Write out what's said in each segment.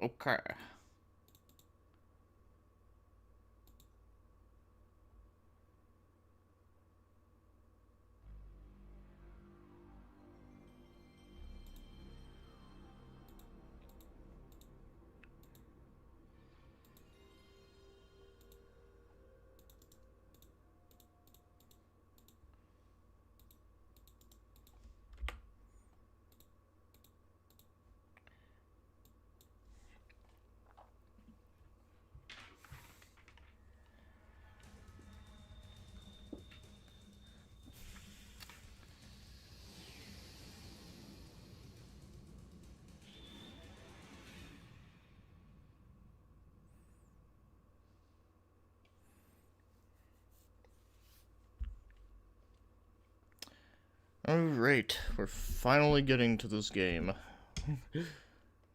Okay. Alright, we're finally getting to this game. A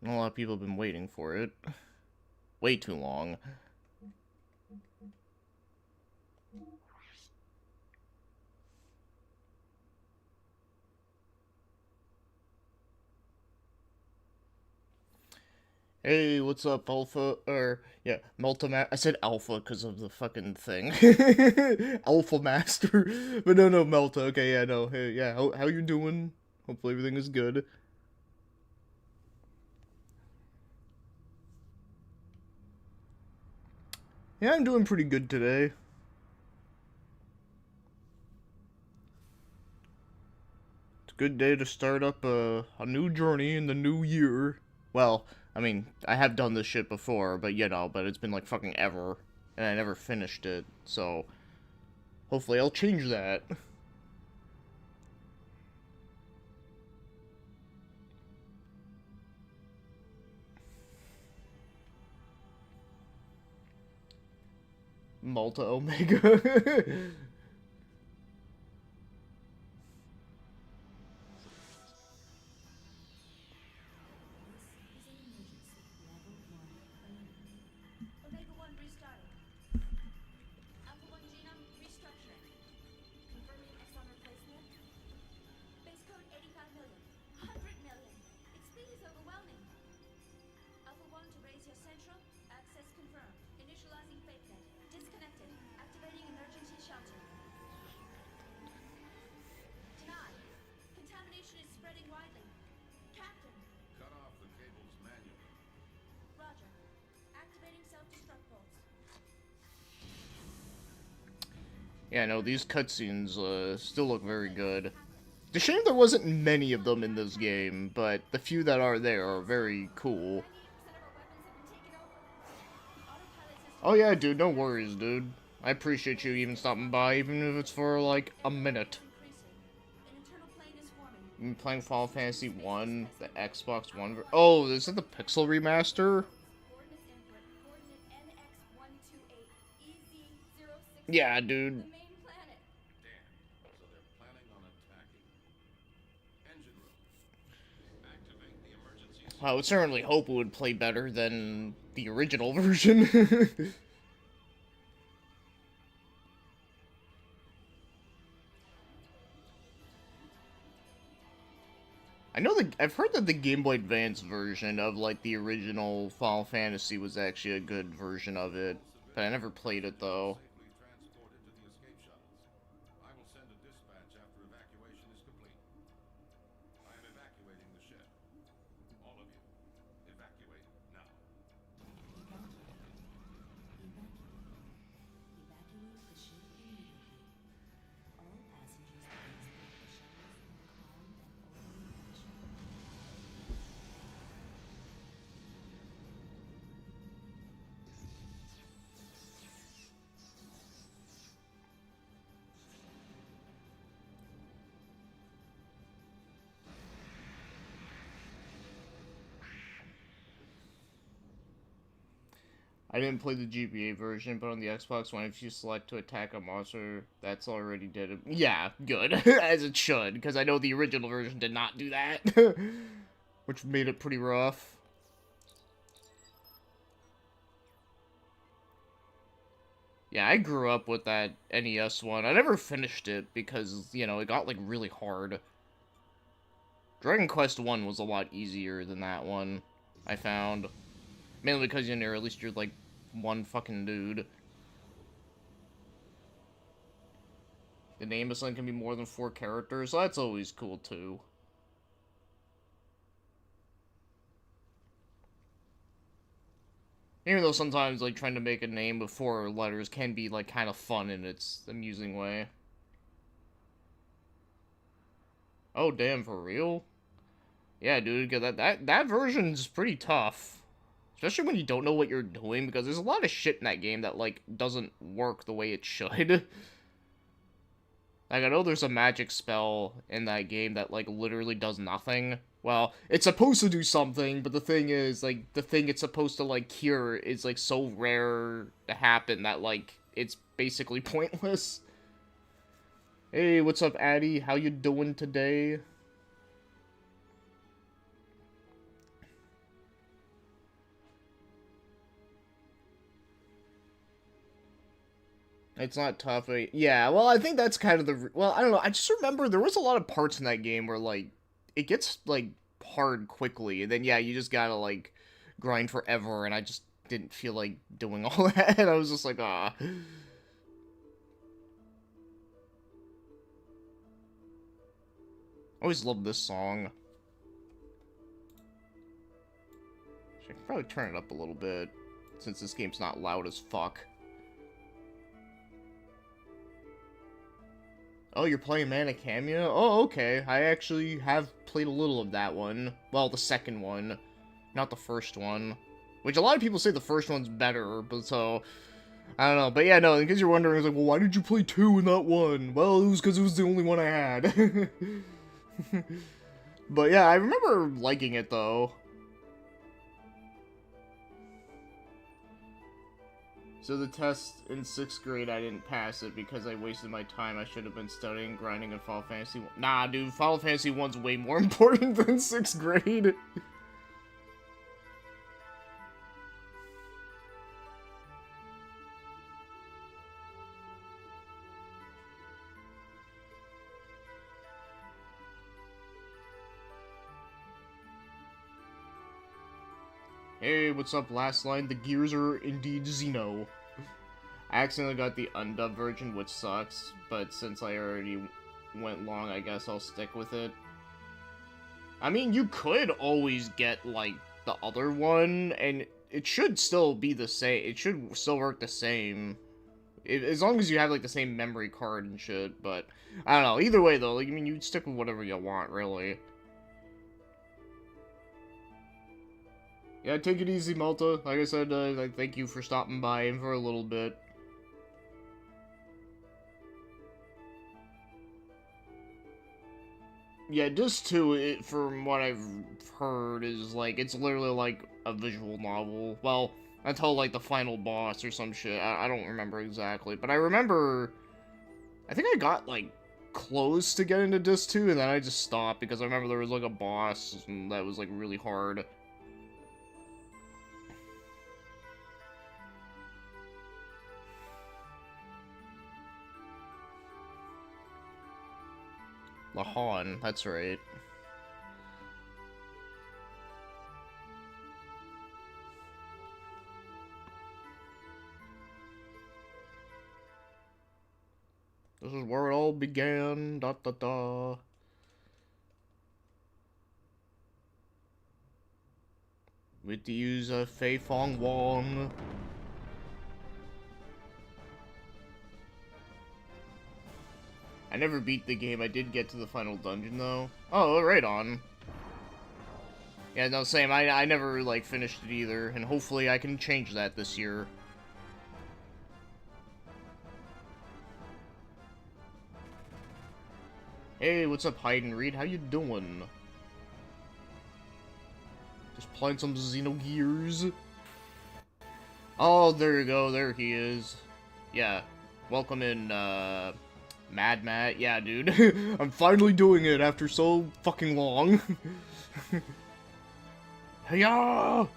lot of people have been waiting for it. Way too long. Hey, what's up, Alpha? Yeah, I said Alpha because of the fucking thing. Alpha Master. But no, Melta. Okay, yeah, no. Hey, yeah, how you doing? Hopefully everything is good. Yeah, I'm doing pretty good today. It's a good day to start up a new journey in the new year. Well, I mean, I have done this shit before, but it's been like fucking ever. And I never finished it, so hopefully I'll change that. Malta Omega. Omega 1 restarting. Alpha 1 genome restructuring. Confirming exon replacement. Base code 85 million. 100 million. Its speed is overwhelming. Alpha 1 to raise your central. Access confirmed. Initializing FakeNet. Disconnected. Activating emergency shelter. Denied. Contamination is spreading widely. Captain. Cut off the cables manually. Roger. Activating self-destruct bolts. Yeah, no, these cutscenes still look very good. It's a shame there wasn't many of them in this game, but the few that are there are very cool. 98% of our weapons have been taken over. Autopilot system Oh yeah, active. dude, no worries, dude. I appreciate you even stopping by, even if it's for, like, a minute. Increasing. An internal plane is forming. You playing Final Fantasy 1, the Xbox One Alpha 1, Oh, is it the Pixel Remaster? coordinates input. Coordinate NX128 EZ060. Yeah, dude. The main planet. Damn. So they're planning on attacking. Engine room. Activate the emergency I would switch. certainly hope it would play better than the original version. I've heard that the Game Boy Advance version of like the original Final Fantasy was actually a good version of it, All but I civilians never played it will be though. safely transported to the escape shuttles. I will send a dispatch after evacuation is complete. I am evacuating the ship. All of you, evacuate now. Evacuate the ship immediately. All passengers transport the shuttles in a calm and orderly fashion. I didn't play the GBA version, but on the Xbox One, if you select to attack a monster, that's already did it. Yeah, good, as it should, because I know the original version did not do that, which made it pretty rough. Yeah, I grew up with that NES one. I never finished it because, it got, like, really hard. Dragon Quest 1 was a lot easier than that one. I found. Mainly because, you know, at least you're, like, one fucking dude. The name of something can be more than 4 characters, so that's always cool, too. Even though sometimes, like, trying to make a name with 4 letters can be, like, kind of fun in its amusing way. Oh, damn, for real? Yeah, dude, that version's pretty tough. Especially when you don't know what you're doing, because there's a lot of shit in that game that, like, doesn't work the way it should. Like, I know there's a magic spell in that game that, like, literally does nothing. Well, it's supposed to do something, but the thing is, like, the thing it's supposed to, like, cure is, like, so rare to happen that, like, it's basically pointless. Hey, what's up, Addy? How you doing today? It's not tough. Yeah, well, I think that's kind of the... Well, I don't know. I just remember there was a lot of parts in that game where, like, it gets, like, hard quickly. And then, yeah, you just gotta, like, grind forever. And I just didn't feel like doing all that. I was just like, ah. I always loved this song. I should probably turn it up a little bit, since this game's not loud as fuck. Oh, you're playing Mana Cameo? Oh, okay. I actually have played a little of that one. Well, the second one, not the first one. Which a lot of people say the first one's better, but so... I don't know. But yeah, no, in case you're wondering, it's like, well, why did you play 2 and not 1? Well, it was because it was the only one I had. But yeah, I remember liking it, though. So the test in 6th grade, I didn't pass it because I wasted my time. I should have been studying, grinding, and Final Fantasy 1. Nah, dude, Final Fantasy 1's way more important than 6th grade. Hey, what's up, last line? The gears are indeed Xeno. I accidentally got the undubbed version, which sucks, but since I already went long, I guess I'll stick with it. I mean, you could always get, like, the other one, and it should still be the same. It should still work the same. As long as you have, like, the same memory card and shit, but... I don't know. Either way, though, like, I mean, you stick with whatever you want, really. Yeah, take it easy, Malta. Like I said, like, thank you for stopping by and for a little bit. Yeah, Disc 2, from what I've heard, is, like, it's literally, like, a visual novel. Well, until, like, the final boss or some shit. I don't remember exactly. But I remember... I think I got, like, close to getting to Disc 2, and then I just stopped, because I remember there was, like, a boss that was, like, really hard. Lahan, that's right. This is where it all began, da da da. With the use of Fei Fong Wong. I never beat the game. I did get to the final dungeon, though. Oh, right on. Yeah, no, same. I never, like, finished it either, and hopefully I can change that this year. Hey, what's up, Hyde Reed? How you doing? Just playing some Xenogears. Oh, there you go. There he is. Yeah. Welcome in, Mad Matt. Yeah, dude. I'm finally doing it after so fucking long. Hiya!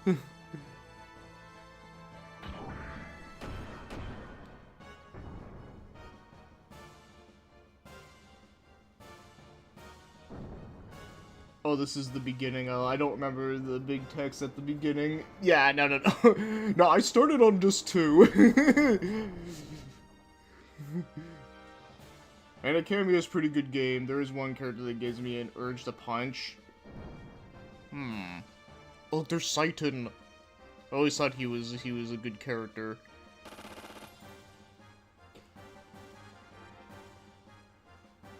Oh, this is the beginning. Oh, I don't remember the big text at the beginning. Yeah, no. No, I started on this too. And Akemi is a pretty good game. There is one character that gives me an urge to punch. Oh, there's Saiton. I always thought he was a good character.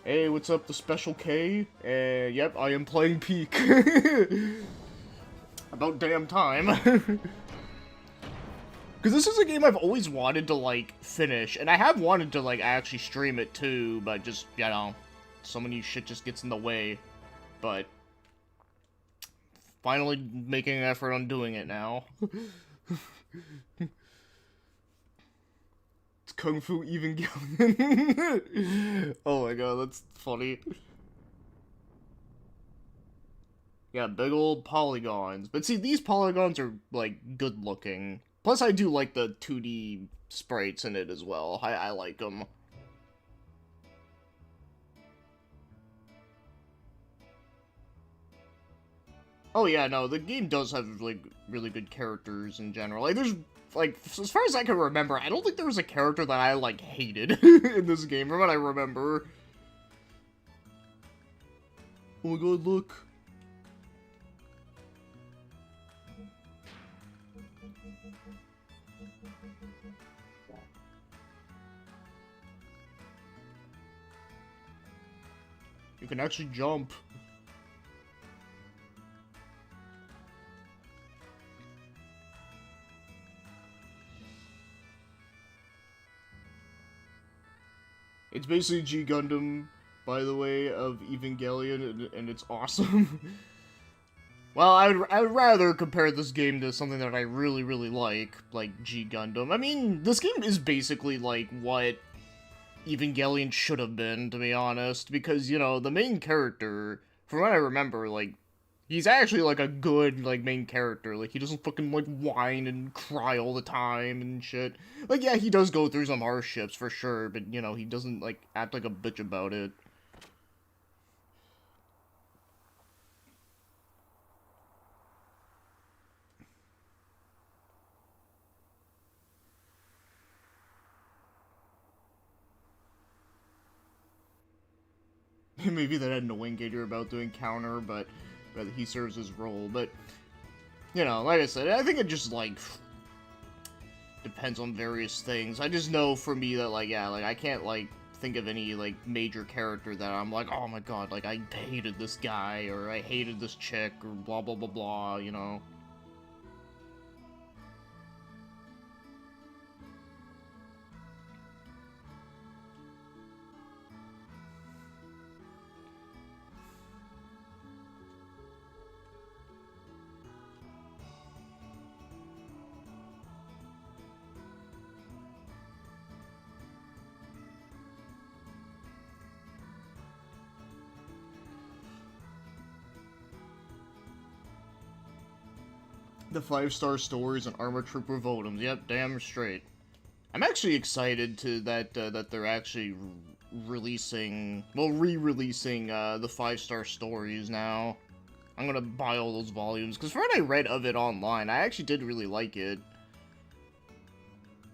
Hey, what's up, the Special K? Yep, I am playing Peak. About damn time. Because this is a game I've always wanted to, like, finish. And I have wanted to, like, actually stream it, too. But just, you know, so many shit just gets in the way. But finally making an effort on doing it now. It's Kung Fu Evangelion. Oh my god, that's funny. Yeah, big old polygons. But see, these polygons are, like, good looking. Plus, I do like the 2D sprites in it as well. I like them. Oh yeah, no, the game does have, like, really good characters in general. Like, there's, like, as far as I can remember, I don't think there was a character that I, like, hated in this game, from what I remember. Oh my god, look. You can actually jump. It's basically G Gundam, by the way, of Evangelion, and it's awesome. Well, I would rather compare this game to something that I really, really like G Gundam. I mean, this game is basically like what Evangelion should have been, to be honest, because, you know, the main character, from what I remember, like, he's actually, like, a good, like, main character. Like, he doesn't fucking, like, whine and cry all the time and shit. Like, yeah, he does go through some hardships, for sure, but, you know, he doesn't, like, act like a bitch about it. Maybe that annoying kid you're about to encounter, but he serves his role. But, you know, like I said, I think it just, like, depends on various things. I just know for me that, like, yeah, like, I can't, like, think of any, like, major character that I'm like, oh my god, like, I hated this guy, or I hated this chick, or blah blah blah blah, you know? The 5-star stories and Armor Trooper Votems. Yep, damn straight. I'm actually excited to that they're actually releasing, well, re-releasing the 5-star stories now. I'm gonna buy all those volumes because from what I read of it online, I actually did really like it.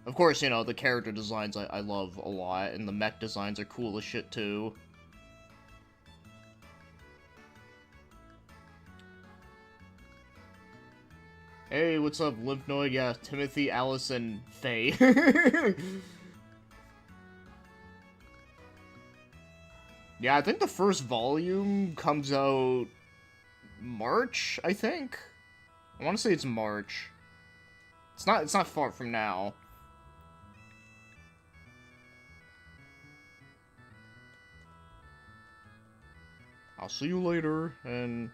Of course, you know, the character designs I love a lot, and the mech designs are cool as shit too. Hey, what's up, Lymphnoid? Yeah, Timothy, Allison, Faye. Yeah, I think the first volume comes out March, I think? I want to say it's March. It's not far from now. I'll see you later, and...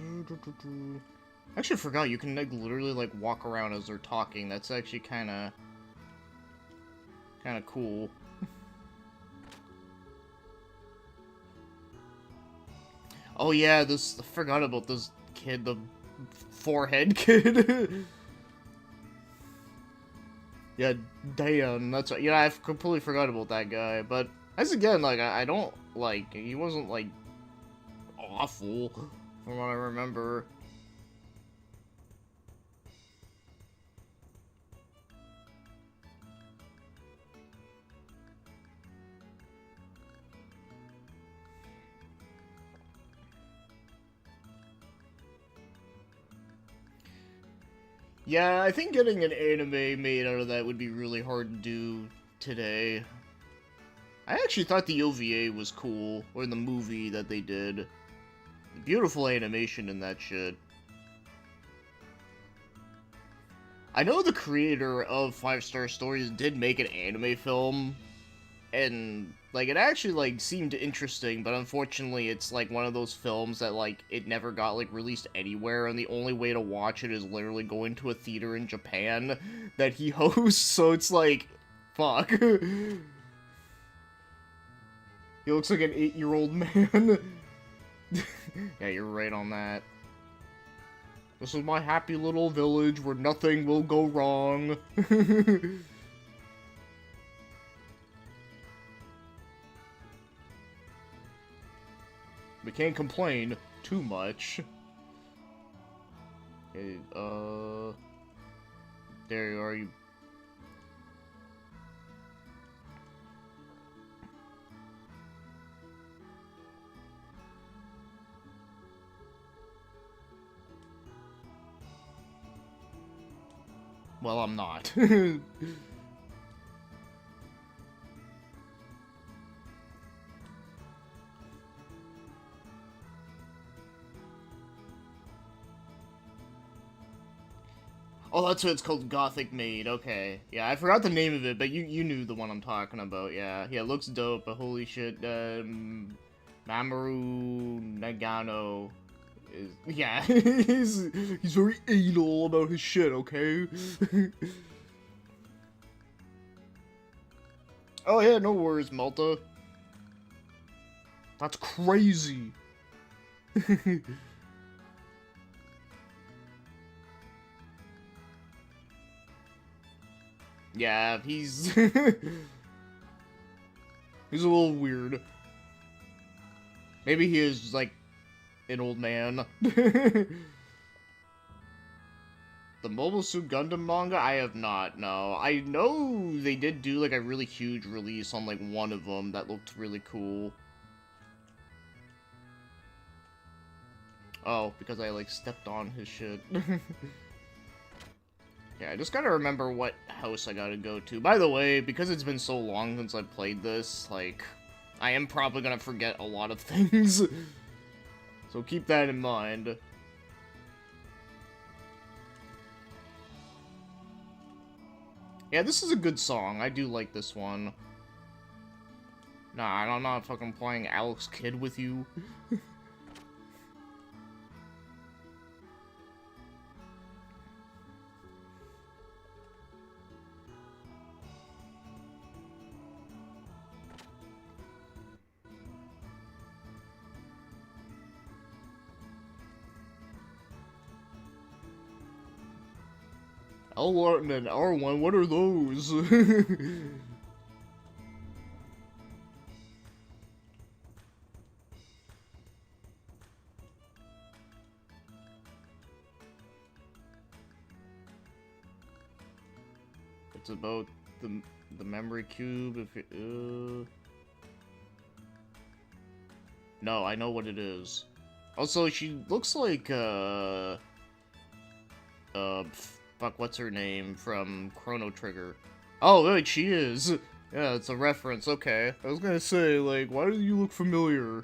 I actually forgot you can, like, literally, like, walk around as they're talking. That's actually kinda kind of cool. Oh yeah, I forgot about this kid, the forehead kid. Yeah, Dan, that's right. Yeah, I completely forgot about that guy. But as again, like, I don't like, he wasn't like awful from what I remember. Yeah, I think getting an anime made out of that would be really hard to do today. I actually thought the OVA was cool, or the movie that they did. Beautiful animation in that shit. I know the creator of 5-Star Stories did make an anime film, and like it actually like seemed interesting, but unfortunately it's like one of those films that like it never got like released anywhere, and the only way to watch it is literally going to a theater in Japan that he hosts. So it's like, fuck. He looks like an 8-year-old man. Yeah, you're right on that. This is my happy little village where nothing will go wrong. We can't complain too much. Okay, there you are, you. Well, I'm not. Oh, that's what it's called, Gothic Maid. Okay, yeah, I forgot the name of it, but you knew the one I'm talking about. Yeah, yeah, it looks dope. But holy shit, Mamoru Nagano is yeah, he's very anal about his shit. Okay. Oh yeah, no worries, Malta. That's crazy. Yeah, he's he's a little weird. Maybe he is like an old man. The Mobile Suit Gundam manga, I have not. No, I know they did do like a really huge release on like one of them that looked really cool. Oh, because I like stepped on his shit. Yeah, I just gotta remember what house I gotta go to. By the way, because it's been so long since I played this, like, I am probably gonna forget a lot of things. So keep that in mind. Yeah, this is a good song. I do like this one. Nah, I'm not fucking playing Alex Kidd with you. L1 and R1, what are those? It's about the memory cube. If it, no, I know what it is. Also, she looks like fuck, what's her name from Chrono Trigger? Oh, wait, she is. Yeah, it's a reference. Okay, I was gonna say, like, why do you look familiar?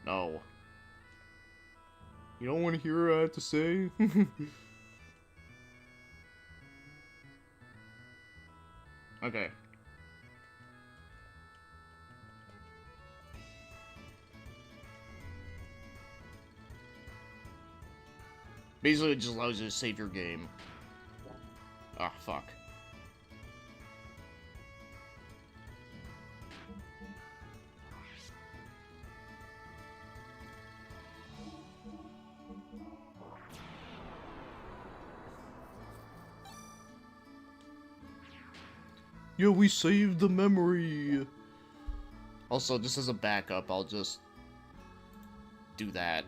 No. You don't want to hear what I have to say? Okay. Basically, it just allows you to save your game. Ah, fuck. Yeah, we saved the memory. Also, just as a backup, I'll just do that.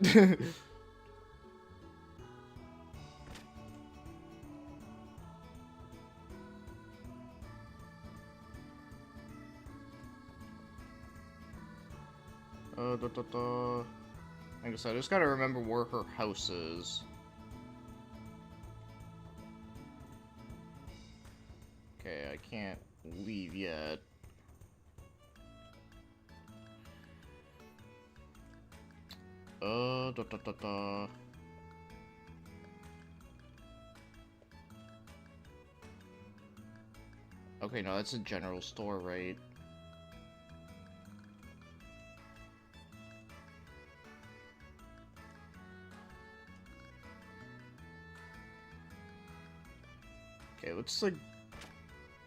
Like I said, I just gotta remember where her house is. Okay, I can't leave yet. Uh, da, da, da, da. Okay, no, that's a general store, right? Okay, let's, like,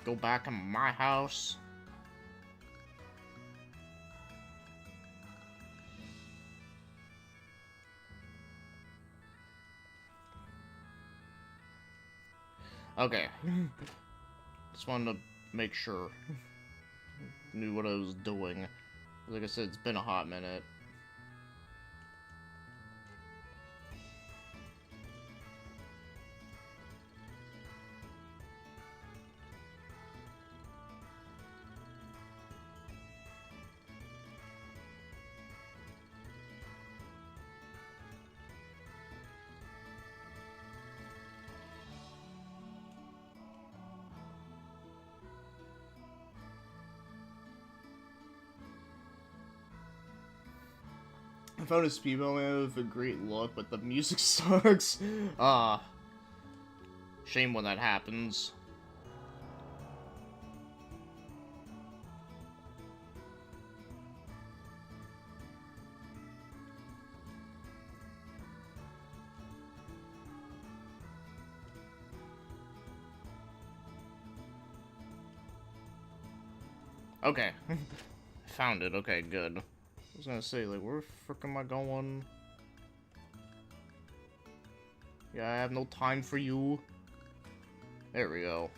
go back to my house. Okay. Just wanted to make sure. Knew what I was doing. Like I said, it's been a hot minute. I found a speedball man with a great look, but the music sucks. Shame when that happens. Okay. Found it. Okay, good. I was gonna say, like, where the frick am I going? Yeah, I have no time for you. There we go.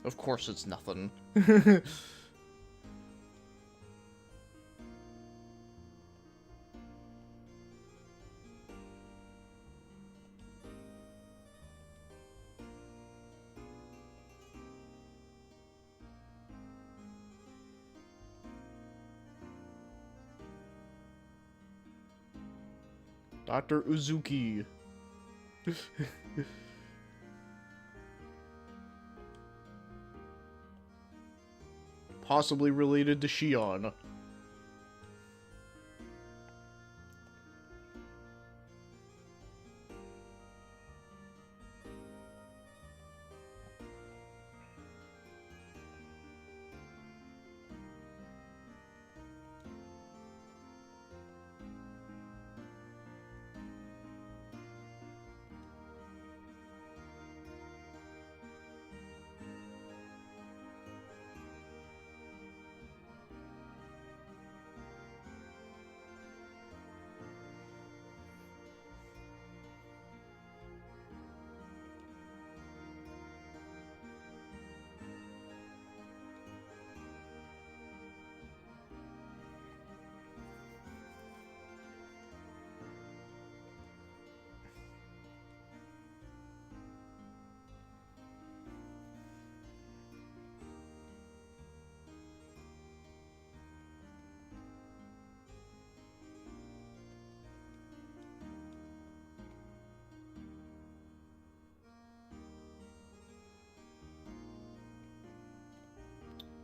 Of course it's nothing. Dr. Uzuki. Possibly related to Shion.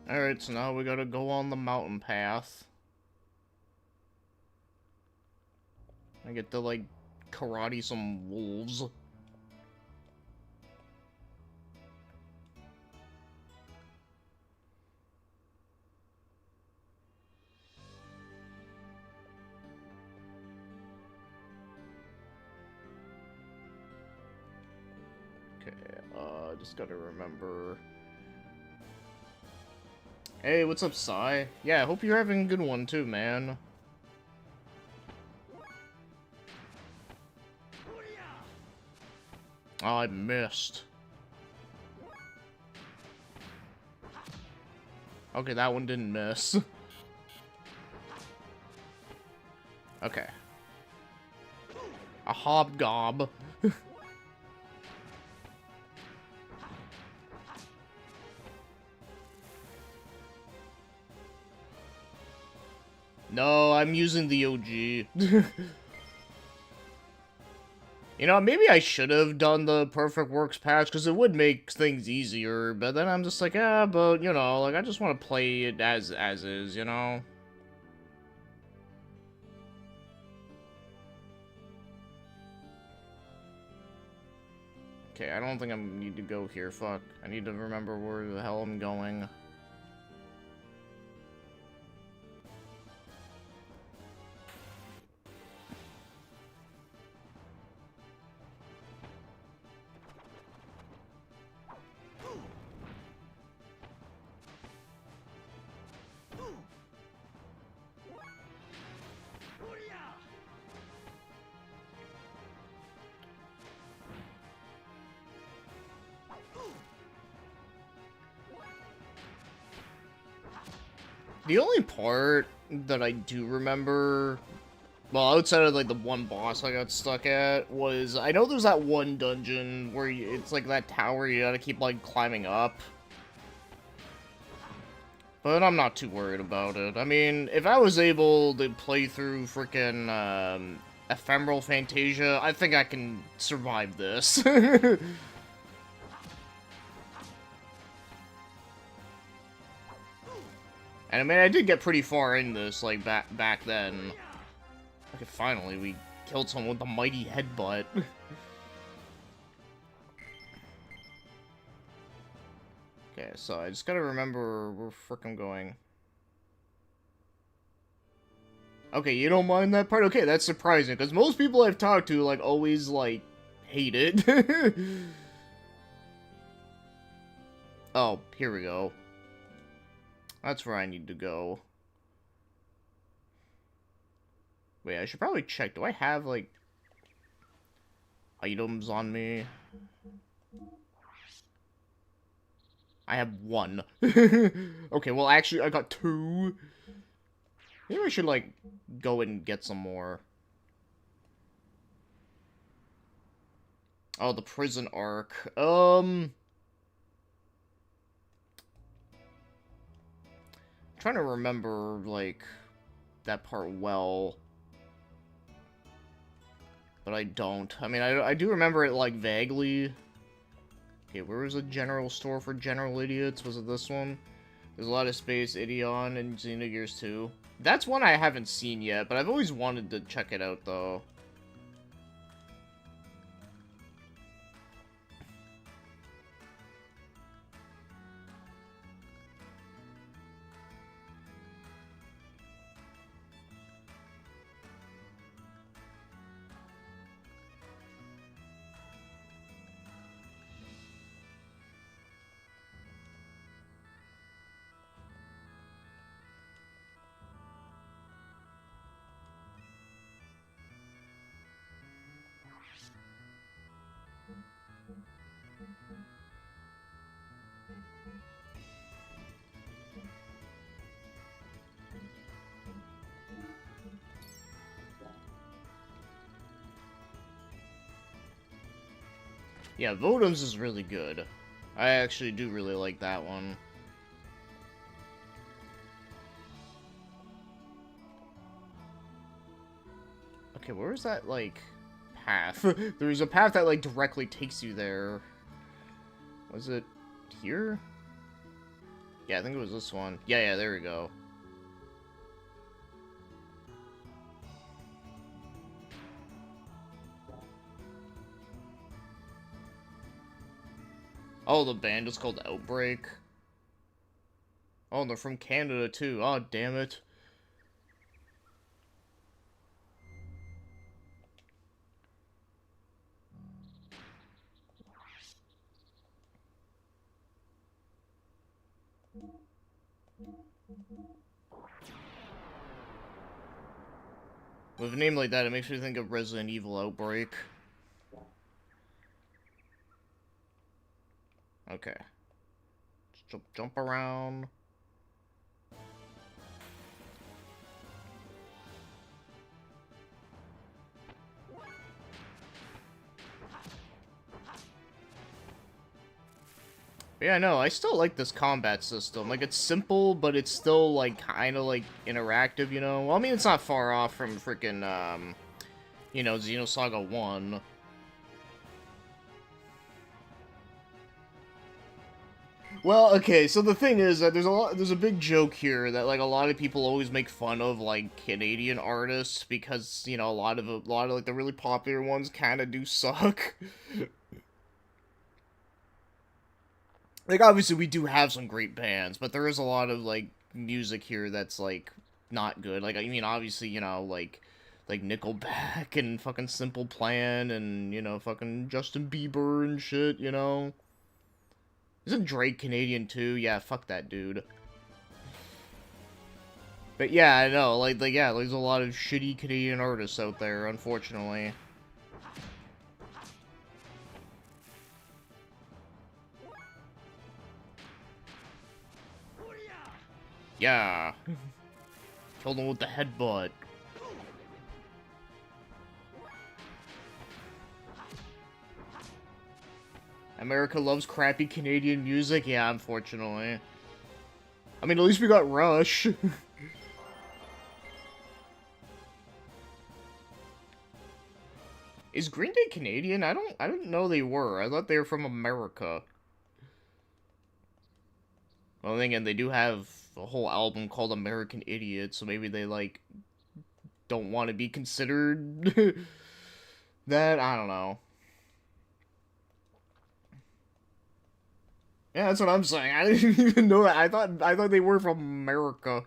Alright, so now we gotta go on the mountain path. I get to, like, karate some wolves. Okay, just gotta remember. Hey, what's up, Sai? Yeah, I hope you're having a good one too, man. Oh, I missed. Okay, that one didn't miss. Okay. A hobgob. No, I'm using the OG. You know, maybe I should have done the Perfect Works patch, because it would make things easier, but then I'm just like, ah, but, you know, like, I just want to play it as is, you know? Okay, I don't think I need to go here, fuck. I need to remember where the hell I'm going. The only part that I do remember, well, outside of, like, the one boss I got stuck at, was, I know there's that one dungeon where it's, like, that tower you gotta keep, like, climbing up. But I'm not too worried about it. I mean, if I was able to play through frickin', Ephemeral Fantasia, I think I can survive this. And I mean, I did get pretty far in this, like, back then. Okay, finally, we killed someone with a mighty headbutt. Okay, so I just gotta remember where frick I'm going. Okay, you don't mind that part? Okay, that's surprising, because most people I've talked to, like, always, like, hate it. Oh, here we go. That's where I need to go. Wait, I should probably check. Do I have, like, items on me? I have one. Okay, well, actually, I got two. Maybe I should, like, go and get some more. Oh, the prison arc. Trying to remember, like, that part well. But I don't. I mean, I do remember it, like, vaguely. Okay, where was the general store for general idiots? Was it this one? There's a lot of space, Ideon, and Xenogears 2. That's one I haven't seen yet, but I've always wanted to check it out, though. Yeah, Votoms is really good. I actually do really like that one. Okay, where is that, like, path? There's a path that, like, directly takes you there. Was it here? Yeah, I think it was this one. Yeah, there we go. Oh, the band is called Outbreak. Oh, and they're from Canada, too. Oh, damn it. With a name like that, it makes me think of Resident Evil Outbreak. Okay. Jump around. But yeah, no, I still like this combat system. Like, it's simple, but it's still, like, kind of, like, interactive, you know? Well, I mean, it's not far off from freaking, you know, Xenosaga 1. Well, okay, so the thing is that there's a big joke here that, like, a lot of people always make fun of, like, Canadian artists because, you know, a lot of like, the really popular ones kind of do suck. Like, obviously, we do have some great bands, but there is a lot of, like, music here that's, like, not good. Like, I mean, obviously, you know, like Nickelback and fucking Simple Plan and, you know, fucking Justin Bieber and shit, you know? Isn't Drake Canadian, too? Yeah, fuck that dude. But yeah, I know, like, yeah, there's a lot of shitty Canadian artists out there, unfortunately. Yeah. Killed him with the headbutt. America loves crappy Canadian music? Yeah, unfortunately. I mean, at least we got Rush. Is Green Day Canadian? I didn't know they were. I thought they were from America. Well, then again, they do have a whole album called American Idiot, so maybe they, like, don't want to be considered that? I don't know. Yeah, that's what I'm saying. I didn't even know that. I thought they were from America.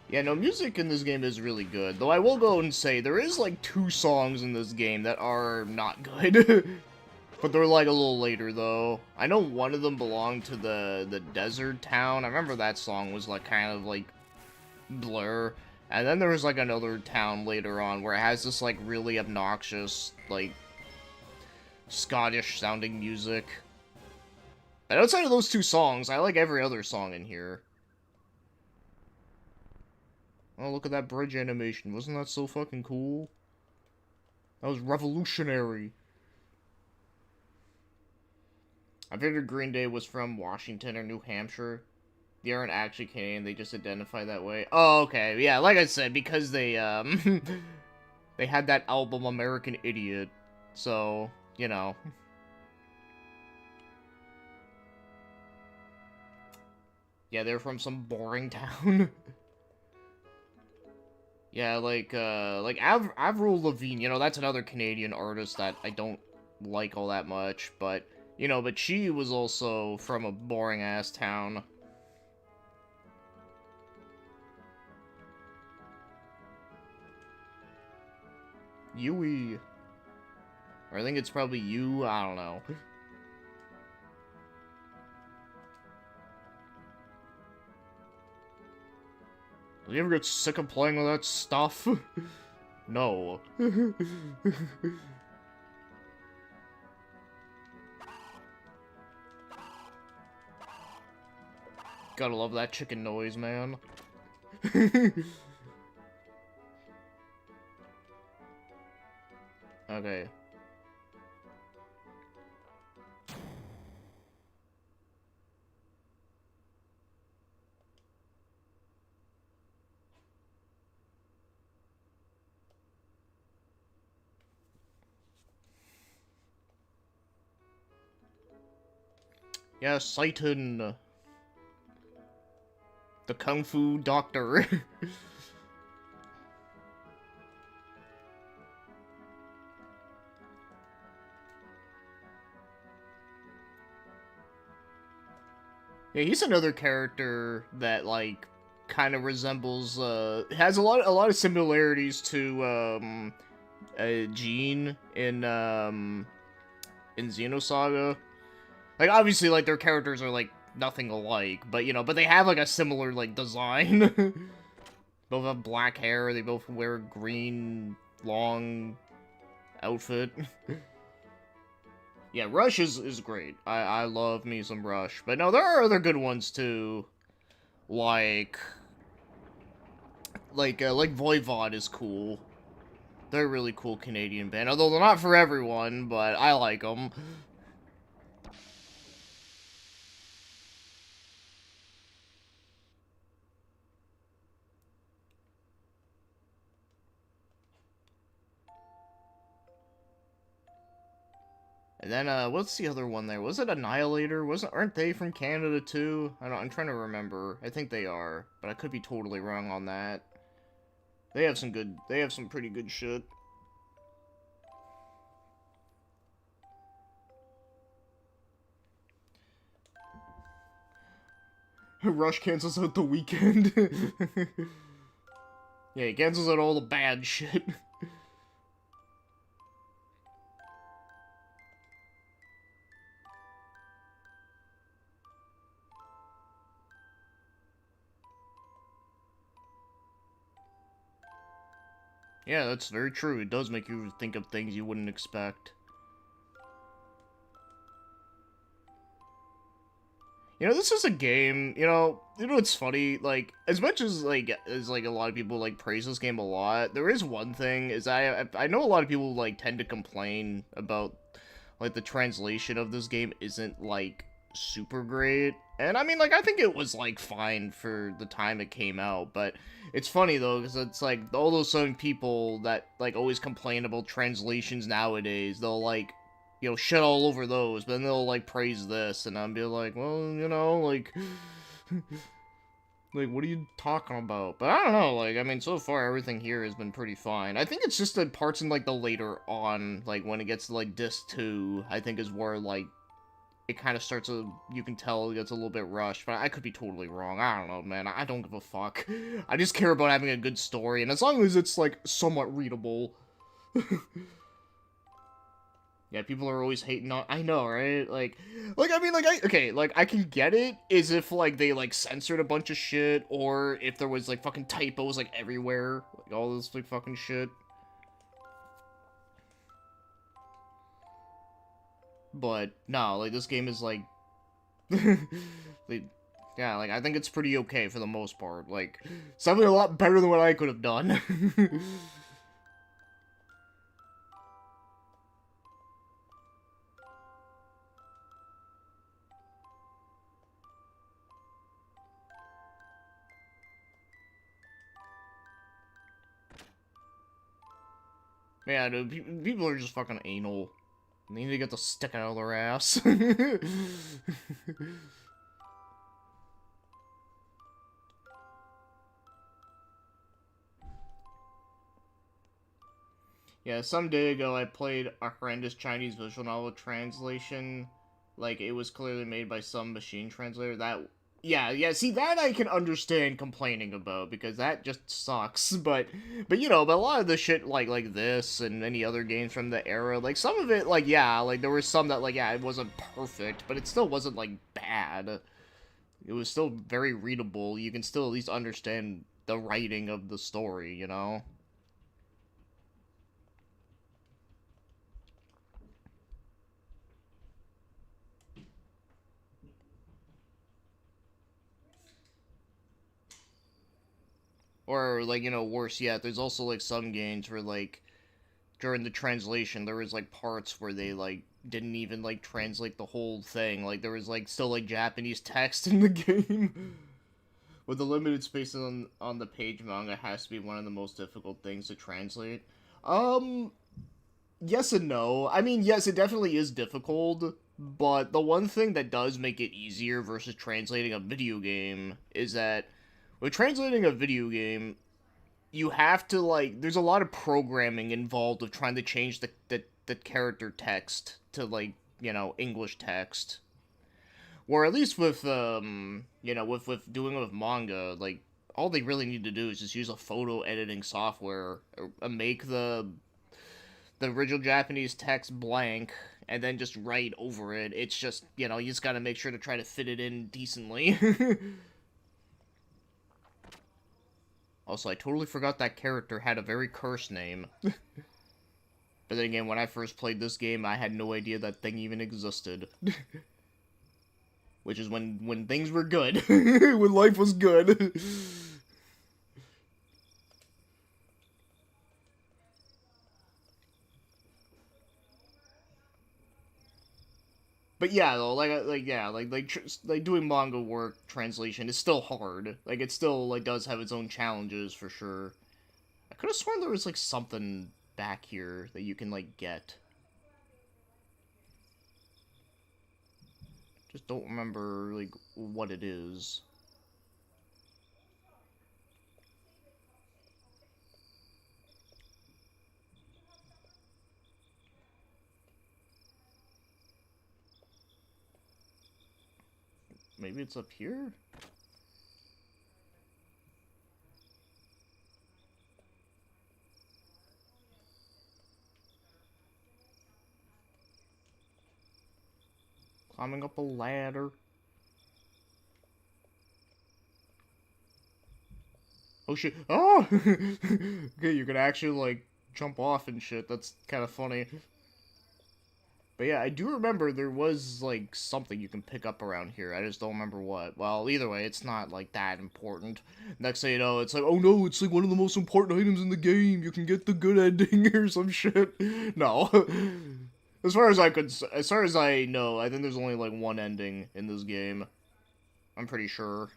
Yeah, no, music in this game is really good. Though I will go and say, there is, like, 2 songs in this game that are not good. But they're, like, a little later, though. I know one of them belonged to the desert town. I remember that song was, like, kind of, like, Blur. And then there was, like, another town later on where it has this, like, really obnoxious, like, Scottish-sounding music. And outside of those 2 songs, I like every other song in here. Oh, look at that bridge animation. Wasn't that so fucking cool? That was revolutionary. I figured Green Day was from Washington or New Hampshire. They aren't actually Canadian, they just identify that way. Oh, okay. Yeah, like I said, because they, they had that album American Idiot. So, you know. Yeah, they're from some boring town. Yeah, like Avril Lavigne, you know, that's another Canadian artist that I don't like all that much, but, you know, but she was also from a boring-ass town. Yui. Or I think it's probably you, I don't know. Do you ever get sick of playing with that stuff? No. Gotta love that chicken noise, man. Okay. Yeah, Satan, the Kung Fu Doctor. Yeah, he's another character that like kind of resembles has a lot of similarities to Jean in Xenosaga. Like obviously like their characters are like nothing alike, but you know, but they have like a similar like design. Both have black hair, they both wear green long outfit. Yeah, Rush is great. I love me some Rush. But no, there are other good ones too. Like like Voivod is cool. They're a really cool Canadian band, although they're not for everyone, but I like them. And then, what's the other one there? Was it Annihilator? Aren't they from Canada too? I'm trying to remember. I think they are, but I could be totally wrong on that. They have some pretty good shit. Rush cancels out the weekend. Yeah, he cancels out all the bad shit. Yeah, that's very true. It does make you think of things you wouldn't expect. You know, this is a game, you know what's funny? Like, as much as, like, a lot of people, like, praise this game a lot, there is one thing, is I know a lot of people, like, tend to complain about, like, the translation of this game isn't, like, super great. And, I mean, like, I think it was, like, fine for the time it came out, but it's funny, though, because it's, like, all those same people that, like, always complain about translations nowadays, they'll, like, shit all over those, but then they'll, like, praise this, and I'll be like, well, like, like, what are you talking about? But I don't know, like, I mean, so far, everything here has been pretty fine. I think it's just the parts in, like, the later on, like, when it gets to, like, Disc 2, I think is where, like, it kind of starts to, you can tell it gets a little bit rushed, but I could be totally wrong. I don't know, man. I don't give a fuck. I just care about having a good story, and as long as it's, like, somewhat readable. Yeah, people are always hating on. I know, right? I mean, okay, like, I can get it, is if, like, they, like, censored a bunch of shit, or if there was, like, fucking typos, like, everywhere. Like, all this, like, fucking shit. But, no, like, this game is, like, like, yeah, like, I think it's pretty okay for the most part. Like, something a lot better than what I could have done. Yeah, dude, people are just fucking anal. They need to get the stick out of their ass. Yeah, some day ago I played a horrendous Chinese visual novel translation. Like, it was clearly made by some machine translator. Yeah, see, that I can understand complaining about, because that just sucks. But but a lot of the shit, like this, and any other games from the era, like, some of it, like, yeah, like, there was some that, like, yeah, it wasn't perfect, but it still wasn't, like, bad. It was still very readable. You can still at least understand the writing of the story, you know? Or, like, worse yet, there's also, like, some games where, like, during the translation, there was, like, parts where they, like, didn't even, like, translate the whole thing. Like, there was, like, still, like, Japanese text in the game. With the limited space on the page, manga has to be one of the most difficult things to translate. Um, yes and no. I mean, yes, it definitely is difficult, But the one thing that does make it easier versus translating a video game is that with translating a video game, you have to, like, there's a lot of programming involved of trying to change the character text to, like, English text. Or at least with, with doing it with manga, like, all they really need to do is just use a photo editing software, make the original Japanese text blank, and then just write over it. It's just, you just gotta make sure to try to fit it in decently. Also, I totally forgot that character had a very cursed name. But then again, when I first played this game, I had no idea that thing even existed. Which is when things were good. When life was good. But yeah, though, like doing manga work translation is still hard. Like, it still, like, does have its own challenges, for sure. I could have sworn there was, like, something back here that you can, like, get. Just don't remember, like, what it is. Maybe it's up here? Climbing up a ladder. Oh shit. Oh! Okay, you can actually, like, jump off and shit. That's kind of funny. But yeah, I do remember there was, like, something you can pick up around here. I just don't remember what. Well, either way, it's not, like, that important. Next thing you know, it's like, oh no, it's, like, one of the most important items in the game. You can get the good ending or some shit. No. As far as I know, I think there's only, like, one ending in this game. I'm pretty sure.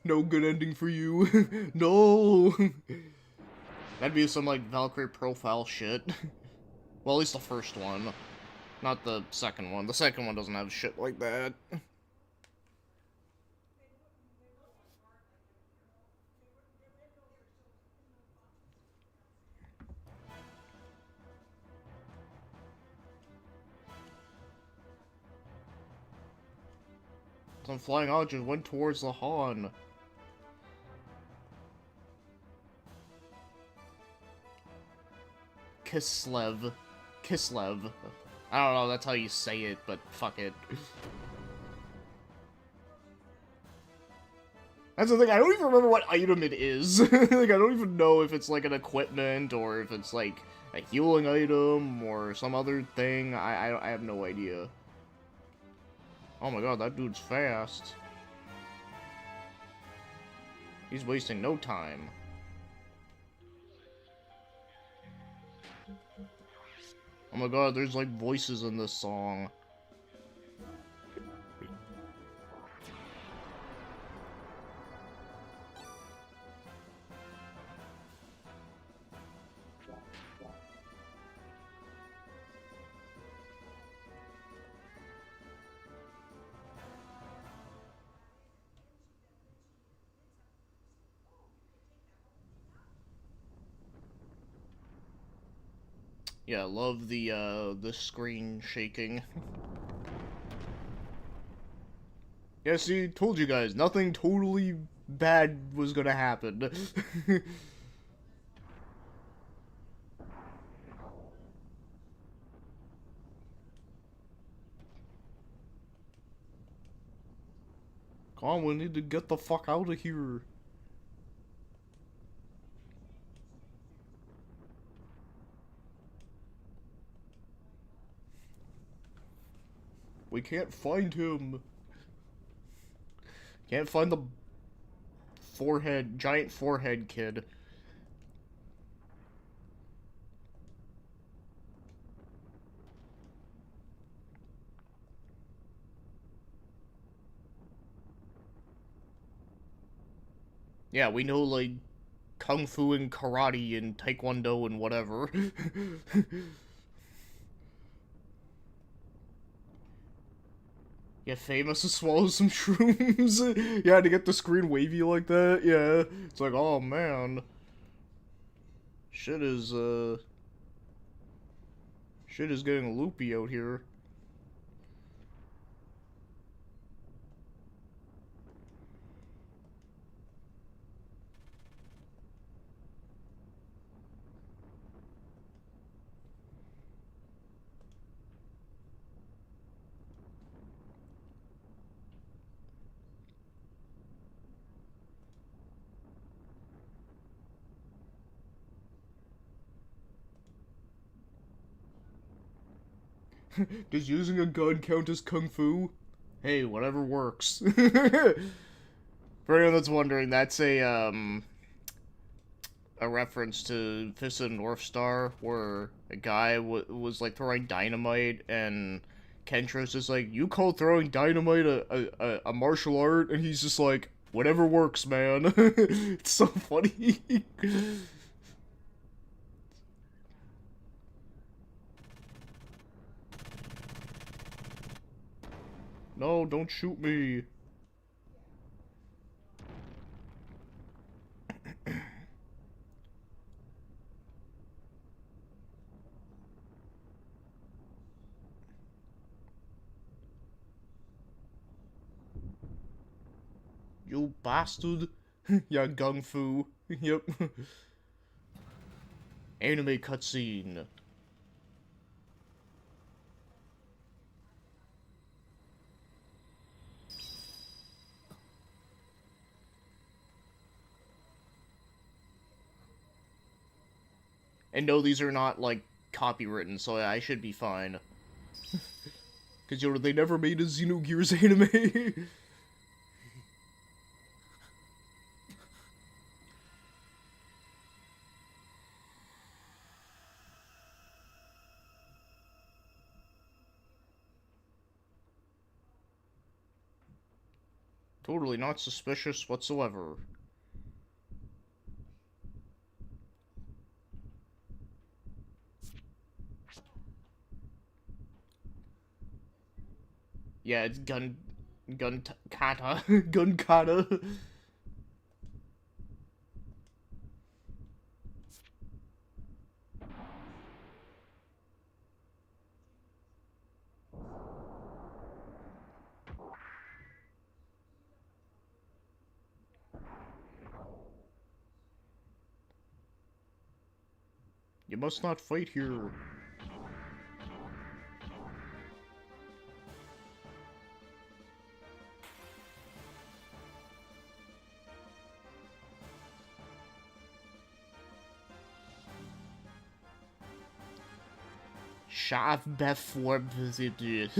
No good ending for you. No. That'd be some, like, Valkyrie profile shit. Well, at least the first one. Not the second one. The second one doesn't have shit like that. Some flying object went towards the Han. Kislev. Kislev. I don't know, that's how you say it, but fuck it. That's the thing, I don't even remember what item it is. Like, I don't even know if it's, like, an equipment, or if it's, like, a healing item, or some other thing. I have no idea. Oh my god, that dude's fast. He's wasting no time. Oh my god, there's, like, voices in this song. Yeah, love the screen shaking. Yeah, see, told you guys, nothing totally bad was gonna happen. Come on, we need to get the fuck out of here. We can't find him. Can't find the giant forehead kid. Yeah, we know, like, kung fu and karate and taekwondo and whatever. Get famous to swallow some shrooms. Yeah, to get the screen wavy like that. Yeah, it's like, oh man, shit is shit is getting loopy out here. Does using a gun count as kung fu? Hey, whatever works. For anyone that's wondering, that's a reference to Fist of the North Star, where a guy was like throwing dynamite, and Kentro's just like, "You call throwing dynamite a martial art?" And he's just like, "Whatever works, man." It's so funny. No, don't shoot me. You bastard. Yeah, gung fu. Yep. Anime cutscene. And no, these are not, like, copywritten, so I should be fine. Because, you know, they never made a Xenogears anime. Totally not suspicious whatsoever. Yeah, it's kata. Gun kata. You must not fight here. Scharf before visited.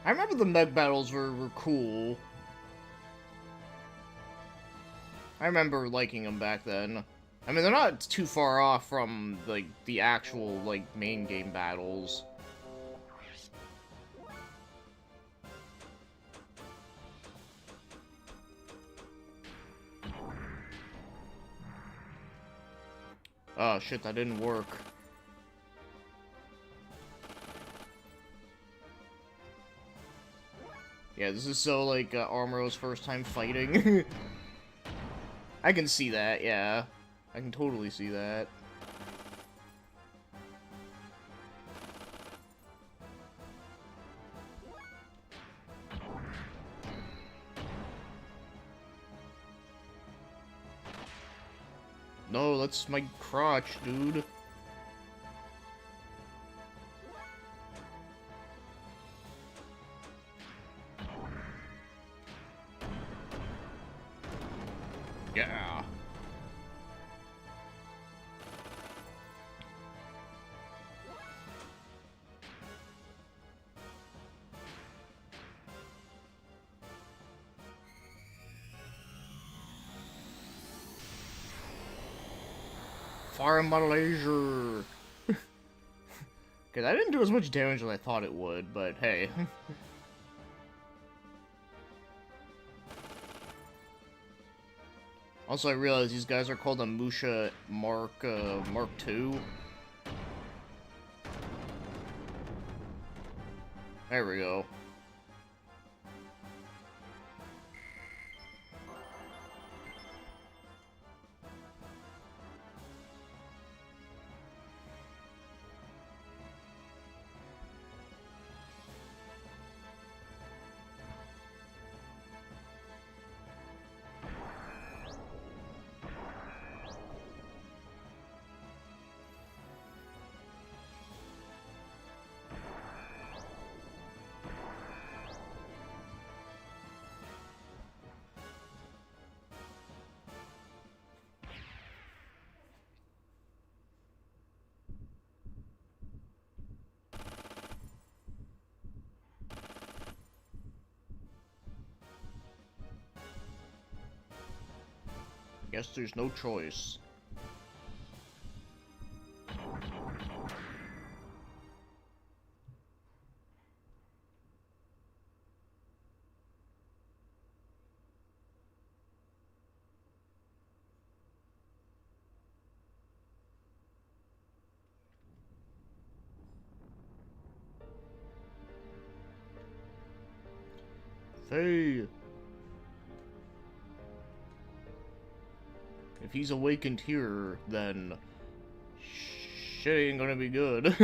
I remember the mech battles were cool. I remember liking them back then. I mean, they're not too far off from, like, the actual, like, main game battles. Oh, shit, that didn't work. Yeah, this is so, like, Armoro's first time fighting. I can see that, yeah. I can totally see that. No, that's my crotch, dude. Yeah. Fire my laser. Because I didn't do as much damage as I thought it would, but hey. Also, I realized these guys are called a Musha Mark II. There we go. Guess there's no choice. Hey! If he's awakened here, then shit ain't gonna be good.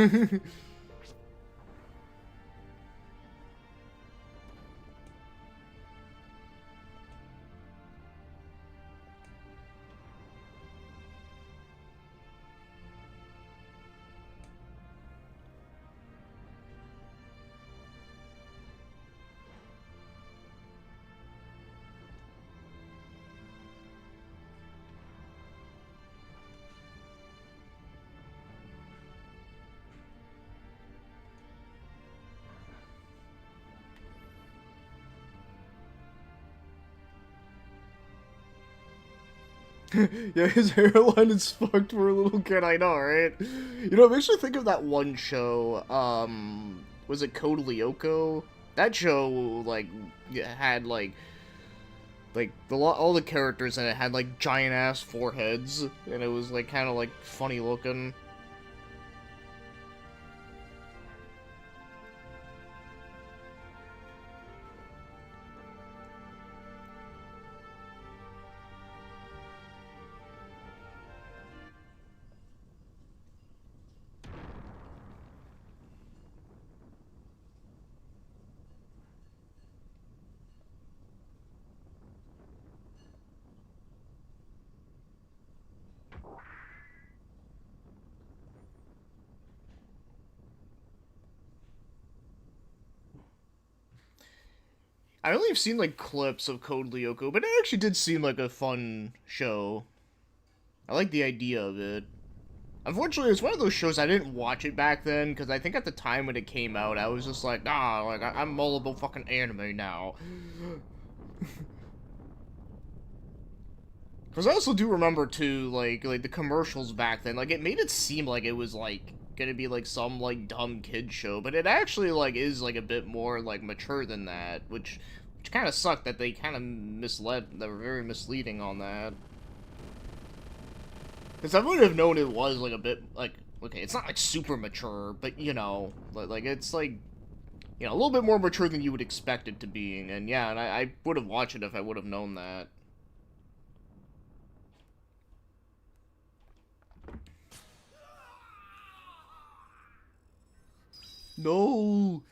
Yeah, his hairline is fucked for a little kid, I know, right? You know, it makes me think of that one show, was it Code Lyoko? That show, like, had, all the characters in it had, like, giant-ass foreheads, and it was, like, kind of, like, funny looking. I only have seen, like, clips of Code Lyoko, but it actually did seem like a fun show. I like the idea of it. Unfortunately, it's one of those shows I didn't watch it back then, because I think at the time when it came out, I was just like, like, I'm all about fucking anime now. Because I also do remember, too, like, the commercials back then, like, it made it seem like it was, like, gonna be, like, some, like, dumb kid show, but it actually, like, is, like, a bit more, like, mature than that, which kind of sucked that they kind of they were very misleading on that. Because I would have known it was, like, a bit, like, okay, it's not, like, super mature, but, you know, like, it's, like, you know, a little bit more mature than you would expect it to be, and yeah, and I would have watched it if I would have known that. No!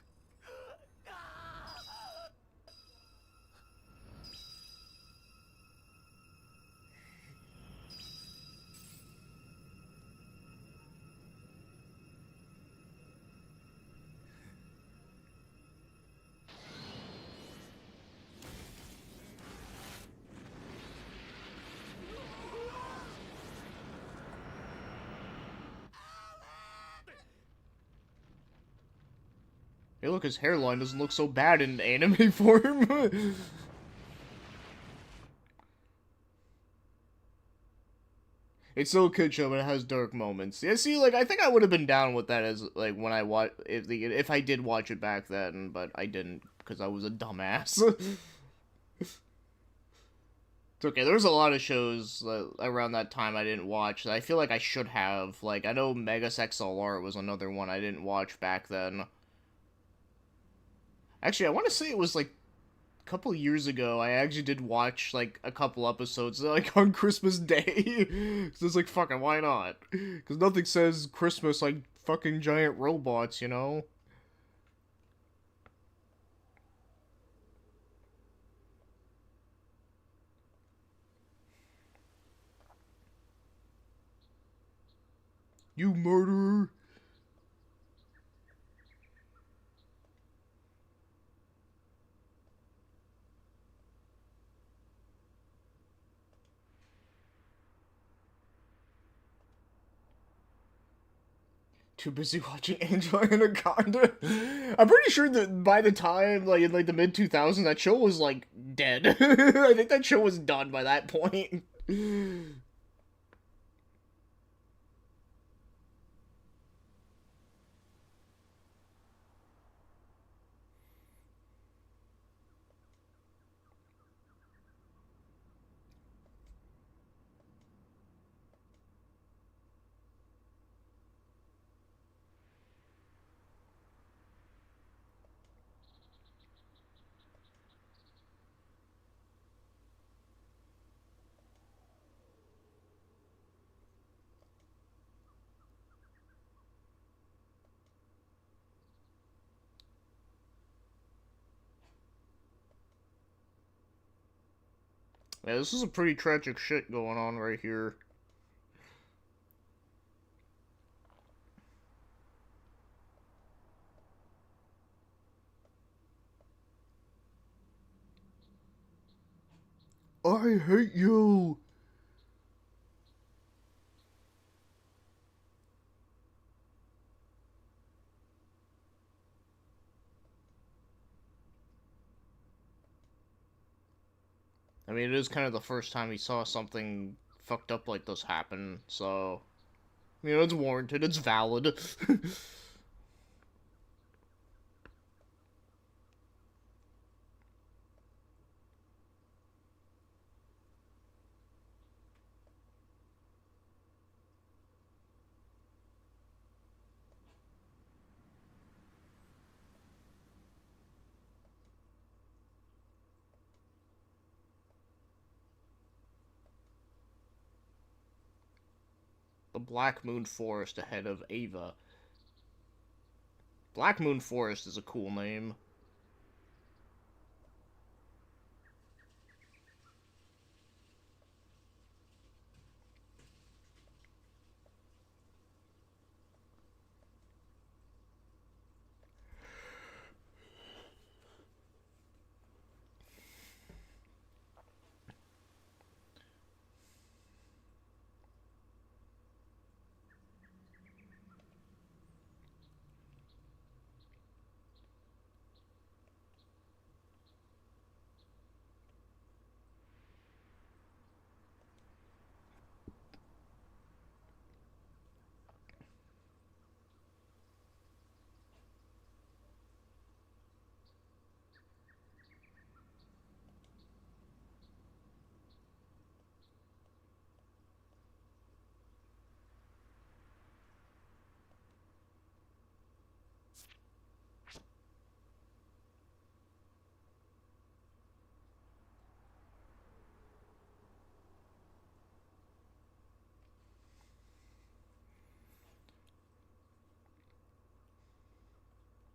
Hey, look, his hairline doesn't look so bad in anime form. It's still a kid show, but it has dark moments. Yeah, see, like, I think I would have been down with that as, like, when I watch, if I did watch it back then, but I didn't, because I was a dumbass. It's okay, there's a lot of shows around that time I didn't watch that I feel like I should have. Like, I know Megas XLR was another one I didn't watch back then. Actually, I want to say it was, like, couple years ago, I actually did watch like a couple episodes like on Christmas Day. So it's like fucking why not? Because nothing says Christmas like fucking giant robots, you know? You murderer! Too busy watching Angel Anaconda. I'm pretty sure that by the time, like in like the mid 2000s, that show was like dead. I think that show was done by that point. Yeah, this is a pretty tragic shit going on right here. I hate you. I mean, it is kind of the first time he saw something fucked up like this happen, so, you know, it's warranted, it's valid. The Black Moon Forest ahead of Ava. Black Moon Forest is a cool name.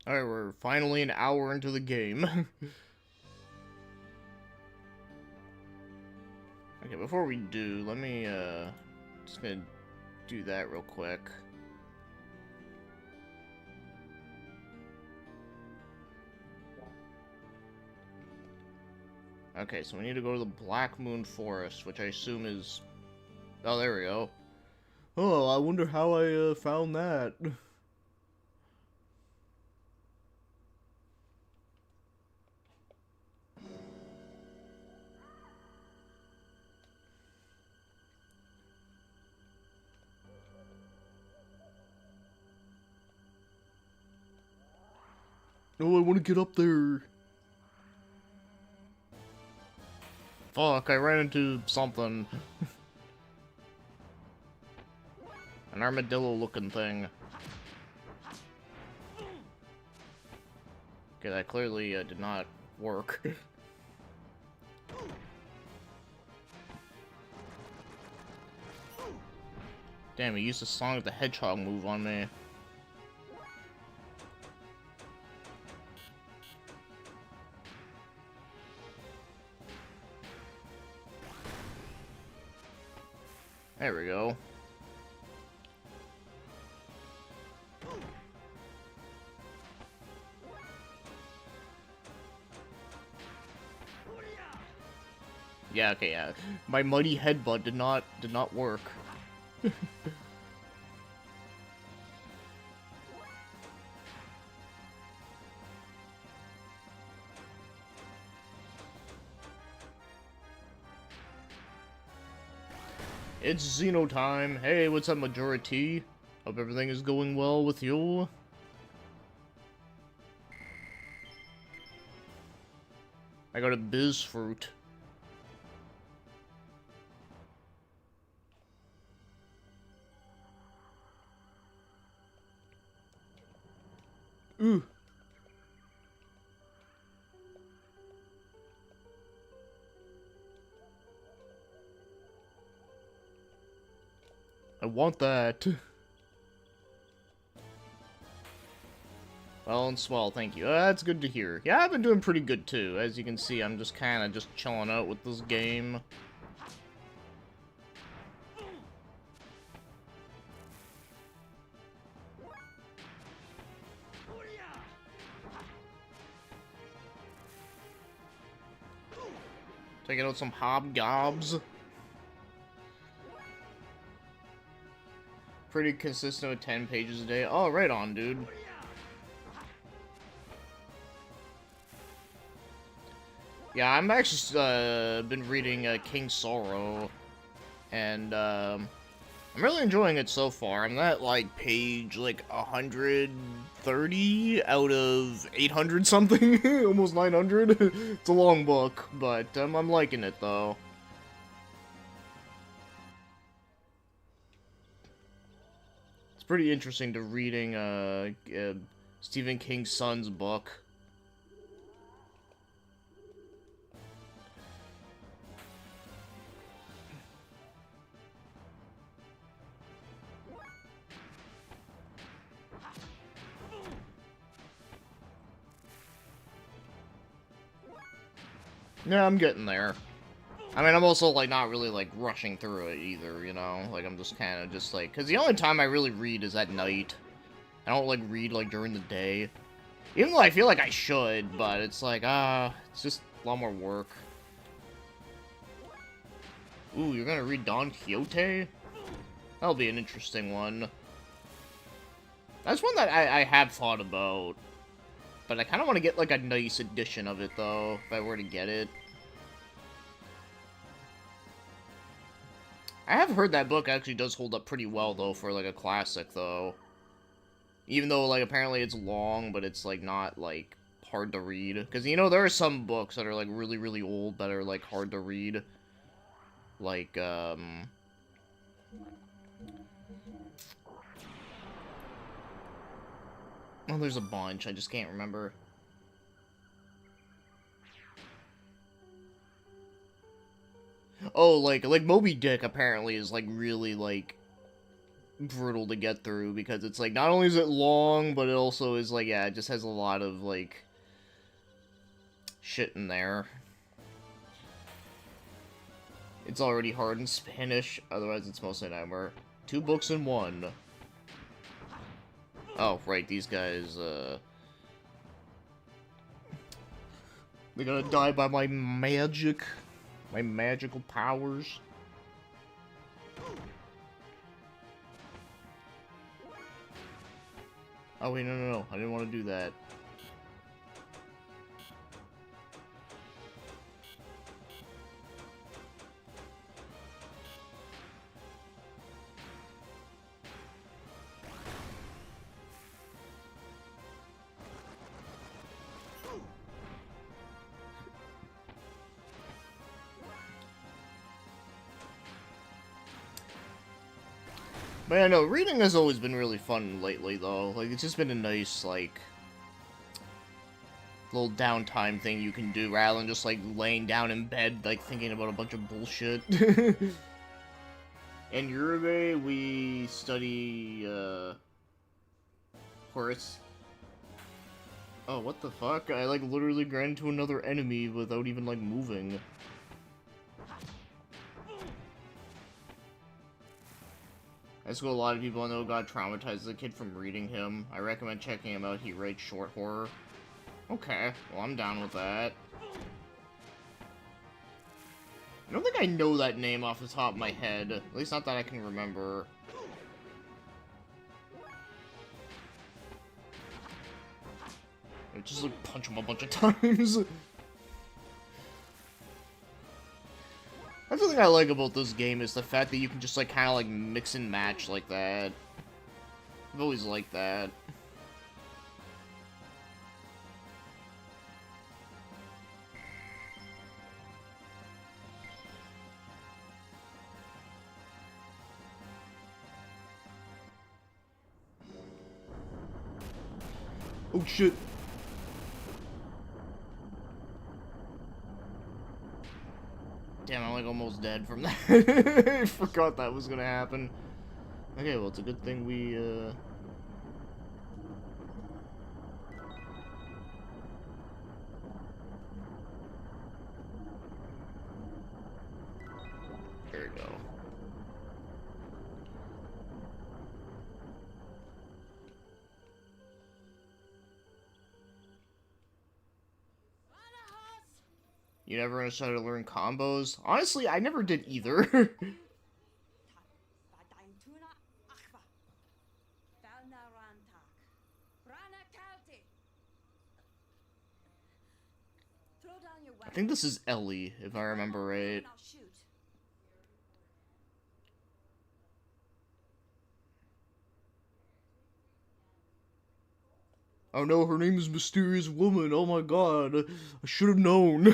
Alright, we're finally an hour into the game. Okay, before we do, let me, just gonna do that real quick. Okay, so we need to go to the Black Moon Forest, which I assume is... Oh, there we go. Oh, I wonder how I, found that. No, I want to get up there. Fuck, I ran into something. An armadillo-looking thing. Okay, that clearly did not work. Damn, he used the Sonic the Hedgehog move on me. There we go. Yeah, okay, yeah. My mighty headbutt did not work. It's Xeno time. Hey, what's up, Majority? Hope everything is going well with you. I got a biz fruit. Ooh. I want that. Well and swell, thank you. That's good to hear. Yeah, I've been doing pretty good too. As you can see, I'm just kind of just chilling out with this game. Taking out some hobgobs. Pretty consistent with 10 pages a day. Oh, right on, dude. Yeah, I'm actually been reading King Sorrow, and I'm really enjoying it so far. I'm at like page like 130 out of 800 something, almost 900. It's a long book, but I'm liking it though. It's pretty interesting to reading Stephen King's son's book. Yeah, I'm getting there. I mean, I'm also, like, not really, like, rushing through it either, you know? Like, I'm just kind of just, like... Because the only time I really read is at night. I don't, like, read, like, during the day. Even though I feel like I should, but it's like, it's just a lot more work. Ooh, you're gonna read Don Quixote? That'll be an interesting one. That's one that I have thought about. But I kind of want to get, like, a nice edition of it, though, if I were to get it. I have heard that book actually does hold up pretty well, though, for, like, a classic, though. Even though, like, apparently it's long, but it's, like, not, like, hard to read. Because, you know, there are some books that are, like, really, really old that are, like, hard to read. Like, Oh, there's a bunch. I just can't remember. Oh, like Moby Dick apparently is, like, really, like, brutal to get through, because it's, like, not only is it long, but it also is, like, yeah, it just has a lot of, like, shit in there. It's already hard in Spanish, otherwise it's mostly a nightmare. 2 books in 1. Oh, right, these guys, they're gonna die by my magic. My magical powers. Oh, wait, no. I didn't want to do that. But yeah, no, reading has always been really fun lately, though. Like, it's just been a nice, like, little downtime thing you can do, rather than just, like, laying down in bed, like, thinking about a bunch of bullshit. In Uruguay, we study, Horus. Oh, what the fuck? I, like, literally ran into another enemy without even, like, moving. I school a lot of people I know got traumatized as a kid from reading him. I recommend checking him out. He writes short horror. Okay, well, I'm down with that. I don't think I know that name off the top of my head. At least not that I can remember. I just, like, punch him a bunch of times. That's the thing I like about this game, is the fact that you can just, like, kind of, like, mix and match like that. I've always liked that. Oh shit. Damn, I'm like almost dead from that. I forgot that was gonna happen. Okay, well, it's a good thing we, there we go. You never gonna try to learn combos? Honestly, I never did either. I think this is Ellie, if I remember right. Oh no, her name is Mysterious Woman. Oh my god. I should have known.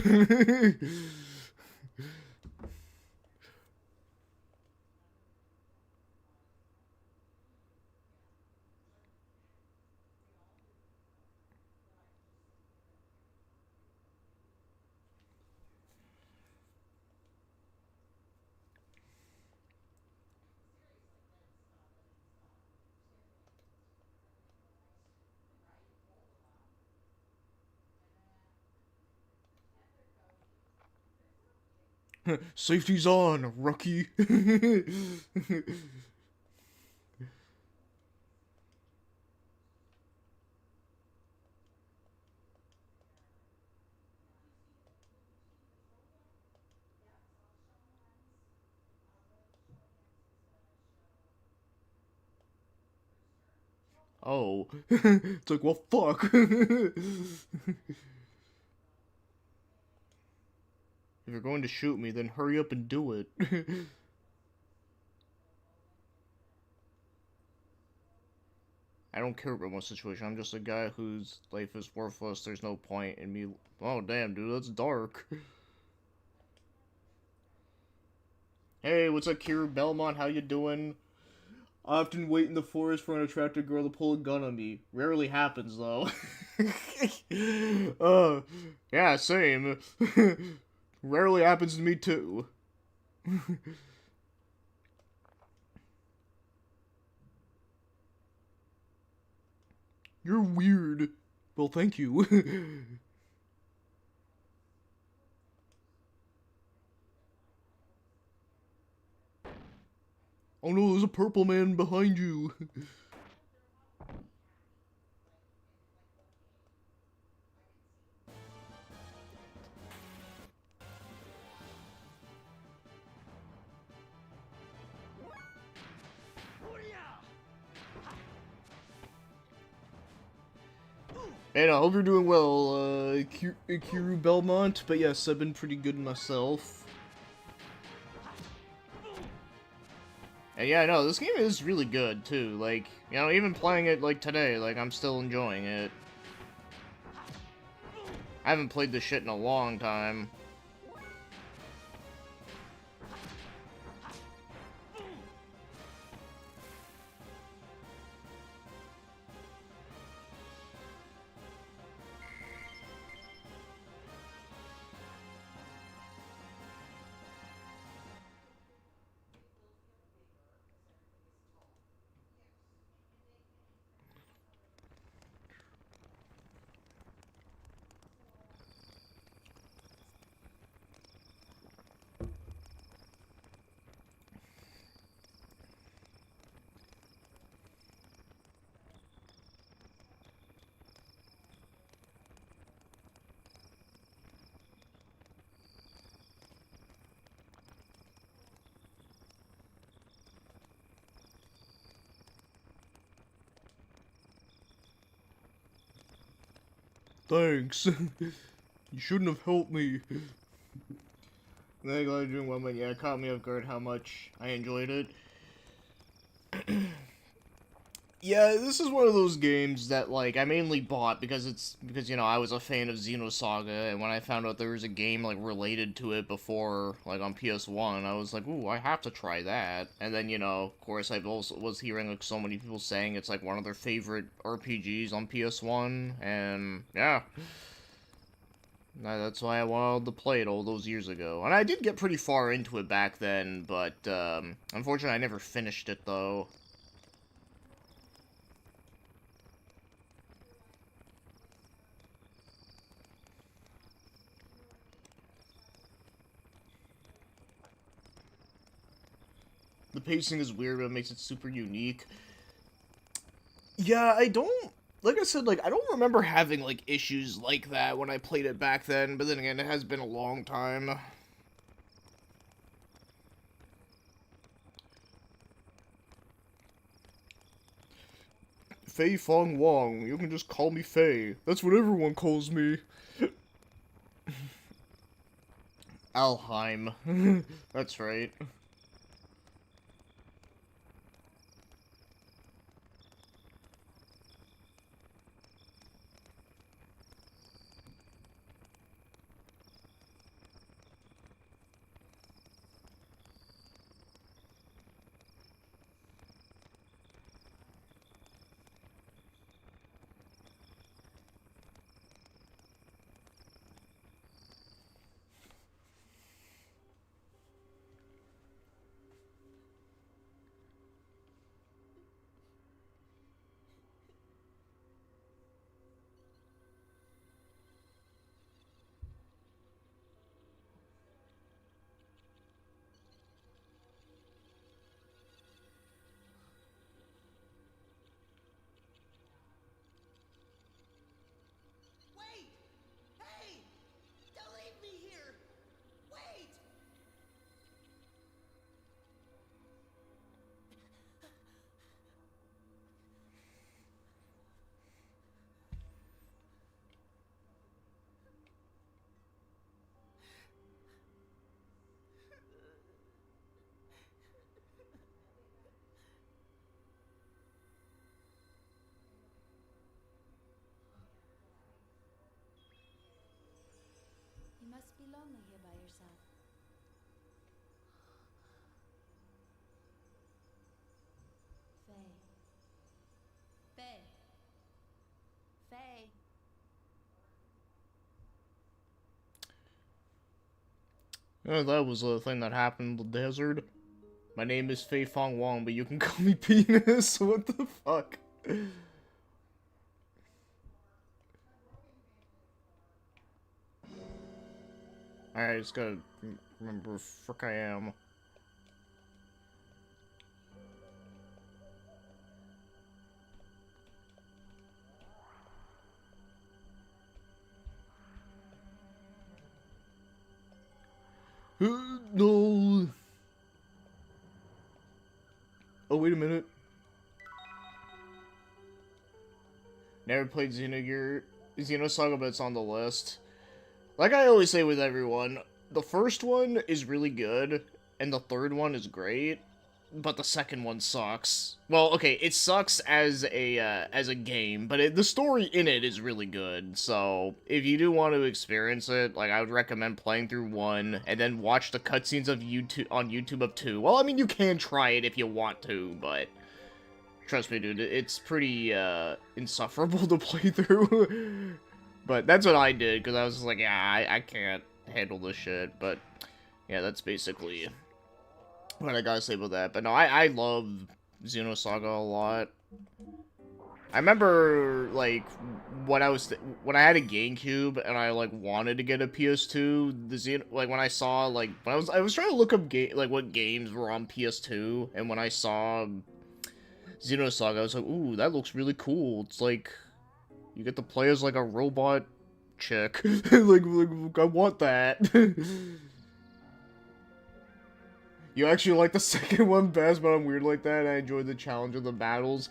Safety's on, rookie. Oh. It's like, well, fuck. If you're going to shoot me, then hurry up and do it. I don't care about my situation. I'm just a guy whose life is worthless. There's no point in me. Oh, damn, dude, that's dark. Hey, what's up, Kira Belmont? How you doing? I often wait in the forest for an attractive girl to pull a gun on me. Rarely happens, though. Yeah, same. Rarely happens to me, too. You're weird. Well, thank you. Oh no, there's a purple man behind you. And I hope you're doing well, Kiru Belmont. But yes, I've been pretty good myself. And yeah, no, this game is really good, too. Like, you know, even playing it, like, today, like, I'm still enjoying it. I haven't played this shit in a long time. Thanks. You shouldn't have helped me. Glad you're doing well, man. Yeah, it caught me off guard how much I enjoyed it. Yeah, this is one of those games that, like, I mainly bought because you know, I was a fan of Xenosaga, and when I found out there was a game, like, related to it before, like, on PS1, I was like, ooh, I have to try that. And then, you know, of course, I also was hearing, like, so many people saying it's, like, one of their favorite RPGs on PS1, and, yeah. That's why I wanted to play it all those years ago. And I did get pretty far into it back then, but, unfortunately I never finished it, though. The pacing is weird, but it makes it super unique. Yeah, I don't... Like I said, like, I don't remember having, like, issues like that when I played it back then, but then again, it has been a long time. Fei Fong Wong. You can just call me Fei. That's what everyone calls me. Alheim. That's right. Wait! Hey! Don't leave me here! Wait! You must be lonely here by yourself. Faye. Faye. Faye. Oh, that was a thing that happened in the desert. My name is Fei Fong Wong, but you can call me Penis. What the fuck? Alright, just gotta remember who frick I am. No. Oh, wait a minute. Never played Xenosaga, but it's on the list. Like I always say with everyone, the first one is really good, and the third one is great, but the second one sucks. Well, okay, it sucks as a game, but the story in it is really good. So if you do want to experience it, like I would recommend playing through one and then watch the cutscenes of YouTube of two. Well, I mean you can try it if you want to, but trust me, dude, it's pretty insufferable to play through. But that's what I did, because I was just like, yeah, I can't handle this shit. But, yeah, that's basically what I gotta say about that. But no, I love Xenosaga a lot. I remember, like, when when I had a GameCube and I, like, wanted to get a PS2, like, when I saw, like, when I was trying to look up, what games were on PS2, and when I saw Xenosaga, I was like, ooh, that looks really cool. It's like, you get to play as, like, a robot chick. like, I want that. You actually like the second one best, but I'm weird like that. I enjoyed the challenge of the battles.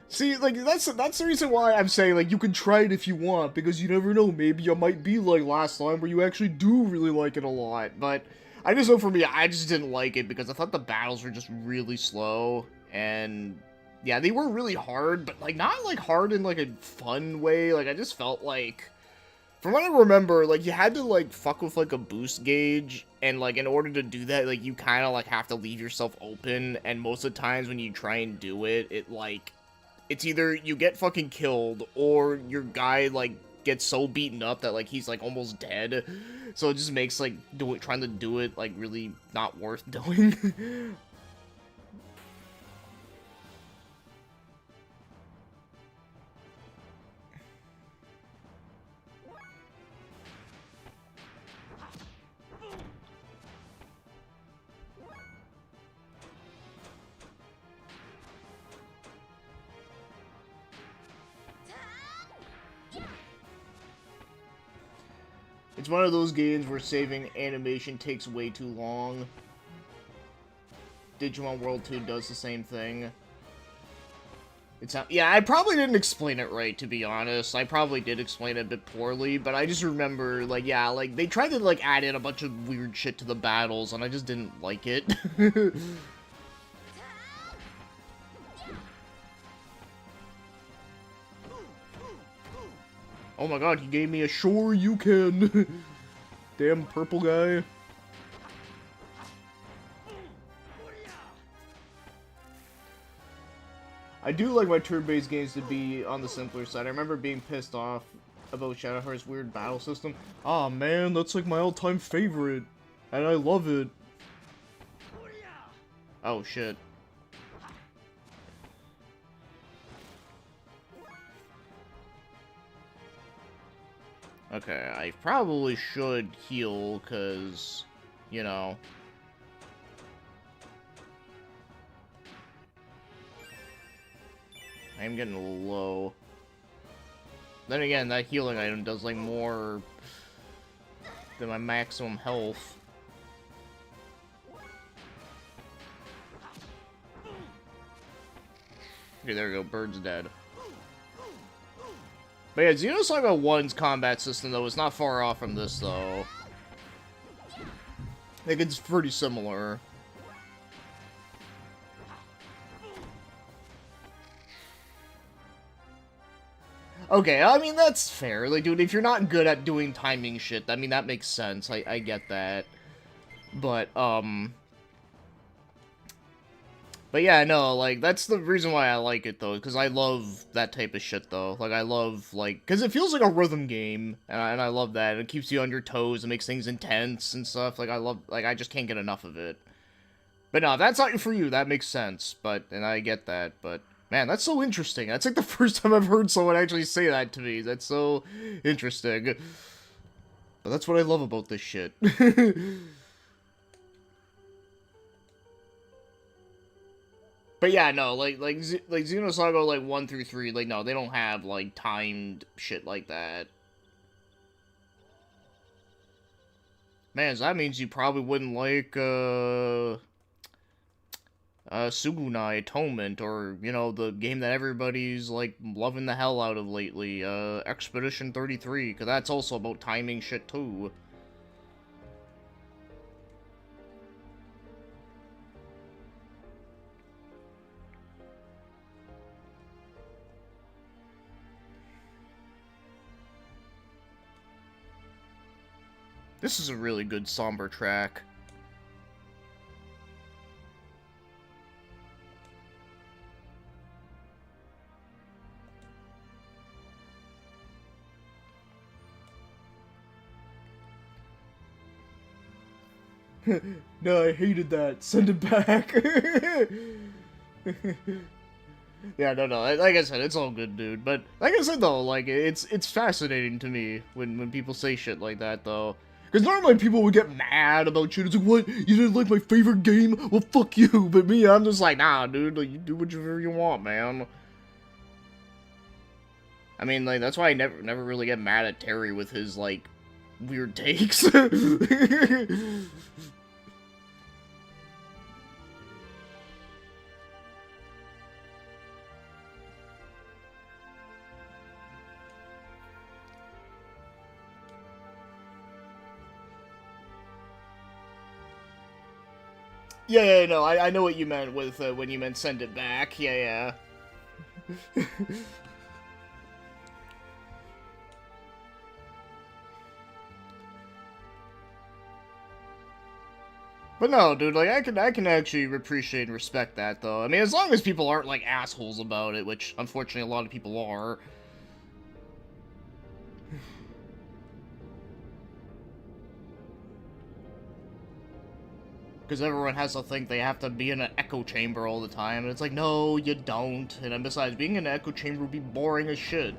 See, like, that's the reason why I'm saying, like, you can try it if you want, because you never know, maybe you might be like last time where you actually do really like it a lot, but I just know for me, I just didn't like it because I thought the battles were just really slow, and yeah, they were really hard, but, like, not, like, hard in, like, a fun way, like, I just felt like, from what I remember, like, you had to, like, fuck with, like, a boost gauge, and, like, in order to do that, like, you kind of, like, have to leave yourself open, and most of the times when you try and do it, it's either you get fucking killed, or your guy, like, gets so beaten up that, like, he's, like, almost dead, so it just makes, like, trying to do it, like, really not worth doing. It's one of those games where saving animation takes way too long. Digimon World 2 does the same thing. Yeah, I probably didn't explain it right, to be honest. I probably did explain it a bit poorly, but I just remember, like, yeah, like, they tried to, like, add in a bunch of weird shit to the battles, and I just didn't like it. Oh my god, he gave me a sure you can. Damn purple guy. I do like my turn-based games to be on the simpler side. I remember being pissed off about Shadowheart's weird battle system. Aw, man, that's like my all-time favorite. And I love it. Oh, shit. Okay, I probably should heal, because, you know... I'm getting a little low. Then again, that healing item does, like, more than my maximum health. Okay, there we go, bird's dead. But yeah, Xenosaga 1's combat system, though, is not far off from this, though. I think it's pretty similar. Okay, I mean, that's fair. Like, dude, if you're not good at doing timing shit, I mean, that makes sense. I get that. But yeah, no, like, that's the reason why I like it, though, because I love that type of shit, though. Like, I love, like, because it feels like a rhythm game, and I love that. It keeps you on your toes, it makes things intense and stuff. Like, I just can't get enough of it. But no, if that's not for you, that makes sense, and I get that, but... Man, that's so interesting. That's like the first time I've heard someone actually say that to me. That's so interesting. But that's what I love about this shit. But yeah, no, like Xenosaga, like, 1 through 3, like, no, they don't have, like, timed shit like that. Man, so that means you probably wouldn't like, Sugunai Atonement, or, you know, the game that everybody's, like, loving the hell out of lately, Expedition 33, because that's also about timing shit, too. This is a really good somber track. No, I hated that. Send it back. Yeah, no, like I said, it's all good, dude. But like I said, though, like, it's fascinating to me when people say shit like that, though. Because normally people would get mad about shit. It's like, what? You didn't like my favorite game? Well, fuck you. But me, I'm just like, nah, dude. Like, you do whatever you want, man. I mean, like, that's why I never really get mad at Terry with his, like, weird takes. Yeah, no, I know what you meant with when you meant send it back. Yeah, yeah. But no, dude, like I can actually appreciate and respect that though. I mean, as long as people aren't like assholes about it, which unfortunately a lot of people are. Because everyone has to think they have to be in an echo chamber all the time, and it's like, no, you don't. And besides, being in an echo chamber would be boring as shit.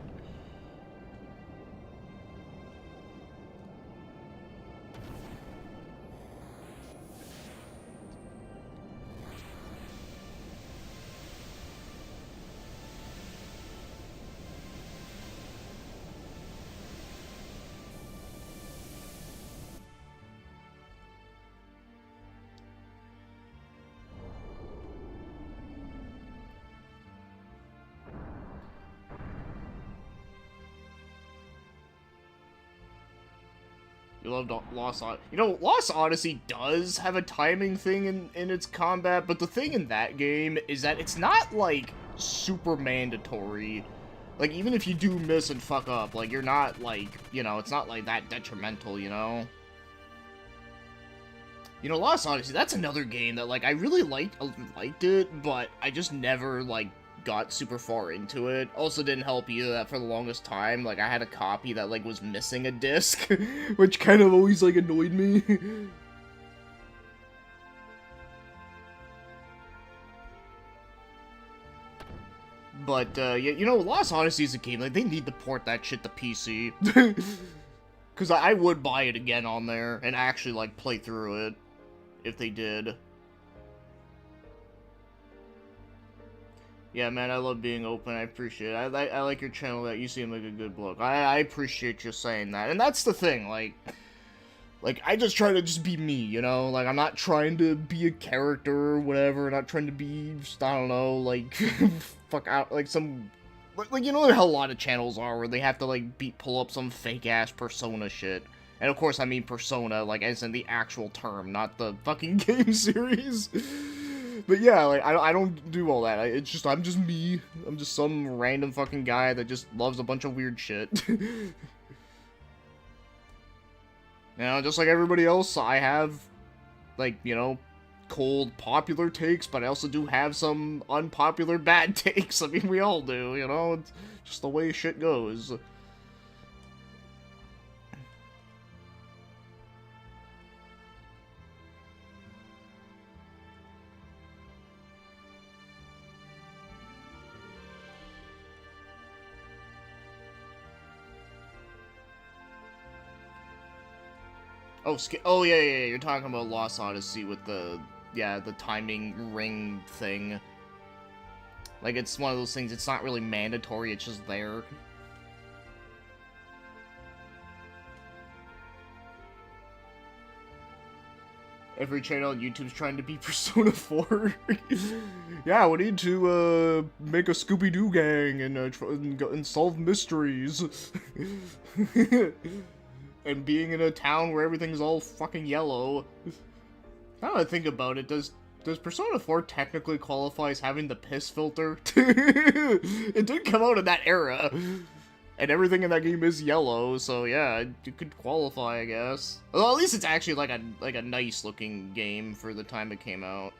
You loved Lost Odyssey. You know, Lost Odyssey does have a timing thing in its combat, but the thing in that game is that it's not, like, super mandatory. Like, even if you do miss and fuck up, like, you're not, like, you know, it's not, like, that detrimental, you know? You know, Lost Odyssey, that's another game that, like, I really liked it, but I just never, like, got super far into it. Also didn't help either that for the longest time, like, I had a copy that, like, was missing a disc, which kind of always, like, annoyed me. But, yeah, you know, Lost Odyssey is a game, like, they need to port that shit to PC. Because I would buy it again on there and actually, like, play through it. If they did. Yeah, man, I love being open. I appreciate it. I like your channel. That you seem like a good bloke. I appreciate you saying that. And that's the thing, like, I just try to just be me, you know? Like, I'm not trying to be a character or whatever. Not trying to be, I don't know, like, fuck out, like, some... Like, you know how a lot of channels are where they have to, like, pull up some fake-ass Persona shit. And of course I mean Persona, like, as in the actual term, not the fucking game series. But yeah, like, I don't do all that. It's just, I'm just me. I'm just some random fucking guy that just loves a bunch of weird shit. You know, just like everybody else, I have, like, you know, cold popular takes, but I also do have some unpopular bad takes. I mean, we all do, you know? It's just the way shit goes. Oh, yeah, you're talking about Lost Odyssey with the timing ring thing. Like, it's one of those things, it's not really mandatory, it's just there. Every channel on YouTube's trying to be Persona 4. Yeah, we need to, make a Scooby-Doo gang and solve mysteries. And being in a town where everything's all fucking yellow. Now that I think about it, does Persona 4 technically qualify as having the piss filter? It did come out in that era. And everything in that game is yellow, so yeah, it could qualify, I guess. Well, at least it's actually like a nice looking game for the time it came out.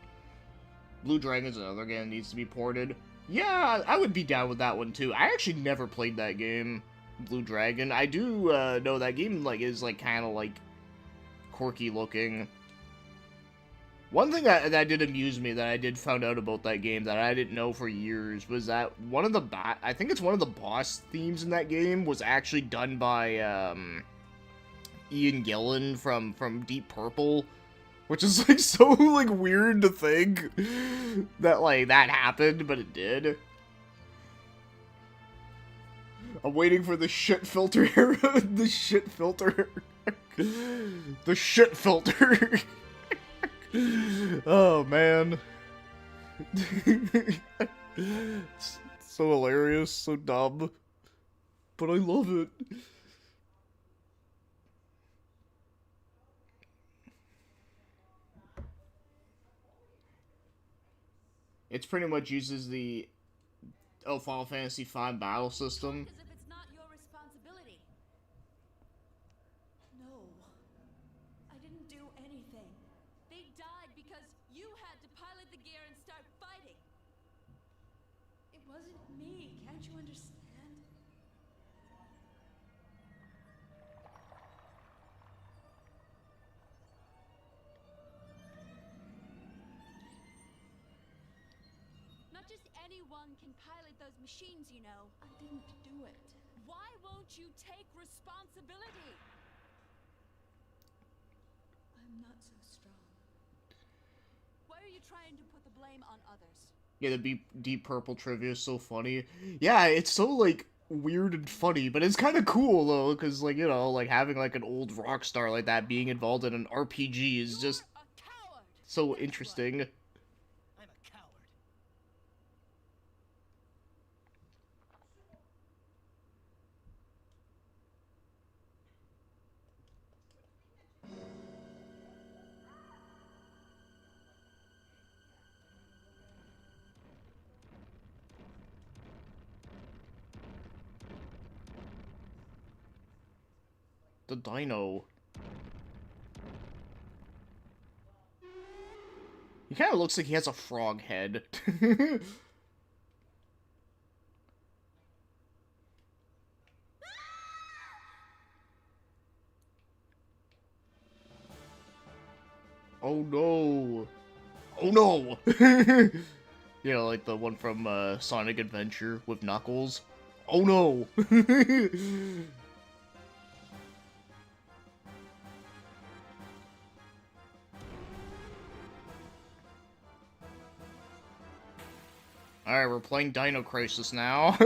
Blue Dragon's another game that needs to be ported. Yeah, I would be down with that one too. I actually never played that game. Blue Dragon. I do know that game like is like kind of like quirky looking. One thing that did amuse me that I did found out about that game that I didn't know for years was that one of the I think it's one of the boss themes in that game was actually done by Ian Gillan from Deep Purple, which is like so like weird to think that like that happened, but it did. I'm waiting for the shit filter era. The shit filter. The shit filter. Oh, man. It's so hilarious, so dumb. But I love it. It's pretty much uses the Final Fantasy V battle system. Talk as if it's not your responsibility. No. I didn't do anything. They died because you had to pilot the gear and start fighting. It wasn't me. Can't you understand? Not just anyone can pilot those machines, you know. I didn't do it. Why won't you take responsibility? I'm not so strong. Why are you trying to put the blame on others? Yeah, the Deep Purple trivia is so funny. Yeah, it's so, like, weird and funny, but it's kind of cool, though, because, like, you know, like, having, like, an old rock star like that being involved in an RPG is just You're a coward. so That's interesting. I'm a coward. The dino. He kind of looks like he has a frog head. Oh no. Oh no! You know, like the one from Sonic Adventure with Knuckles. Oh no! Alright, we're playing Dino Crisis now.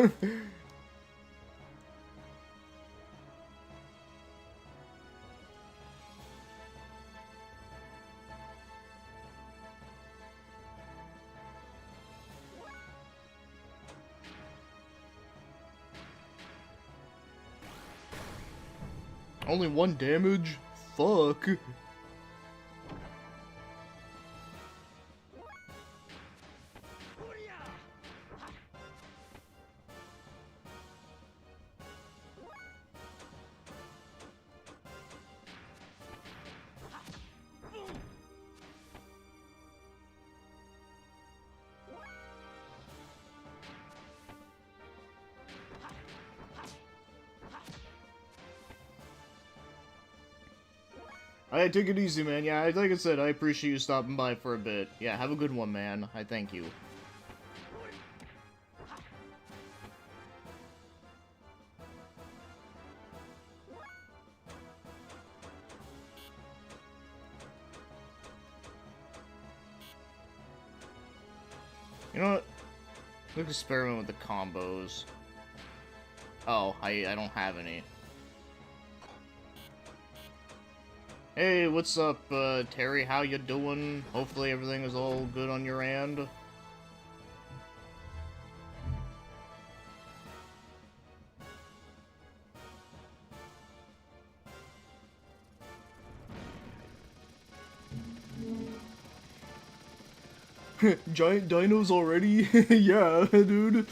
Only one damage? Fuck. Alright, take it easy, man. Yeah, like I said, I appreciate you stopping by for a bit. Yeah, have a good one, man. I thank you. You know what? Let's experiment with the combos. Oh, I don't have any. Hey, what's up, Terry? How you doing? Hopefully everything is all good on your end. Giant dinos already? Yeah, dude.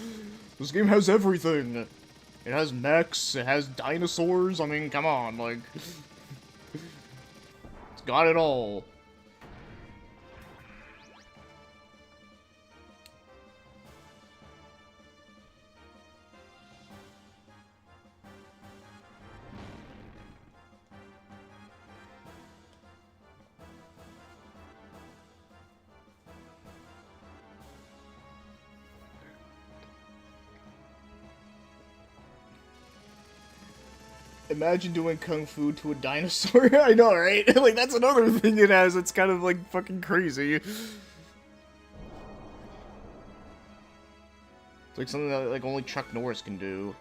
This game has everything. It has mechs, it has dinosaurs, I mean, come on, like... It's got it all. Imagine doing kung fu to a dinosaur. I know, right? Like, that's another thing it has. It's kind of, like, fucking crazy. It's like something that, like, only Chuck Norris can do.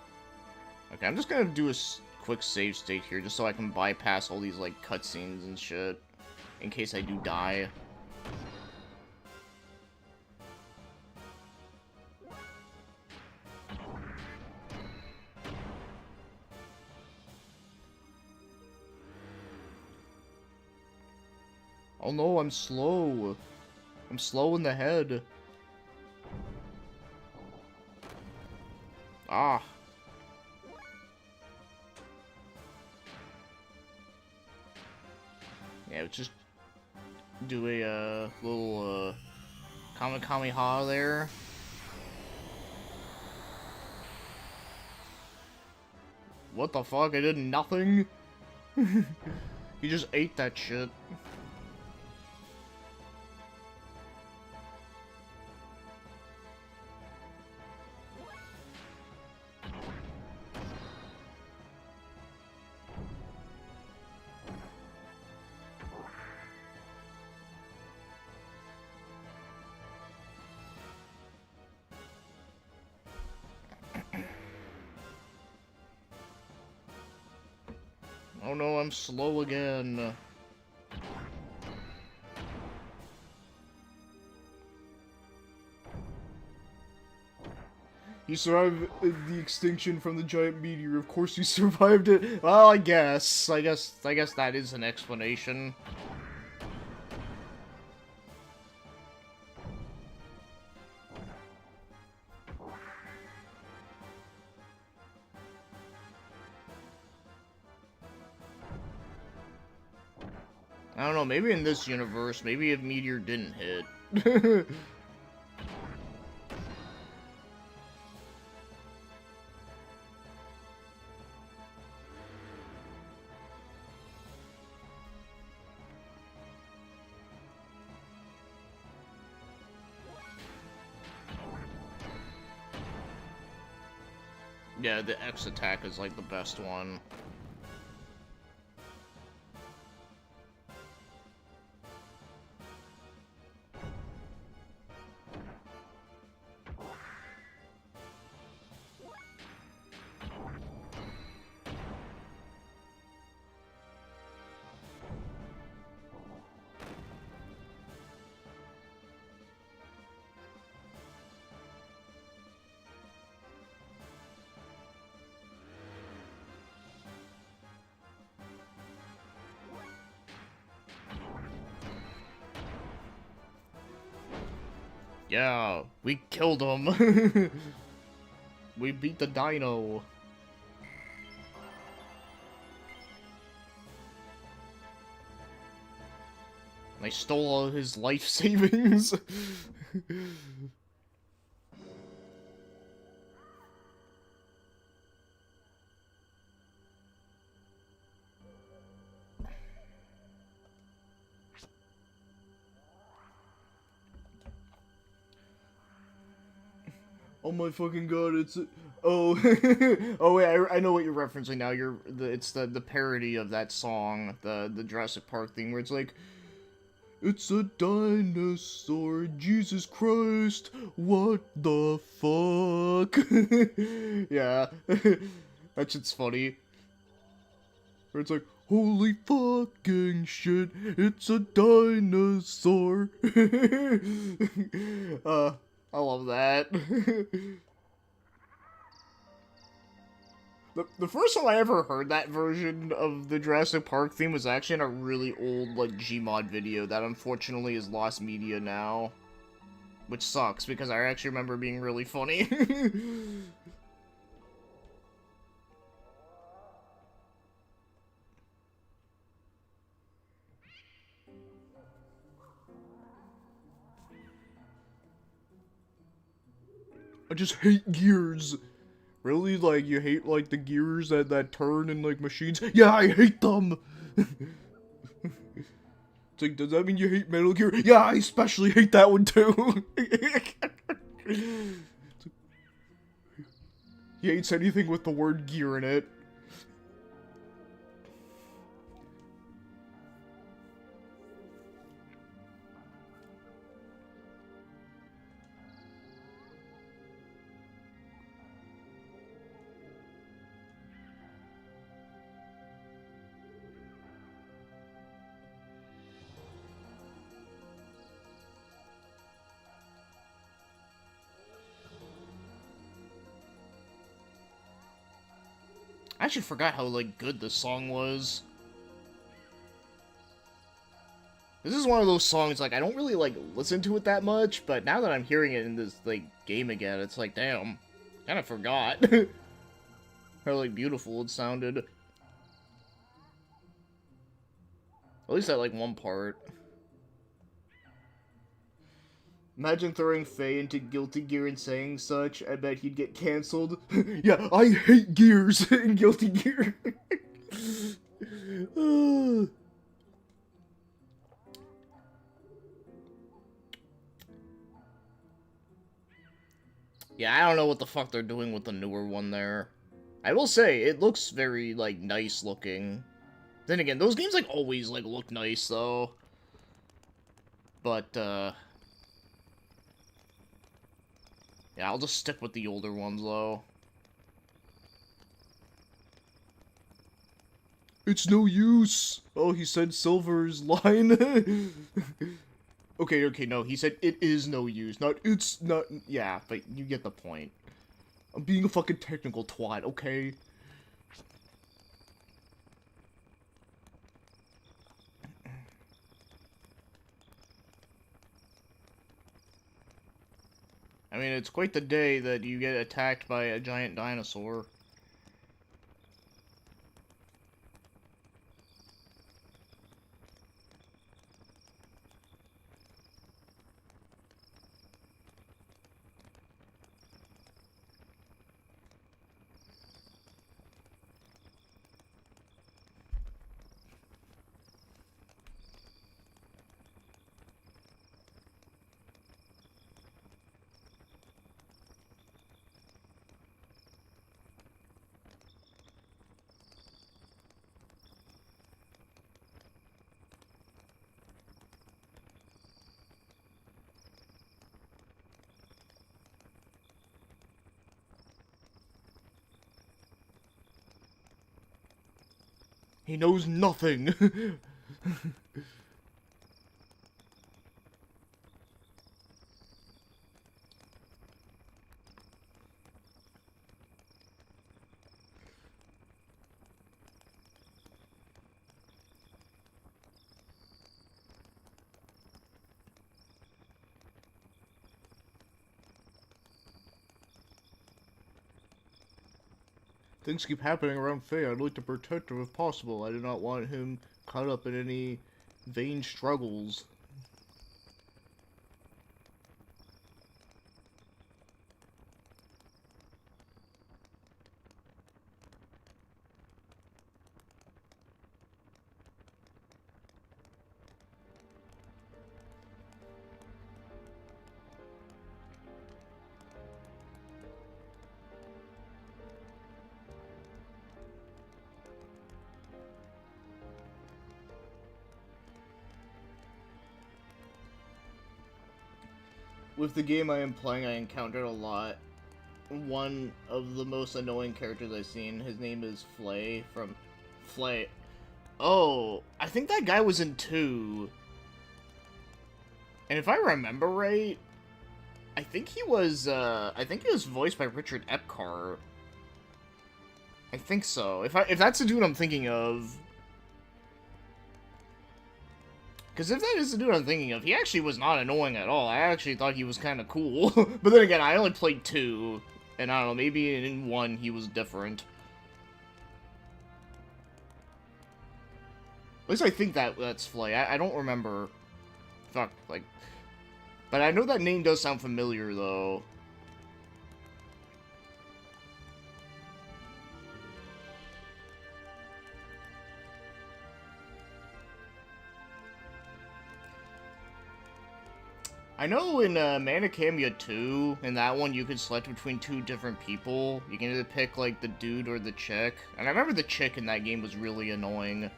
Okay, I'm just gonna do a quick save state here, just so I can bypass all these, like, cutscenes and shit. In case I do die. Oh no, I'm slow. I'm slow in the head. Ah. Yeah, let's just do a little Kamehameha there. What the fuck? I did nothing? You just ate that shit. Oh no, I'm slow again. You survived the extinction from the giant meteor. Of course you survived it. Well, I guess that is an explanation. I don't know, maybe in this universe, maybe if meteor didn't hit. Yeah, the X attack is like the best one. Yeah, we killed him. We beat the dino. I stole all his life savings. Oh my fucking god, it's oh oh wait, I know what you're referencing now. It's the parody of that song, the Jurassic Park thing where it's like, it's a dinosaur, Jesus Christ, what the fuck? Yeah. That shit's funny. Where it's like, holy fucking shit, it's a dinosaur. I love that. The first time I ever heard that version of the Jurassic Park theme was actually in a really old, like, Gmod video that unfortunately is lost media now. Which sucks, because I actually remember it being really funny. I just hate gears. Really? Like, you hate, like, the gears that turn in, like, machines? Yeah, I hate them! It's like, does that mean you hate Metal Gear? Yeah, I especially hate that one, too! He hates anything with the word gear in it. I actually forgot how, like, good this song was. This is one of those songs, like, I don't really, like, listen to it that much, but now that I'm hearing it in this, like, game again, it's like, damn. Kinda forgot. How, like, beautiful it sounded. At least that, like, one part. Imagine throwing Faye into Guilty Gear and saying such. I bet he'd get cancelled. Yeah, I hate Gears in Guilty Gear. Yeah, I don't know what the fuck they're doing with the newer one there. I will say, it looks very, like, nice looking. Then again, those games, like, always, like, look nice, though. But, yeah, I'll just stick with the older ones, though. It's no use! Oh, he said Silver's line. Okay, no, he said it is no use, not it's not, yeah, but you get the point. I'm being a fucking technical twat, okay? I mean, it's quite the day that you get attacked by a giant dinosaur. He knows nothing! Things keep happening around Faye. I'd like to protect him if possible. I do not want him caught up in any vain struggles. With the game I am playing, I encountered a lot. One of the most annoying characters I've seen, his name is Flay from Flay. Oh, I think that guy was in 2. And if I remember right, I think he was voiced by Richard Epcar. I think so. If that's the dude I'm thinking of. Because if that is the dude I'm thinking of, he actually was not annoying at all. I actually thought he was kind of cool. But then again, I only played 2. And I don't know, maybe in 1 he was different. At least I think that's Flay. I don't remember. Fuck, like... But I know that name does sound familiar, though. I know in Manacamia 2, in that one, you could select between 2 different people. You can either pick, like, the dude or the chick. And I remember the chick in that game was really annoying.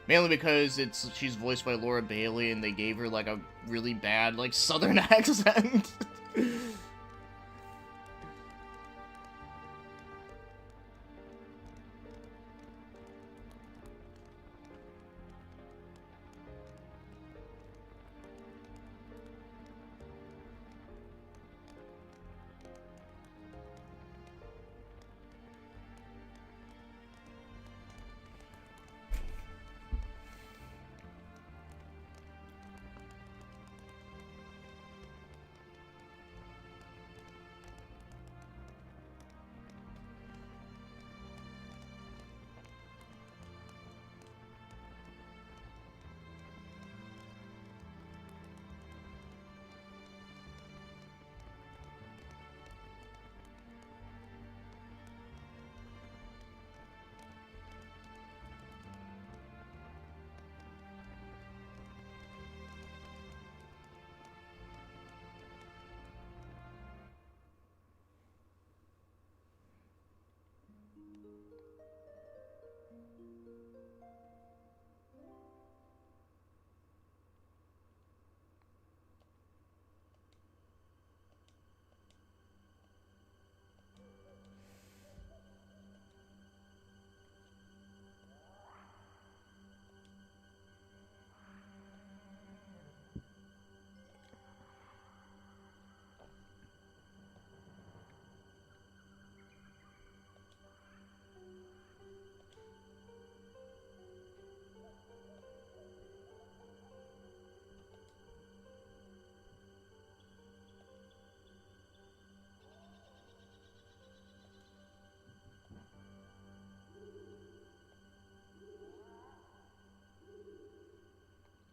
Mainly because she's voiced by Laura Bailey, and they gave her, like, a really bad, like, southern accent.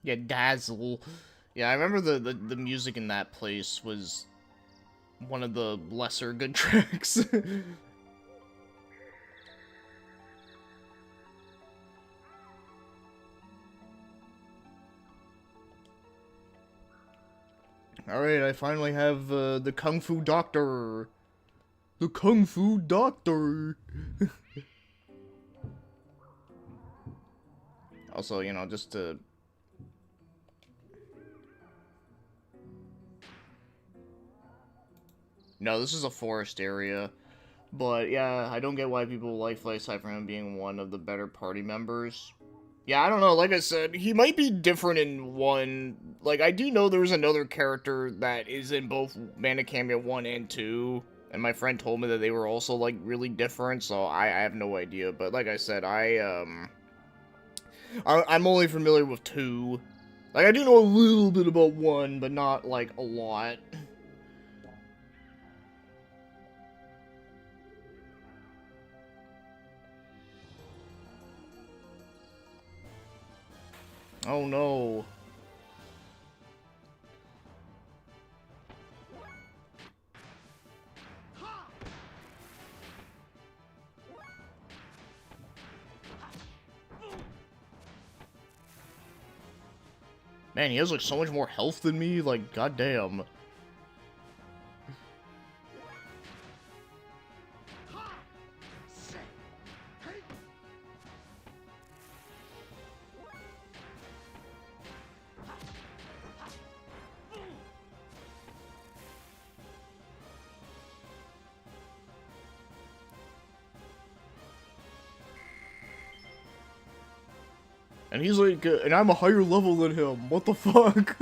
Yeah, Dazzle. Yeah, I remember the music in that place was one of the lesser good tracks. Alright, I finally have the Kung Fu Doctor. The Kung Fu Doctor. Also, you know, just to... No, this is a forest area. But, yeah, I don't get why people like Fly aside from him being one of the better party members. Yeah, I don't know, like I said, he might be different in one... Like, I do know there's another character that is in both Bandicamia 1 and 2. And my friend told me that they were also, like, really different, so I have no idea. But, like I said, I'm only familiar with 2. Like, I do know a little bit about 1, but not, like, a lot. Oh no. Man, he has like so much more health than me, like goddamn. And he's like, and I'm a higher level than him. What the fuck?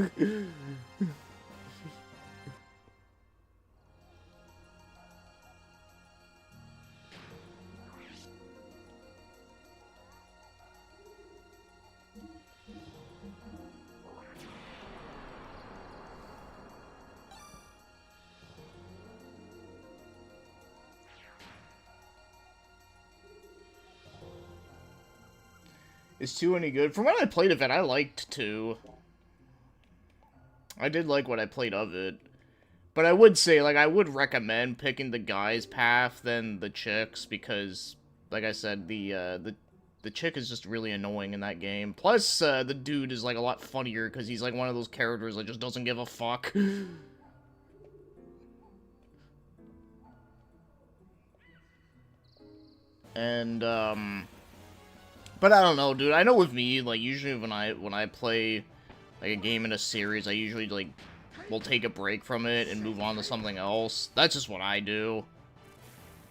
Is 2 any good? From what I played of it, I liked 2. I did like what I played of it. But I would say, like, I would recommend picking the guy's path than the chick's, because, like I said, the chick is just really annoying in that game. Plus, the dude is, like, a lot funnier, because he's, like, one of those characters that just doesn't give a fuck. And, but I don't know, dude. I know with me, like, usually when I play, like, a game in a series, I usually, like, will take a break from it and move on to something else. That's just what I do.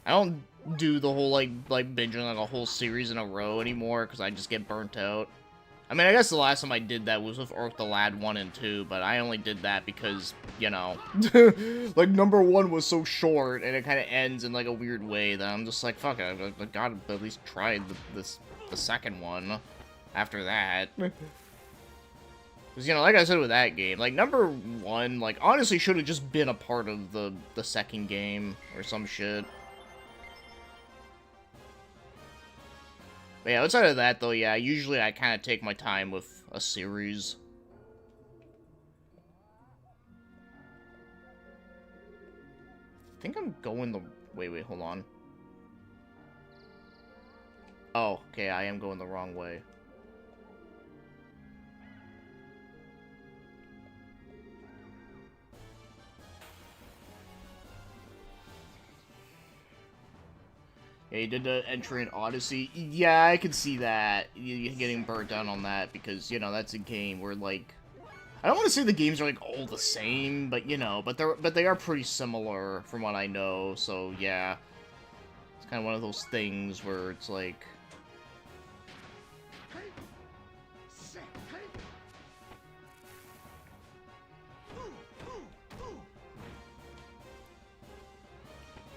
I don't do the whole, like binging, like, a whole series in a row anymore, because I just get burnt out. I mean, I guess the last time I did that was with Orc the Lad 1 and 2, but I only did that because, you know, like, number 1 was so short, and it kind of ends in, like, a weird way that I'm just like, fuck it, I gotta at least try the second one after that. Because, you know, like I said with that game, like, number 1, like, honestly should have just been a part of the second game, or some shit. But yeah, outside of that, though, yeah, usually I kind of take my time with a series. I think I'm going the... Wait, hold on. Oh, okay, I am going the wrong way. Yeah, you did the entry in Odyssey. Yeah, I can see that. You're getting burnt down on that because, you know, that's a game where, like... I don't want to say the games are, like, all the same, but, you know, but they are pretty similar from what I know, so, yeah. It's kind of one of those things where it's, like...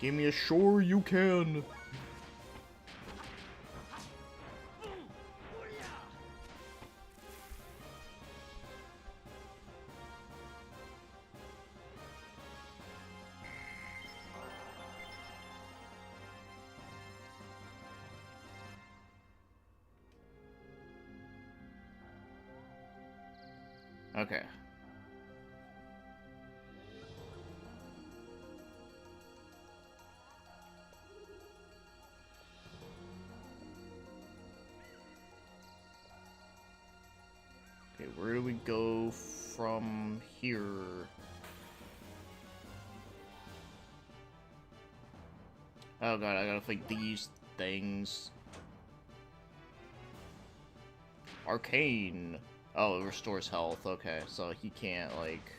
Give me a sure you can. Okay. Okay, where do we go from here? Oh god, I gotta fight these things. Arcane. Oh, it restores health. Okay, so he can't, like...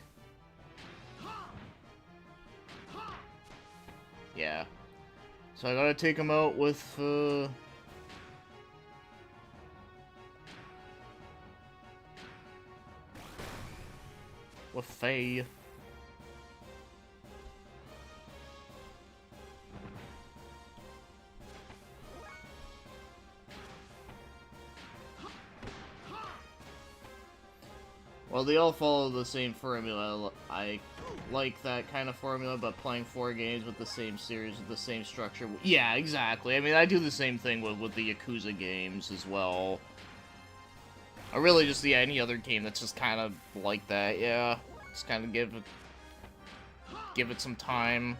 Yeah. So I gotta take him out with, Faye. Well, they all follow the same formula. I like that kind of formula, but playing 4 games with the same series, with the same structure... Yeah, exactly. I mean, I do the same thing with the Yakuza games as well. Or really just, yeah, any other game that's just kind of like that, yeah. Just kind of give it some time.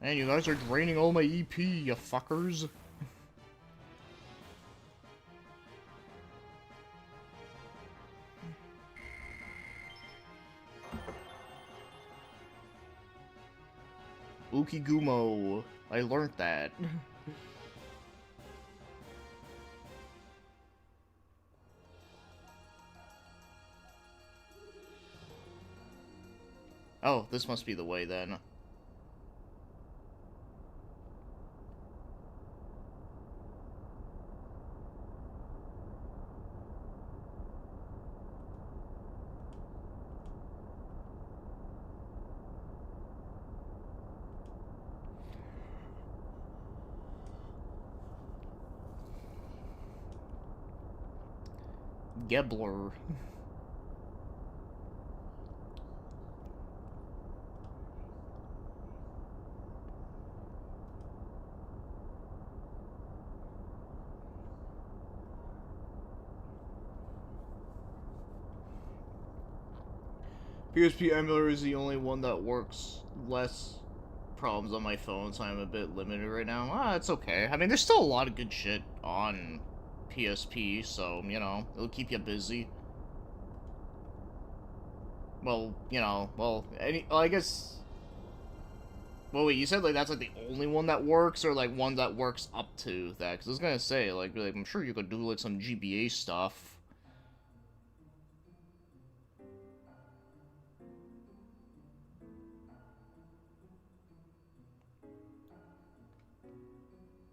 Man, you guys are draining all my EP, you fuckers. Ukigumo. I learned that. Oh, this must be the way then. Gebler. PSP emulator is the only one that works less problems on my phone, so I'm a bit limited right now. Ah, it's okay. I mean, there's still a lot of good shit on PSP, so, you know, it'll keep you busy. Well, you know, well, I guess... Well, wait, you said, like, that's, like, the only one that works, or, like, one that works up to that? Because I was gonna say, like, I'm sure you could do, like, some GBA stuff.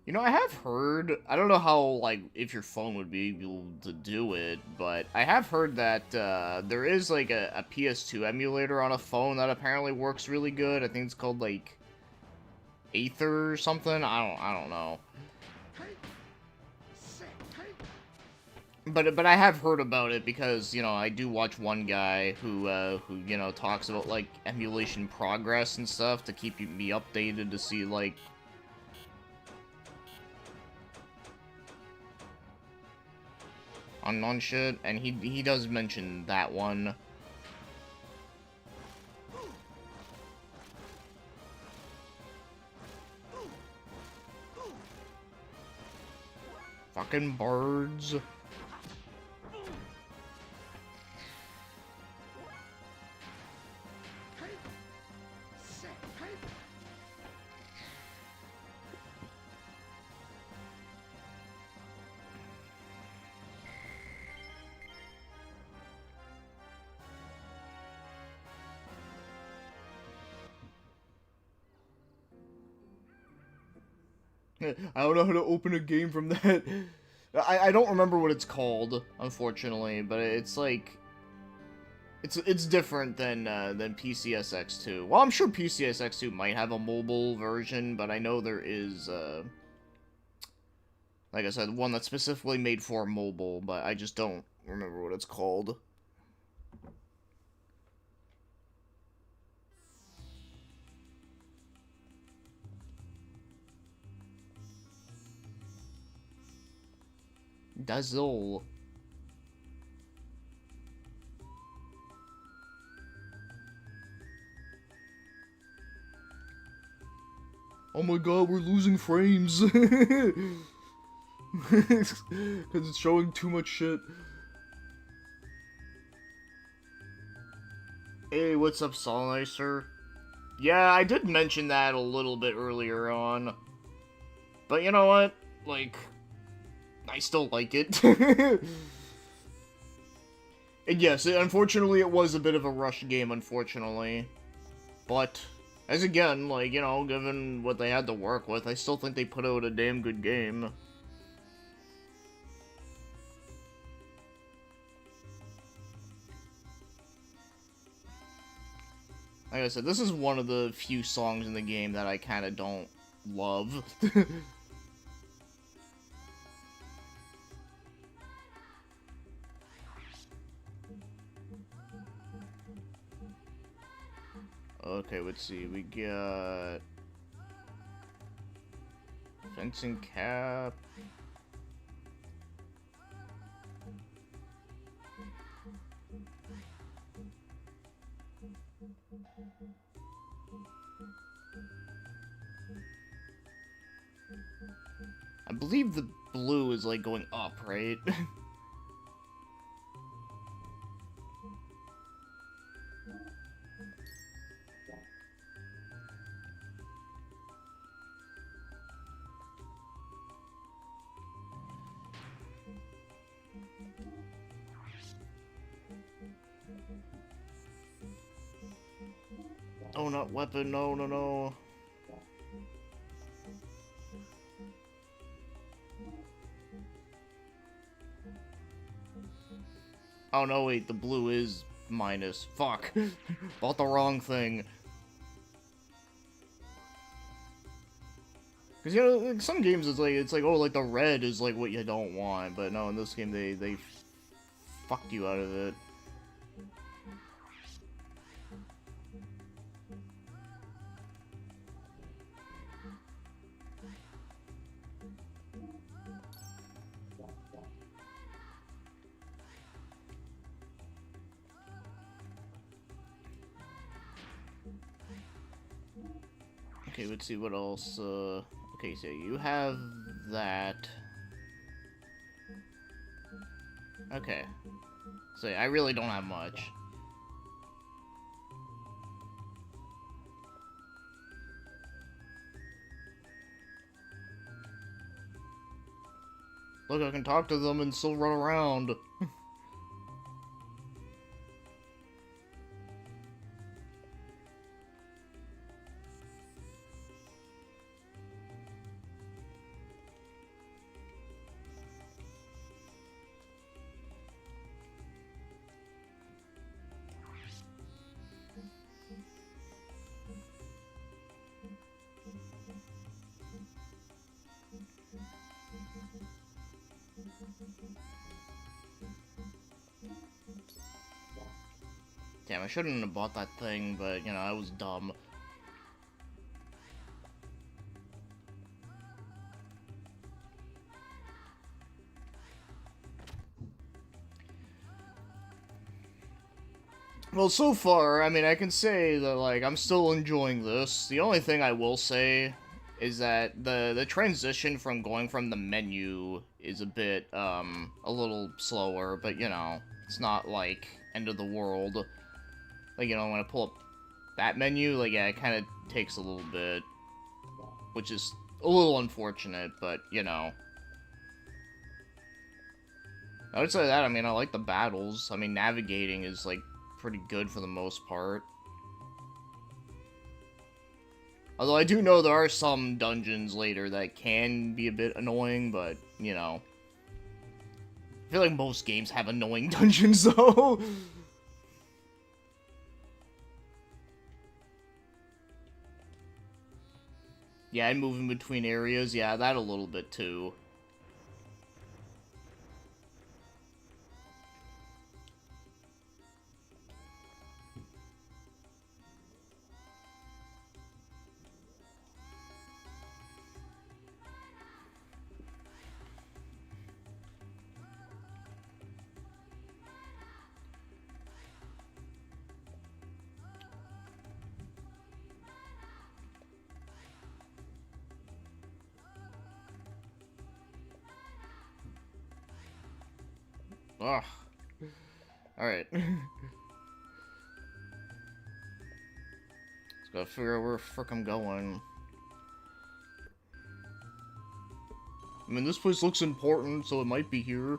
You know, I have heard, I don't know how, like, if your phone would be able to do it, but I have heard that there is, like, a PS2 emulator on a phone that apparently works really good. I think it's called, like, Aether or something. I don't know. But I have heard about it because, you know, I do watch one guy who you know, talks about, like, emulation progress and stuff to keep me updated to see, like, on shit, and he does mention that one. Fucking birds. I don't know how to open a game from that. I don't remember what it's called, unfortunately, but it's like... It's different than PCSX2. Well, I'm sure PCSX2 might have a mobile version, but I know there is, like I said, one that's specifically made for mobile, but I just don't remember what it's called. Dazzle. Oh my god, we're losing frames. Because it's showing too much shit. Hey, what's up, Solnicer? Yeah, I did mention that a little bit earlier on. But you know what? Like, I still like it. And yes, unfortunately, it was a bit of a rush game, unfortunately. But, as again, like, you know, given what they had to work with, I still think they put out a damn good game. Like I said, this is one of the few songs in the game that I kind of don't love. Okay, let's see. We got fencing cap. I believe the blue is like going up, right? Oh, not weapon. No, no, no. Oh no, wait, the blue is minus. Fuck. Bought the wrong thing. Cause you know, like, some games it's like, oh, like the red is like what you don't want, but no, in this game they fucked you out of it. Okay, let's see what else. Okay, so you have that. Okay. So yeah, I really don't have much. Look, I can talk to them and still run around. Damn, I shouldn't have bought that thing, but, you know, I was dumb. Well, so far, I mean, I can say that, like, I'm still enjoying this. The only thing I will say is that the transition from going from the menu is a bit, a little slower, but, you know, it's not, like, end of the world. Like, you know, when I pull up that menu, like, yeah, it kind of takes a little bit, which is a little unfortunate, but, you know. I would say that, I mean, I like the battles. I mean, navigating is, like, pretty good for the most part. Although I do know there are some dungeons later that can be a bit annoying, but, you know. I feel like most games have annoying dungeons, though. Yeah, and moving between areas, yeah, that a little bit, too. Ugh. Alright. Just gotta figure out where the frick I'm going. I mean, this place looks important, so it might be here.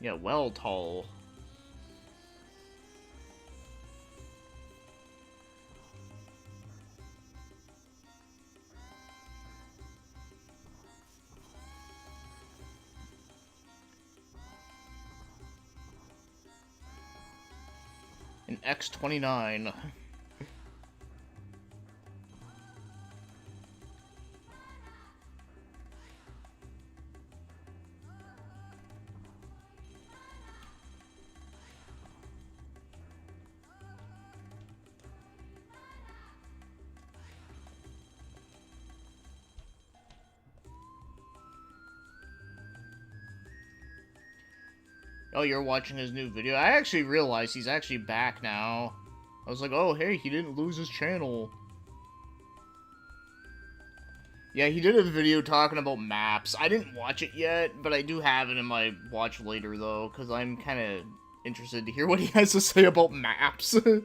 Yeah, well tall. An X-29. Oh, you're watching his new video? I actually realized he's actually back now. I was like, oh, hey, he didn't lose his channel. Yeah, he did a video talking about maps. I didn't watch it yet, but I do have it in my watch later, though, because I'm kind of interested to hear what he has to say about maps. Am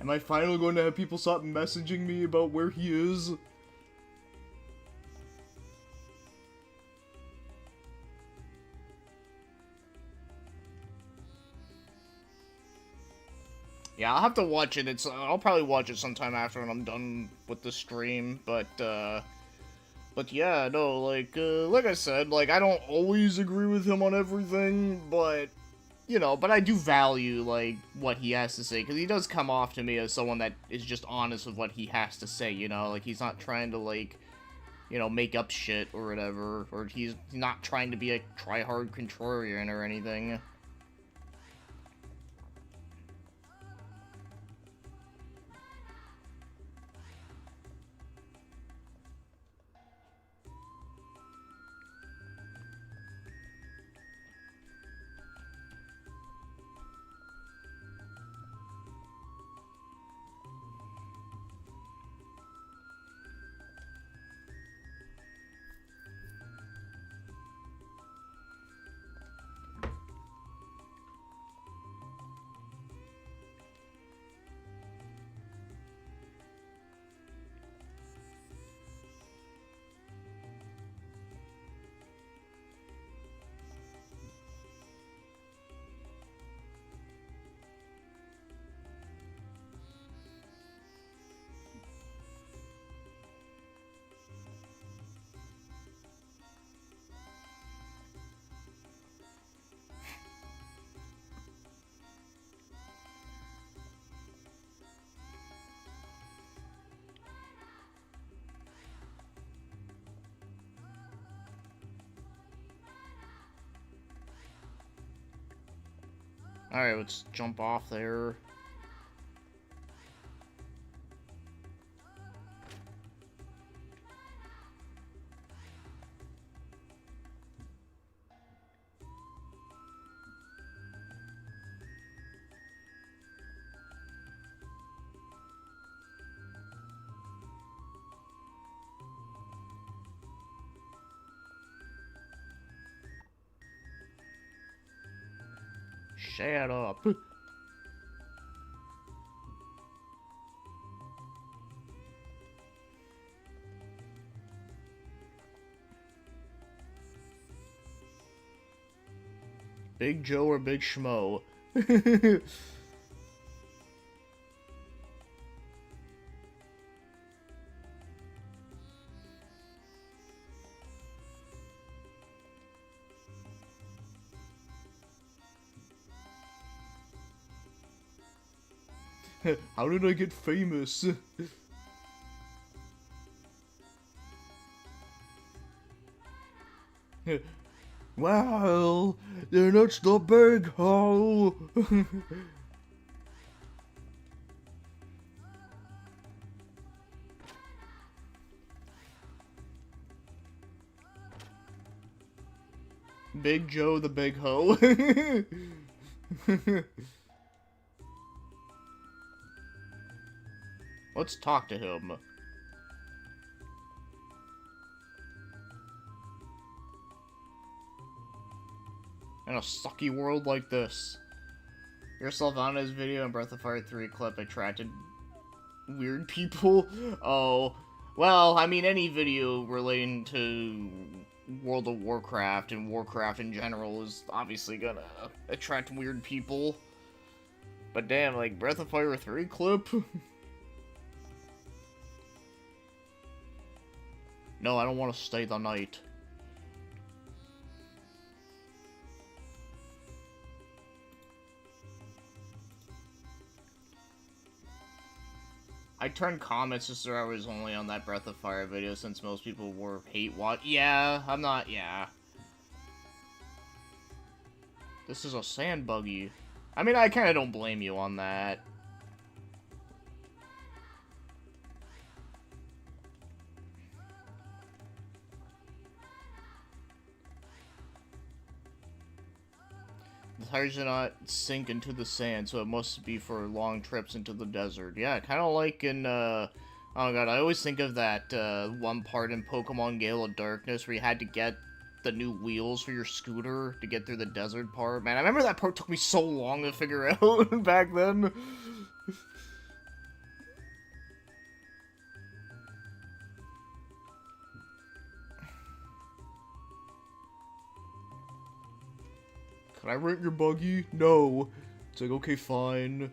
I finally going to have people stop messaging me about where he is? Yeah, I'll have to watch it. I'll probably watch it sometime after when I'm done with the stream. But yeah, no, like I said, like I don't always agree with him on everything, but you know, but I do value like what he has to say because he does come off to me as someone that is just honest with what he has to say. You know, like he's not trying to like, you know, make up shit or whatever, or he's not trying to be a try-hard contrarian or anything. Alright, let's jump off there. Shut up. Big Joe or Big Schmo? How did I get famous? Well, Then it's the big hole. Big Joe the Big Ho. Let's talk to him. In a sucky world like this. Your Sylvana's video and Breath of Fire 3 clip attracted weird people? Oh. Well, I mean, any video relating to World of Warcraft and Warcraft in general is obviously gonna attract weird people. But damn, like, Breath of Fire 3 clip? No, I don't want to stay the night. I turned comments just so I was only on that Breath of Fire video since most people were hate watch. Yeah, I'm not, yeah. This is a sand buggy. I mean, I kind of don't blame you on that. The tires do not sink into the sand, so it must be for long trips into the desert. Yeah, kind of like in, oh god, I always think of that, one part in Pokemon Gale of Darkness where you had to get the new wheels for your scooter to get through the desert part. Man, I remember that part took me so long to figure out back then. Can I rent your buggy? No. It's like, okay, fine.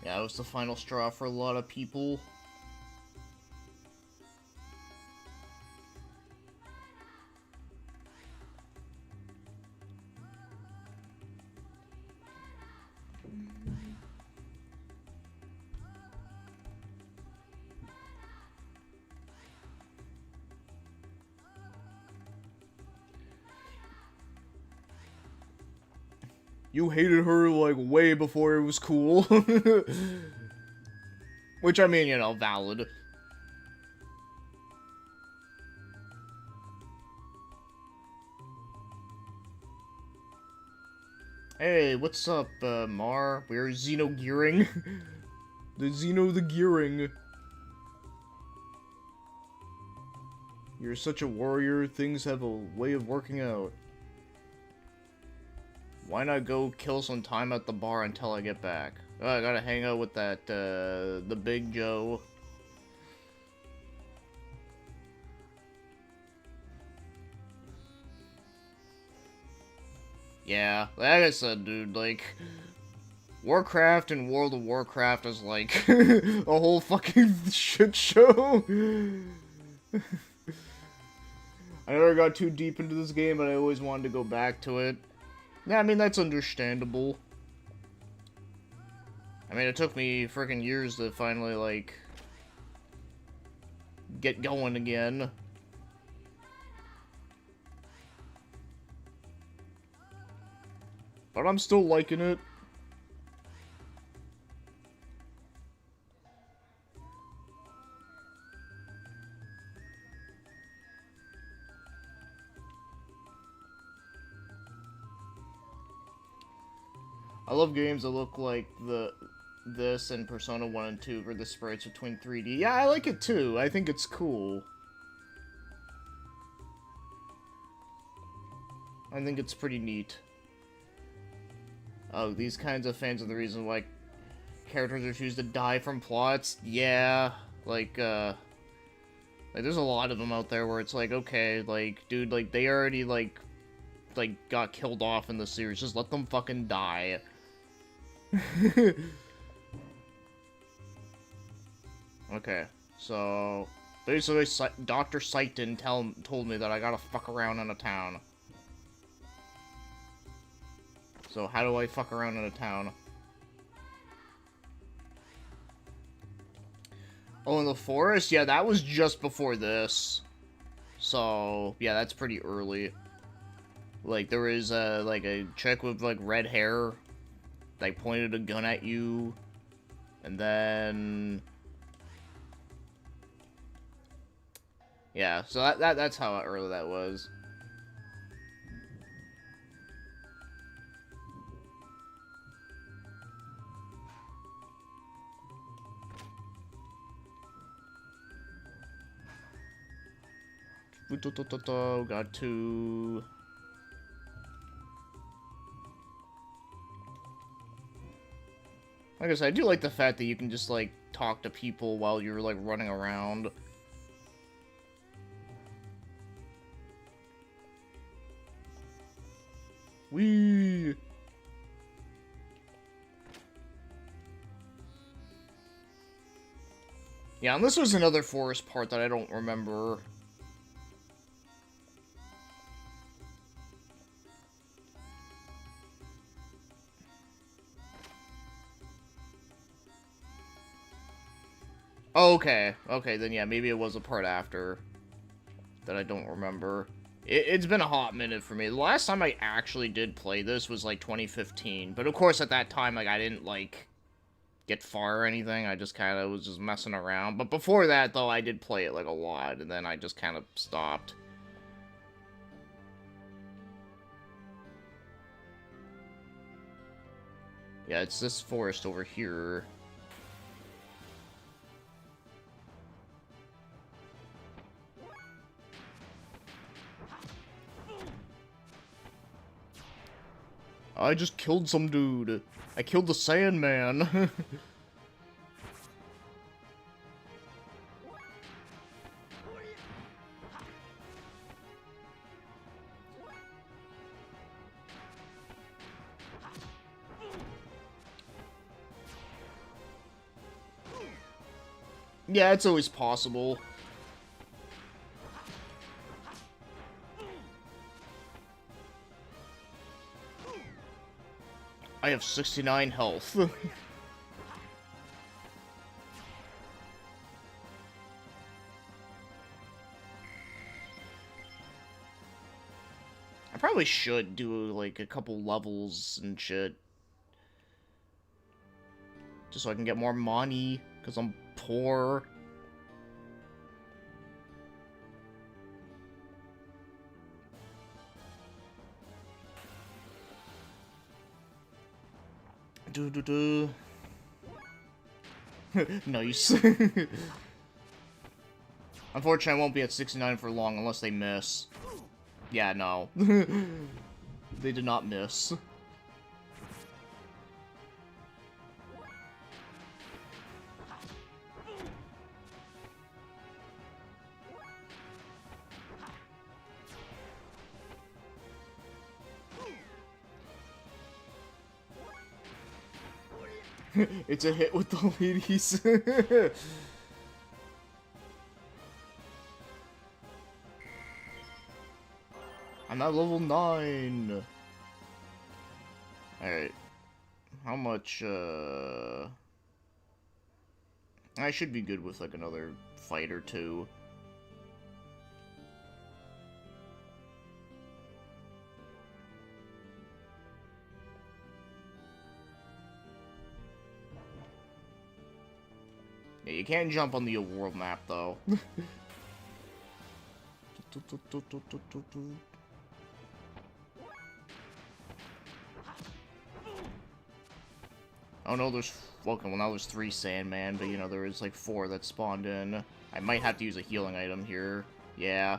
Yeah, it was the final straw for a lot of people. You hated her, like, way before it was cool. Which, I mean, you know, valid. Hey, what's up, Mar? We're Xeno Gearing. The Xeno the Gearing. You're such a warrior, things have a way of working out. Why not go kill some time at the bar until I get back? Oh, I gotta hang out with that, the Big Joe. Yeah, like I said, dude, like, Warcraft and World of Warcraft is like a whole fucking shit show. I never got too deep into this game, but I always wanted to go back to it. Yeah, I mean, that's understandable. I mean, it took me freaking years to finally, like, get going again. But I'm still liking it. I love games that look like this and Persona 1 and 2 where the sprites between 3D. Yeah, I like it too. I think it's cool. I think it's pretty neat. Oh, these kinds of fans are the reason why characters refuse to die from plots. Yeah, like there's a lot of them out there where it's like, okay, like, dude, like, they already, like, got killed off in the series. Just let them fucking die. Okay, so basically, Dr. Seiton told me that I gotta fuck around in a town. So how do I fuck around in a town? Oh, in the forest? Yeah, that was just before this. So, yeah, that's pretty early. Like, there was, like, a chick with, like, red hair. Like, pointed a gun at you. And then... Yeah, so that's how early that was. Got to... Like I said, I do like the fact that you can just, like, talk to people while you're, like, running around. Whee! Yeah, and this was another forest part that I don't remember. Okay, okay, then yeah, maybe it was a part after that I don't remember. It's been a hot minute for me. The last time I actually did play this was, like, 2015. But, of course, at that time, like, I didn't, like, get far or anything. I just kind of was just messing around. But before that, though, I did play it, like, a lot. And then I just kind of stopped. Yeah, it's this forest over here. I just killed some dude. I killed the Sandman. Yeah, it's always possible. I have 69 health. I probably should do, like, a couple levels and shit. Just so I can get more money, because I'm poor. Do. Nice. Unfortunately, I won't be at 69 for long unless they miss. Yeah, no. They did not miss. It's a hit with the ladies. I'm at level 9. Alright. How much, I should be good with, like, another fight or two. Yeah, you can't jump on the world map, though. Oh no, there's... Okay, well now there's 3 Sandman, but you know, there is like 4 that spawned in. I might have to use a healing item here. Yeah.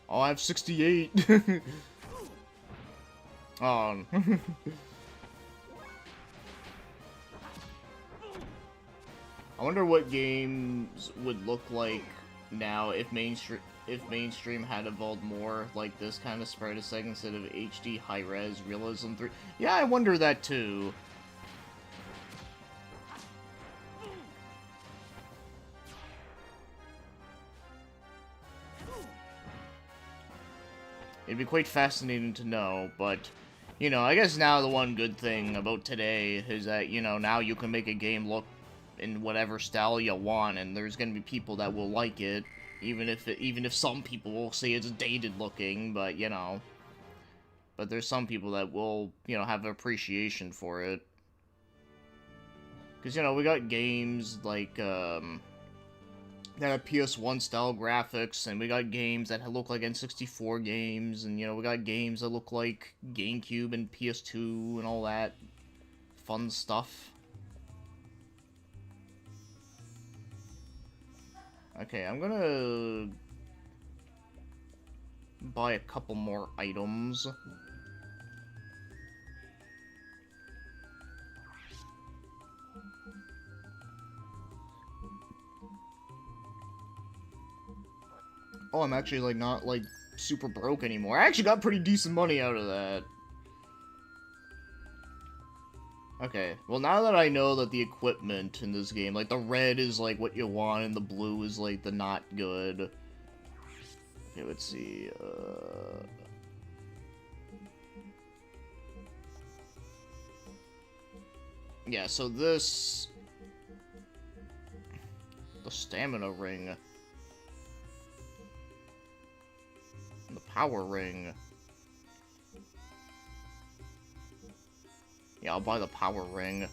Oh, I have 68! Oh. I wonder what games would look like now if mainstream had evolved more like this kind of sprite aesthetic instead of HD high-res realism 3. Yeah, I wonder that too. It'd be quite fascinating to know, but, you know, I guess now the one good thing about today is that, you know, now you can make a game look in whatever style you want, and there's gonna be people that will like it, even if some people will say it's dated looking, but, you know. But there's some people that will, you know, have appreciation for it. Because, you know, we got games like, that have PS1 style graphics, and we got games that look like N64 games, and, you know, we got games that look like GameCube and PS2 and all that fun stuff. Okay, I'm gonna buy a couple more items. Oh, I'm actually, like, not, like, super broke anymore. I actually got pretty decent money out of that. Okay, well, now that I know that the equipment in this game, like, the red is, like, what you want, and the blue is, like, the not good. Okay, let's see, yeah, so this... The stamina ring... And the power ring. Yeah, I'll buy the power ring.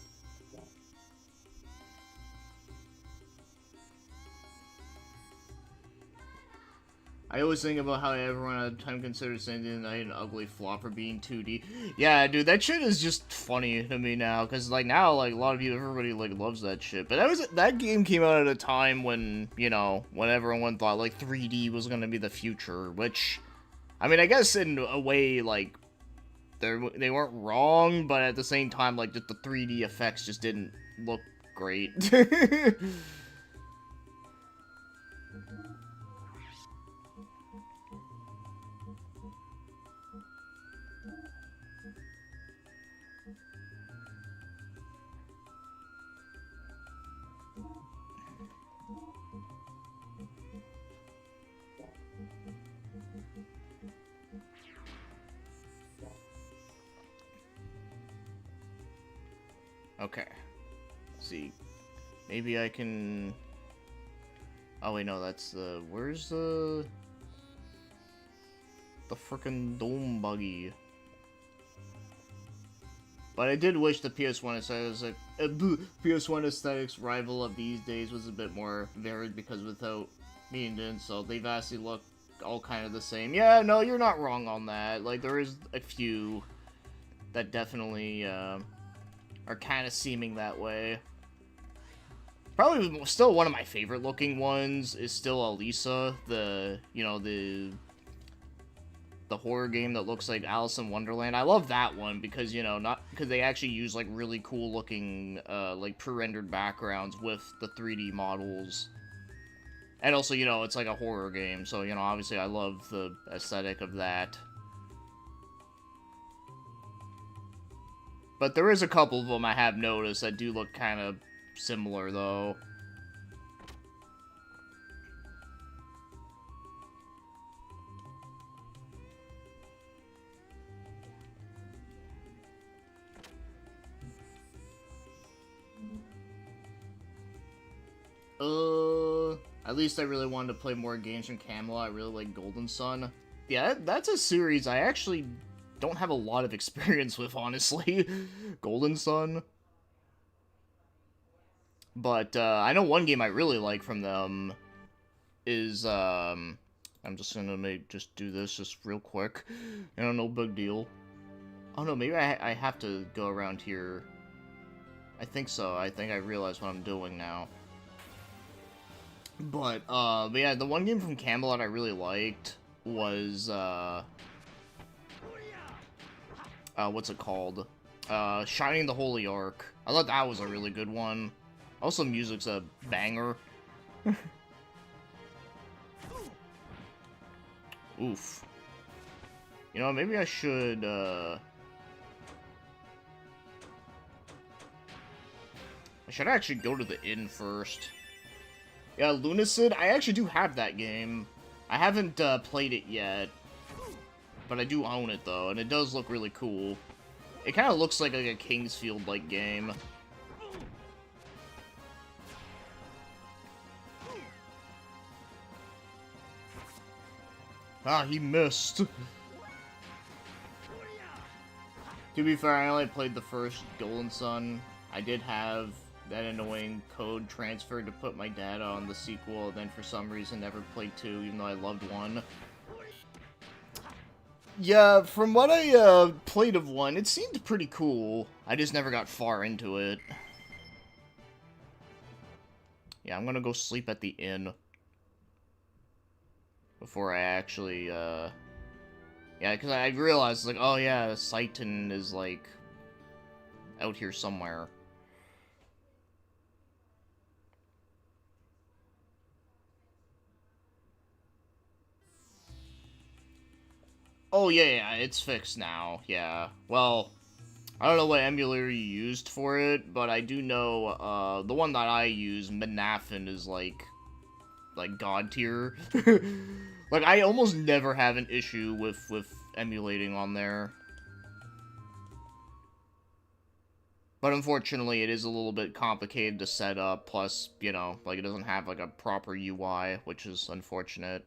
I always think about how everyone at the time considered Sandy Night an ugly flop for being 2D. Yeah, dude, that shit is just funny to me now, because, like, now, like, a lot of people, everybody, like, loves that shit. But that game came out at a time when, you know, when everyone thought, like, 3D was gonna be the future, which... I mean, I guess in a way, like, they weren't wrong, but at the same time, like, just the 3D effects just didn't look great. Okay. Let's see. Maybe I can... Oh, wait, no, that's the... Where's the... The frickin' dome buggy? But I did wish the PS1 aesthetics, like, PS1 aesthetics rival of these days was a bit more varied, because without being to insult, they vastly look all kind of the same. Yeah, no, you're not wrong on that. Like, there is a few that definitely, are kind of seeming that way. Probably still one of my favorite looking ones is still Elisa, the, you know, the horror game that looks like Alice in Wonderland. I love that one because, you know, not because they actually use, like, really cool looking, like, pre-rendered backgrounds with the 3D models. And also, you know, it's like a horror game, so, you know, obviously I love the aesthetic of that. But there is a couple of them I have noticed that do look kind of similar, though. At least I really wanted to play more games from Camelot. I really like Golden Sun. Yeah, that's a series I actually don't have a lot of experience with, honestly. Golden Sun. But, I know one game I really like from them is, I'm just gonna just do this just real quick. You know, no big deal. Oh no, maybe I have to go around here. I think so. I think I realize what I'm doing now. But yeah, the one game from Camelot I really liked was, what's it called? Shining the Holy Ark. I thought that was a really good one. Also, music's a banger. Oof. You know, maybe I should, I should actually go to the inn first. Yeah, Lunacid, I actually do have that game. I haven't, played it yet. But I do own it, though, and it does look really cool. It kind of looks like a Kingsfield-like game. Ah, he missed. To be fair, I only played the first Golden Sun. I did have that annoying code transferred to put my data on the sequel, and then for some reason never played 2, even though I loved 1. Yeah, from what I played of 1, it seemed pretty cool. I just never got far into it. Yeah, I'm gonna go sleep at the inn. Before I actually, yeah, because I realized, like, oh yeah, Seitan is, like, out here somewhere. Oh, yeah, it's fixed now, yeah. Well, I don't know what emulator you used for it, but I do know, the one that I use, Manafin, is, like, god tier. Like, I almost never have an issue with emulating on there. But unfortunately, it is a little bit complicated to set up, plus, you know, like, it doesn't have, like, a proper UI, which is unfortunate.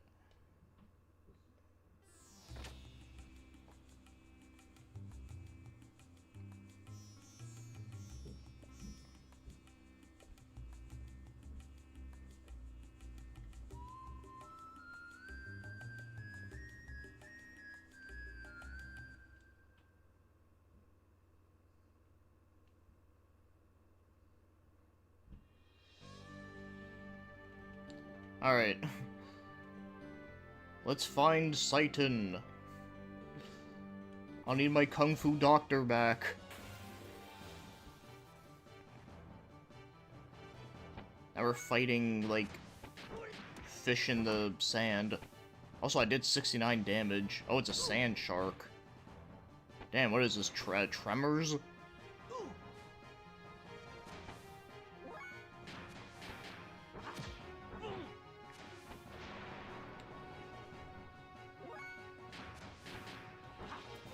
Alright. Let's find Seitan. I'll need my Kung Fu Doctor back. Now we're fighting, like, fish in the sand. Also, I did 69 damage. Oh, it's a sand shark. Damn, what is this, Tremors?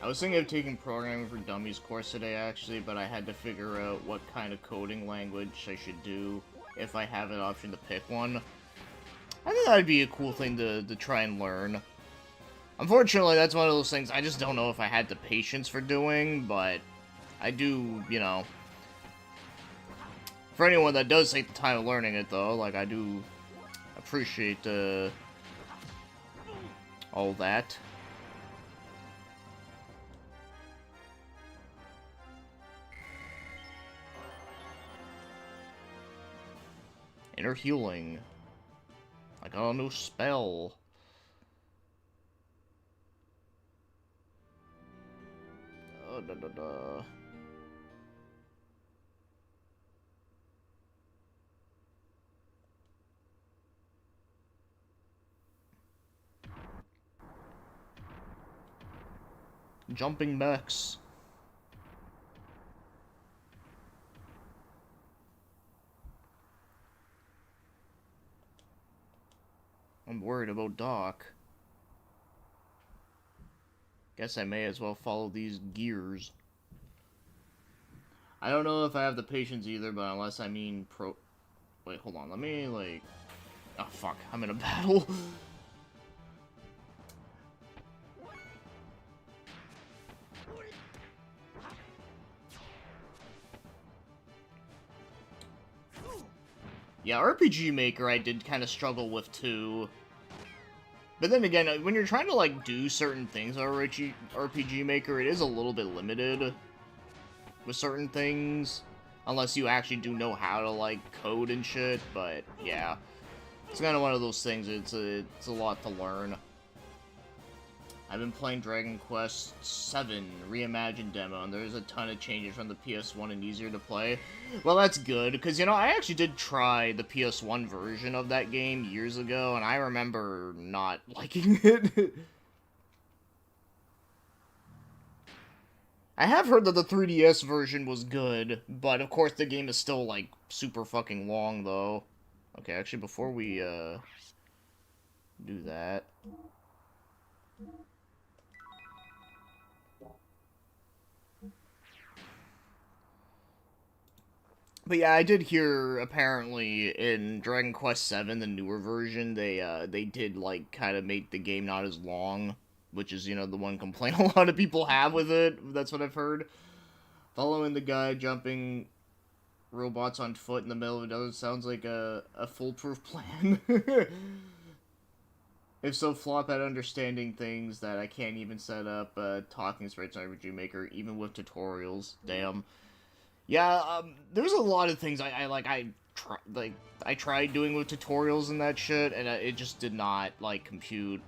I was thinking of taking Programming for Dummies course today, actually, but I had to figure out what kind of coding language I should do if I have an option to pick one. I think that'd be a cool thing to try and learn. Unfortunately, that's one of those things I just don't know if I had the patience for doing, but I do, you know. For anyone that does take the time of learning it, though, like, I do appreciate, all that. Inner healing. I got a new spell. Da. Jumping mechs. I'm worried about Doc. Guess I may as well follow these gears. I don't know if I have the patience either, but unless I mean Wait, hold on, let me, like... Oh, fuck, I'm in a battle. Yeah, RPG Maker I did kind of struggle with, too. But then again, when you're trying to, like, do certain things on RPG Maker, it is a little bit limited with certain things. Unless you actually do know how to, like, code and shit, but, yeah. It's kind of one of those things, it's a lot to learn. I've been playing Dragon Quest VII Reimagined demo, and there's a ton of changes from the PS1 and easier to play. Well, that's good, because, you know, I actually did try the PS1 version of that game years ago, and I remember not liking it. I have heard that the 3DS version was good, but of course the game is still, like, super fucking long, though. Okay, actually, before we, do that... But yeah, I did hear apparently in Dragon Quest VII, the newer version, they did like kind of make the game not as long, which is, you know, the one complaint a lot of people have with it. That's what I've heard. Following the guy jumping robots on foot in the middle of it doesn't sounds like a foolproof plan. If so, flop at understanding things that I can't even set up talking sprites on RPG Maker, even with tutorials. Damn. Yeah, there's a lot of things I tried doing with tutorials and that shit, and it just did not, like, compute.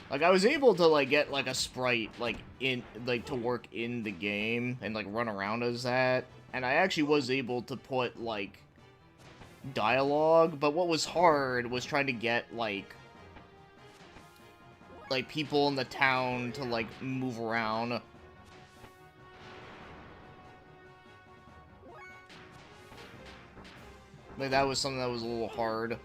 Like, I was able to, like, get, like, a sprite, like, to work in the game, and, like, run around as that, and I actually was able to put, like, dialogue, but what was hard was trying to get, like, people in the town to, like, move around. Like, that was something that was a little hard.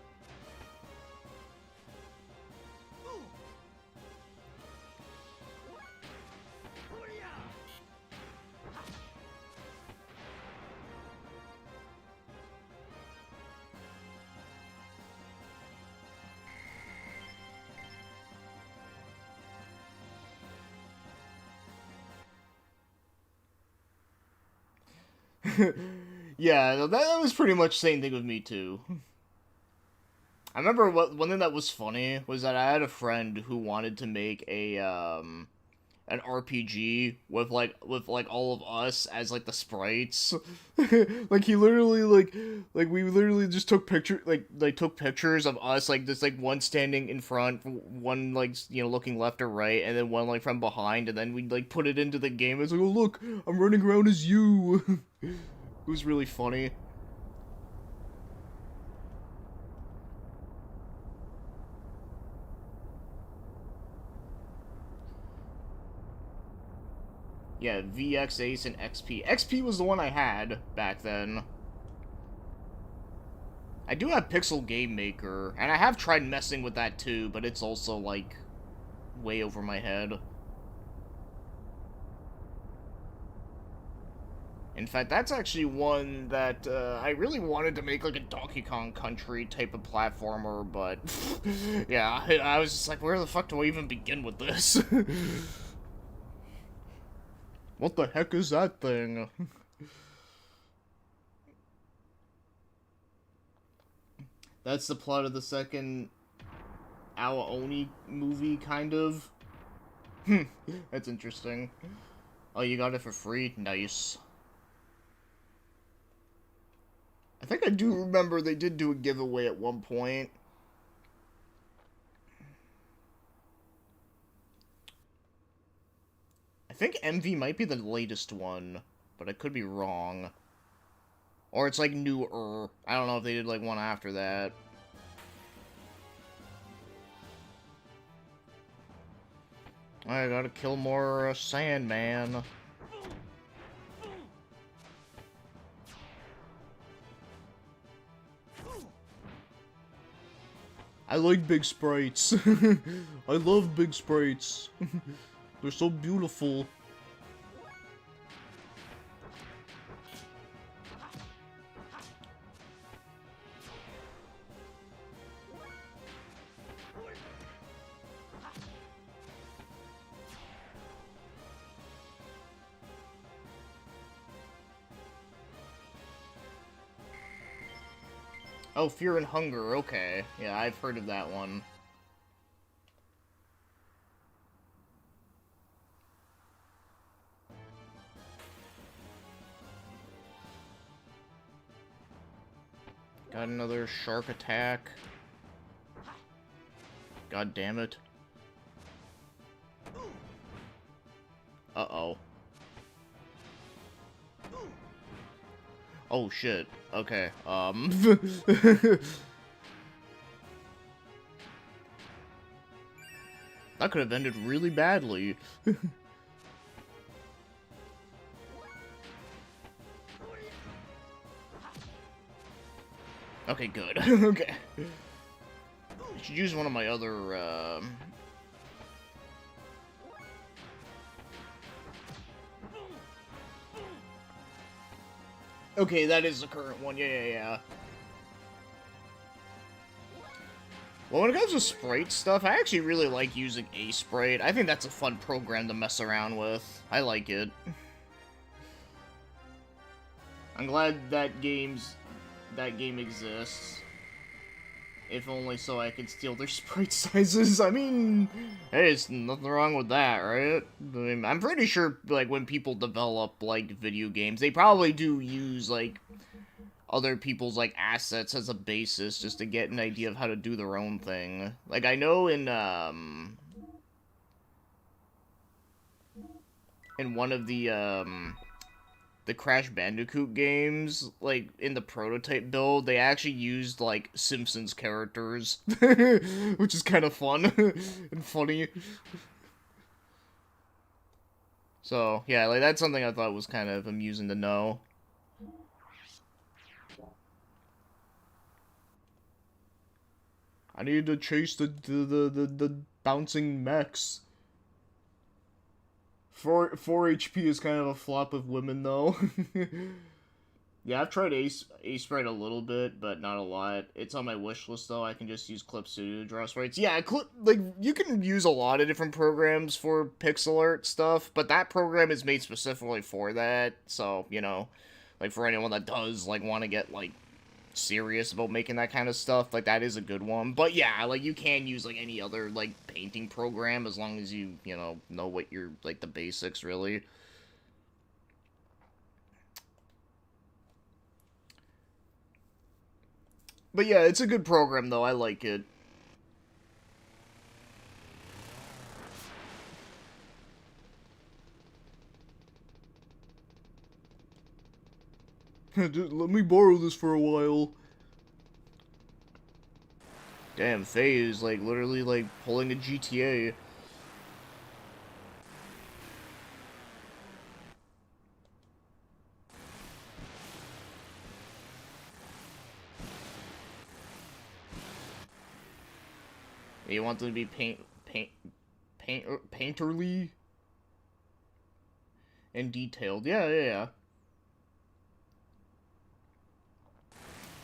Yeah, that was pretty much the same thing with me, too. I remember one thing that was funny was that I had a friend who wanted to make an RPG with all of us as like the sprites. Like he literally like we literally just took took pictures of us like this like one standing in front, one like you know looking left or right, and then one like from behind, and then we like put it into the game. It's like, oh look, I'm running around as you. It was really funny. Yeah, VX Ace and XP. XP was the one I had back then. I do have Pixel Game Maker, and I have tried messing with that too, but it's also, like, way over my head. In fact, that's actually one that I really wanted to make, like, a Donkey Kong Country type of platformer, but yeah, I was just like, where the fuck do I even begin with this? What the heck is that thing? That's the plot of the second Awa-Oni movie, kind of. That's interesting. Oh, you got it for free? Nice. I think I do remember they did do a giveaway at one point. I think MV might be the latest one, but I could be wrong. Or it's like newer. I don't know if they did like one after that. I gotta kill more Sandman. I like big sprites. I love big sprites. They're so beautiful. Oh, Fear and Hunger, okay. Yeah, I've heard of that one. Got another shark attack. God damn it. Uh-oh. Oh, shit. Okay, that could have ended really badly. Okay, good. Okay. I should use one of my other, Okay, that is the current one. Yeah. Well, when it comes to sprite stuff, I actually really like using a sprite. I think that's a fun program to mess around with. I like it. I'm glad that game exists. If only so I could steal their sprite sizes. I mean, hey, there's nothing wrong with that, right? I mean, I'm pretty sure, like, when people develop, like, video games, they probably do use, like, other people's, like, assets as a basis just to get an idea of how to do their own thing. Like, I know in one of the Crash Bandicoot games, like, in the prototype build, they actually used, like, Simpsons characters, which is kind of fun and funny. So, yeah, like, that's something I thought was kind of amusing to know. I need to chase the bouncing mechs. 4 HP is kind of a flop of women, though. Yeah, I've tried A-Sprite a little bit, but not a lot. It's on my wish list, though. I can just use Clip Studio to draw sprites. Yeah, like, you can use a lot of different programs for pixel art stuff, but that program is made specifically for that. So, you know, like, for anyone that does, like, want to get, like, serious about making that kind of stuff, like, that is a good one. But yeah, like, you can use, like, any other, like, painting program as long as you know what you're, like, the basics, really. But yeah, it's a good program, though. I like it. Let me borrow this for a while. Damn, Faye is, like, literally, like, pulling a GTA. You want them to be painterly and detailed. Yeah.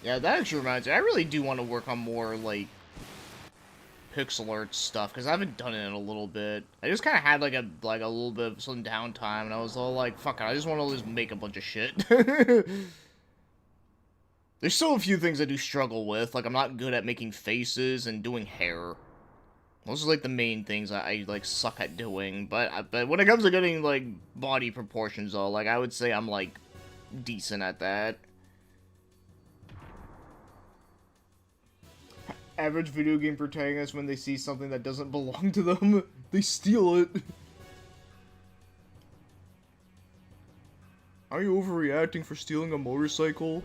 Yeah, that actually reminds me. I really do want to work on more, like, pixel art stuff, because I haven't done it in a little bit. I just kind of had, like, a little bit of some downtime, and I was all like, fuck it, I just want to just make a bunch of shit. There's still a few things I do struggle with. Like, I'm not good at making faces and doing hair. Those are, like, the main things I like, suck at doing. But when it comes to getting, like, body proportions, though, like, I would say I'm, like, decent at that. Average video game protagonist, when they see something that doesn't belong to them, they steal it. Are you overreacting for stealing a motorcycle?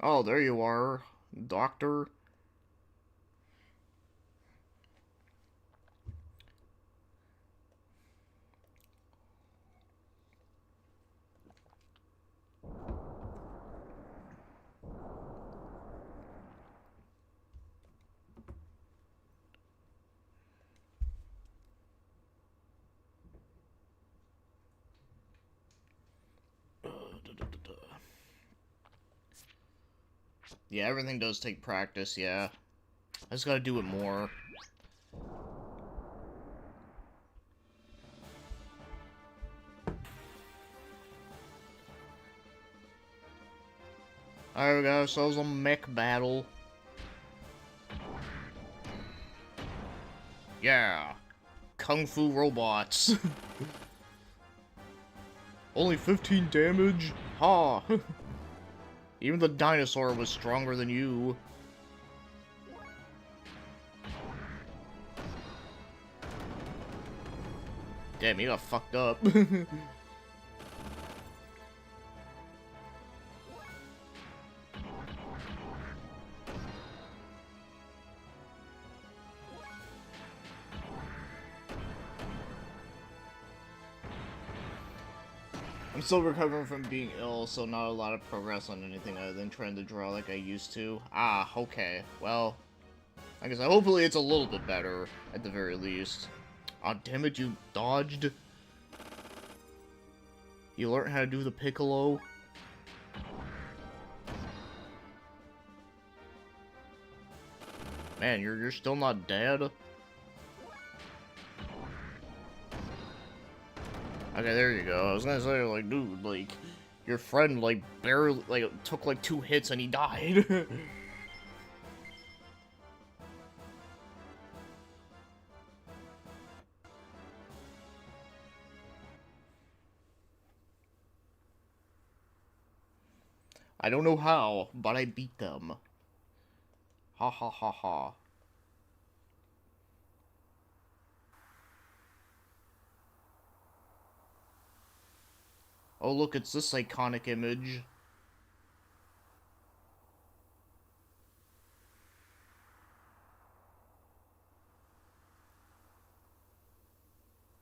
Oh, there you are, doctor. Yeah, everything does take practice, yeah. I just gotta do it more. Alright, we got ourselves a mech battle. Yeah. Kung Fu robots. Only 15 damage? Ha! Even the dinosaur was stronger than you. Damn, you got fucked up. I'm still recovering from being ill, so not a lot of progress on anything other than trying to draw like I used to. Ah, okay. Well, I guess hopefully it's a little bit better, at the very least. Aw, damn it, you dodged. You learned how to do the piccolo. Man, you're still not dead? Okay, there you go. I was gonna say, like, dude, like, your friend, like, barely, like, took, like, 2 hits and he died. I don't know how, but I beat them. Ha ha ha ha. Oh, look, it's this iconic image.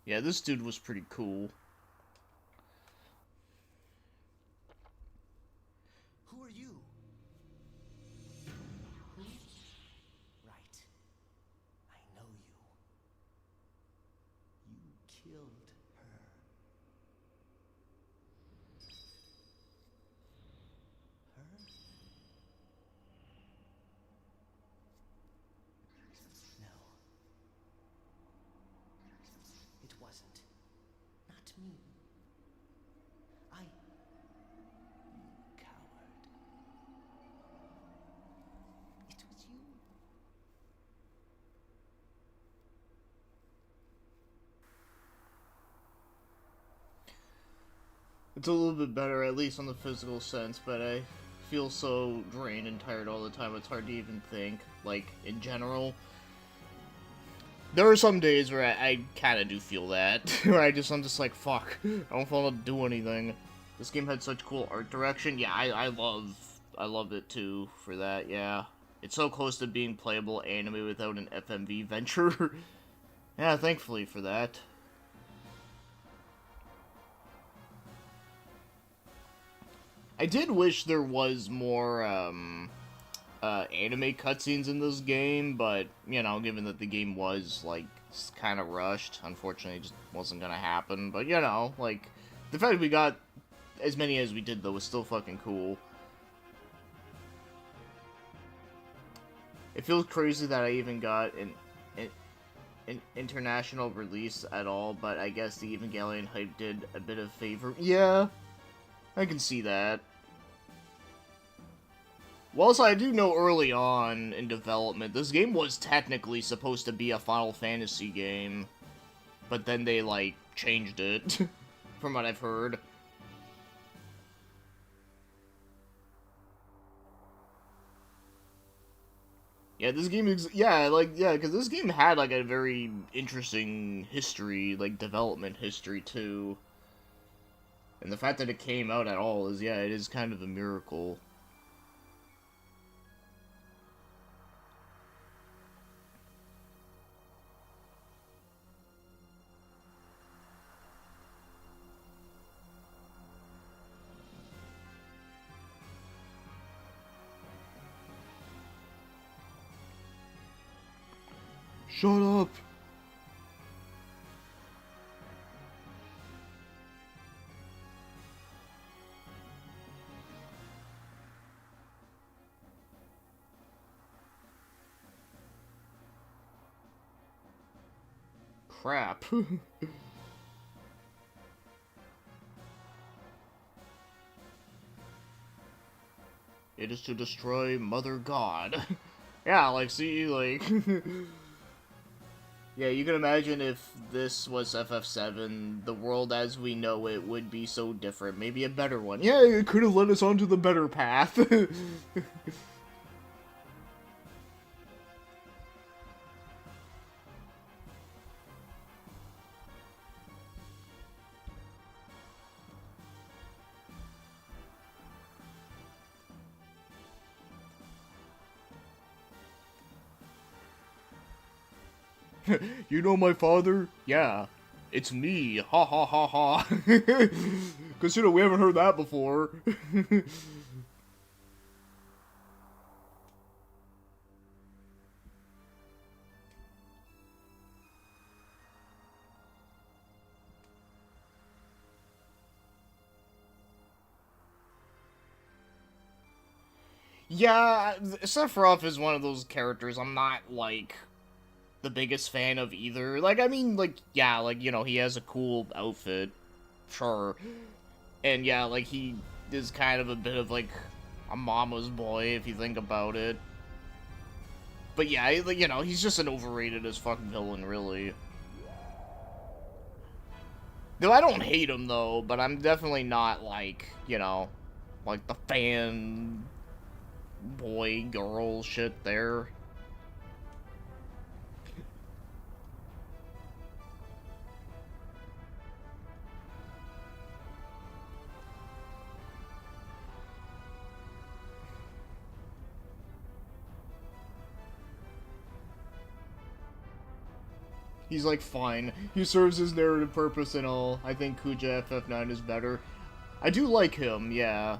Yeah, this dude was pretty cool. Who are you? Who? Right. I know you. You killed her. Her? No. It wasn't. Not me. You coward. It was you. It's a little bit better, at least on the physical sense, but I feel so drained and tired all the time, it's hard to even think, like, in general. There are some days where I kind of do feel that, where I'm just like, fuck, I don't want to do anything. This game had such cool art direction. Yeah, I love it too for that. Yeah, it's so close to being playable anime without an FMV venture. Yeah, thankfully for that. I did wish there was more anime cutscenes in this game, but, you know, given that the game was, like, kind of rushed, unfortunately it just wasn't gonna happen. But, you know, like, the fact we got as many as we did, though, was still fucking cool. It feels crazy that I even got an international release at all, but I guess the Evangelion hype did a bit of favor. Yeah, I can see that. Well, also, I do know early on in development, this game was technically supposed to be a Final Fantasy game, but then they, like, changed it, from what I've heard. Yeah, this game is, yeah, like, yeah, because this game had, like, a very interesting history, like, development history, too. And the fact that it came out at all is, yeah, it is kind of a miracle. Shut up! Crap. It is to destroy Mother God. Yeah, like, see, like... Yeah, you can imagine if this was FF7, the world as we know it would be so different. Maybe a better one. Yeah, it could have led us onto the better path. You know my father? Yeah. It's me. Ha ha ha ha. Because, we haven't heard that before. Yeah, Sephiroth is one of those characters I'm not, like, the biggest fan of either. Like, I mean, like, yeah, like, he has a cool outfit. Sure. And yeah, like, he is kind of a bit of, like, a mama's boy, if you think about it. But yeah, he's just an overrated as fuck villain, really. Though I don't hate him, though, but I'm definitely not, like, like the fan boy girl shit there. He's like, fine. He serves his narrative purpose and all. I think Kuja FF9 is better. I do like him, yeah.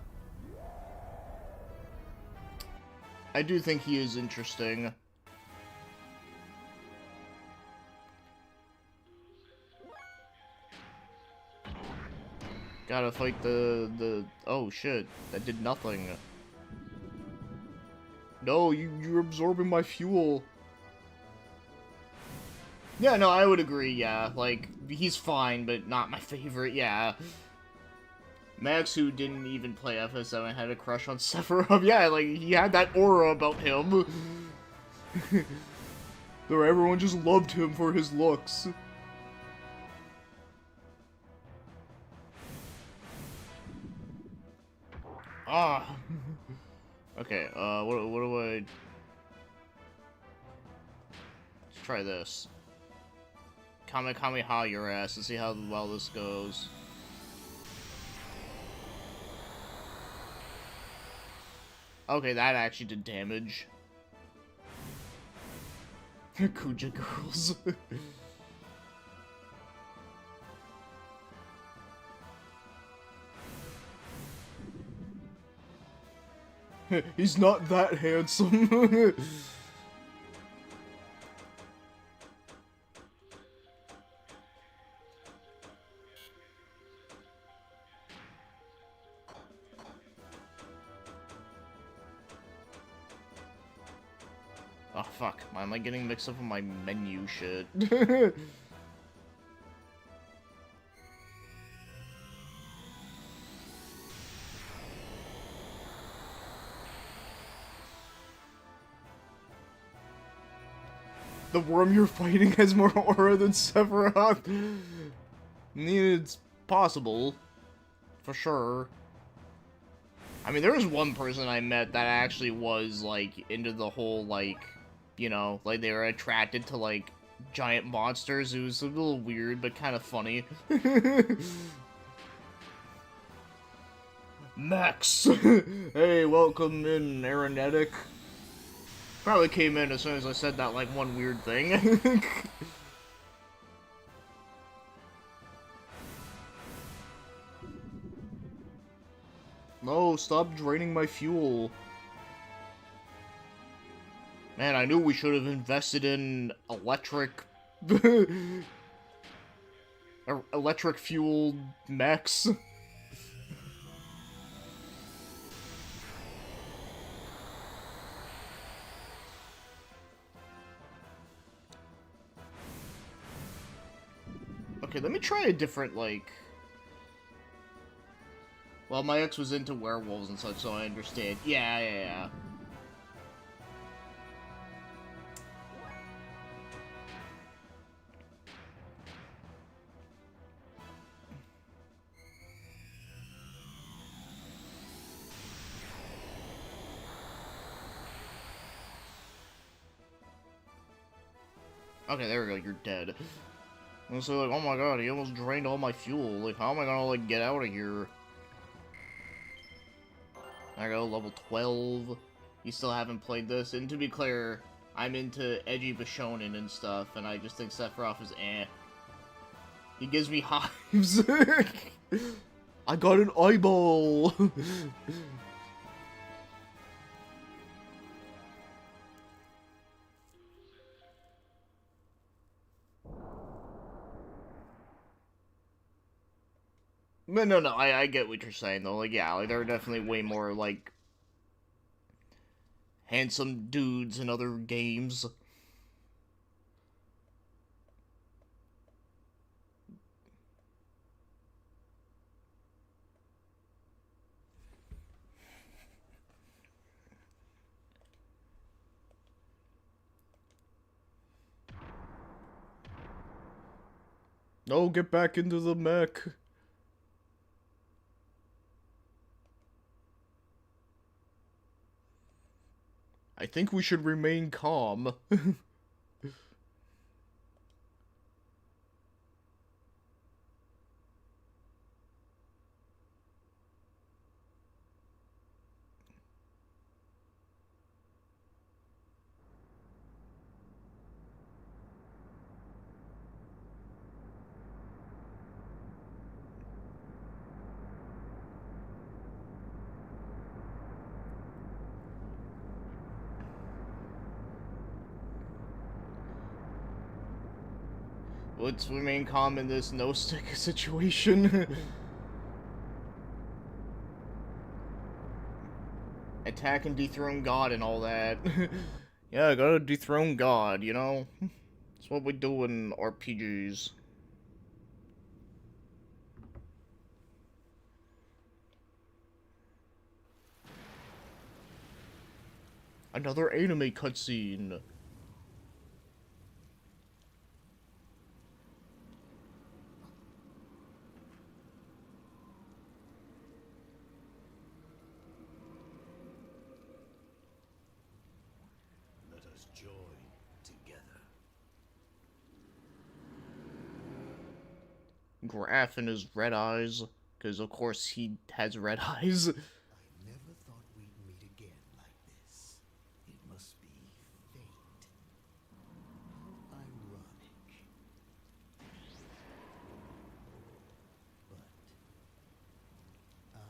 I do think he is interesting. Gotta fight the... Oh, shit. That did nothing. No, you're absorbing my fuel. Yeah, no, I would agree, yeah. Like, he's fine, but not my favorite, yeah. Max, who didn't even play FF7, had a crush on Sephiroth. Yeah, like, he had that aura about him. Though everyone just loved him for his looks. Ah. Okay, what do I... Let's try this. Kamehameha your ass and see how well this goes. Okay, that actually did damage. Kuja girls. He's not that handsome. Oh, fuck. Why am I getting mixed up with my menu shit? The worm you're fighting has more aura than Sephiroth. It's possible. For sure. I mean, there was one person I met that actually was, like, into the whole, like, like they were attracted to, like, giant monsters. It was a little weird, but kind of funny. Max! Hey, welcome in, Aeronetic. Probably came in as soon as I said that, like, one weird thing. No, stop draining my fuel. Man, I knew we should have invested in electric... electric-fueled mechs. Okay, let me try a different, like... Well, my ex was into werewolves and such, so I understand. Yeah. Okay, there we go, you're dead. And so like, oh my god, he almost drained all my fuel. Like, how am I gonna, like, get out of here? There I go, level 12. You still haven't played this, and to be clear, I'm into edgy Bishonen and stuff, and I just think Sephiroth is eh. He gives me hives. I got an eyeball. But no, I get what you're saying, though. Like, yeah, like, there are definitely way more, like, handsome dudes in other games. No, get back into the mech. I think we should remain calm. Let's remain calm in this no-stick situation. Attack and dethrone God and all that. Yeah, I gotta dethrone God, you know? That's what we do in RPGs. Another anime cutscene. Let us join together. Graph in his red eyes. Because, of course, he has red eyes. I never thought we'd meet again like this. It must be fate. How ironic. But I'll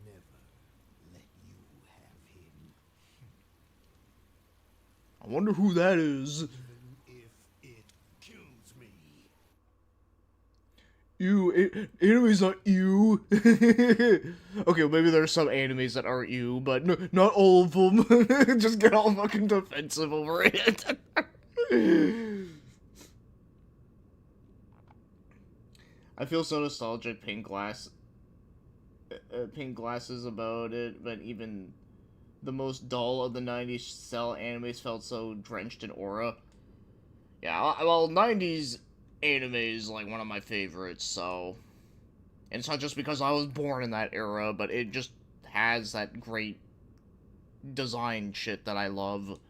never let you have him. I wonder who that is. Even if it kills me. Animes aren't you. Okay, well, maybe there are some animes that aren't you, but no, not all of them. Just get all fucking defensive over it. I feel so nostalgic, pink glasses about it, but even the most dull of the 90s cell animes felt so drenched in aura. Yeah, well, 90s anime is like one of my favorites, so. And it's not just because I was born in that era, but it just has that great design shit that I love.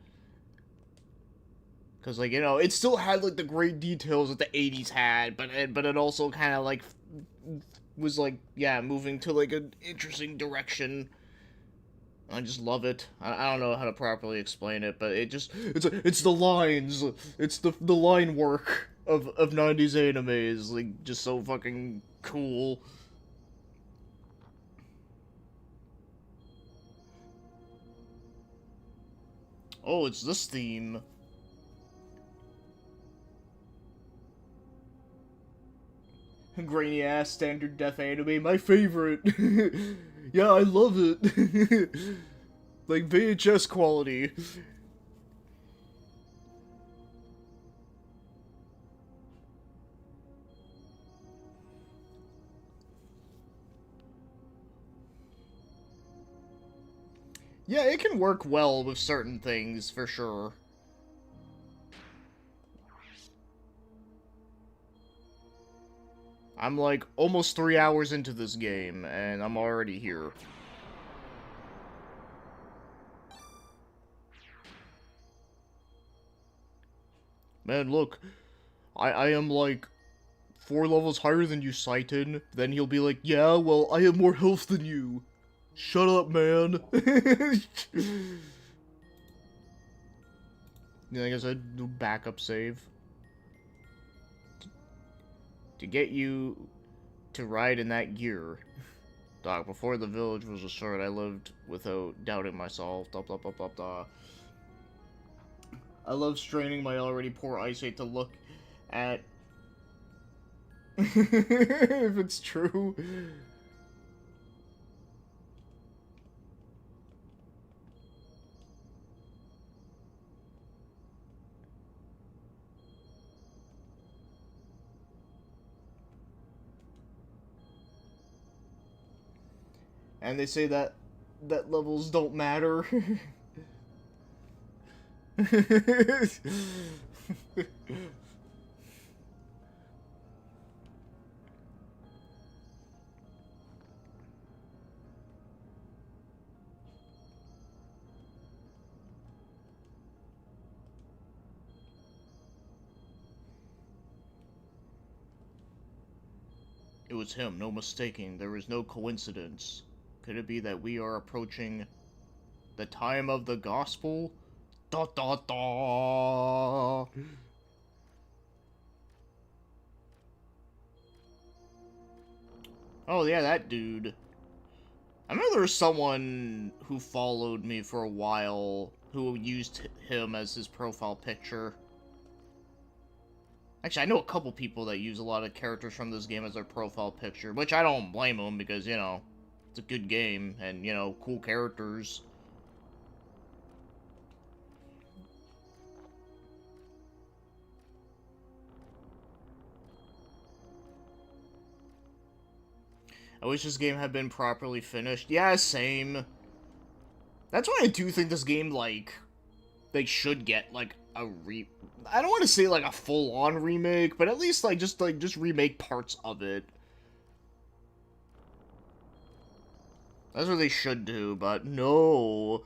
Because, like, you know, it still had, like, the great details that the 80s had, but it also kind of, like, was, like, yeah, moving to, like, an interesting direction. I just love it. I don't know how to properly explain it, but it just, it's the lines. It's the line work of 90s anime is, like, just so fucking cool. Oh, it's this theme. Grainy ass standard death anime, my favorite. Yeah, I love it. Like VHS quality. Yeah, it can work well with certain things, for sure. I'm like almost 3 hours into this game, and I'm already here. man, look, I am like 4 levels higher than you, Saiton. Then he'll be like, yeah, well, I have more health than you. Shut up, man. Yeah, like I said, do backup save. To get you to ride in that gear. Dog, before the village was destroyed, I lived without doubting myself. Duh, blah, blah, blah, blah. I love straining my already poor eyesight to look at... if it's true. And they say that levels don't matter. It was him, no mistaking. There is no coincidence. Could it be that we are approaching the time of the gospel? Da da da! Oh yeah, that dude. I remember there was someone who followed me for a while who used him as his profile picture. Actually, I know a couple people that use a lot of characters from this game as their profile picture, which I don't blame them because, you know, it's a good game and, you know, cool characters. I wish this game had been properly finished. Yeah, same. That's why I do think this game, like, they should get, like, a I don't want to say, like, a full-on remake, but at least, like, just remake parts of it. That's what they should do, but no.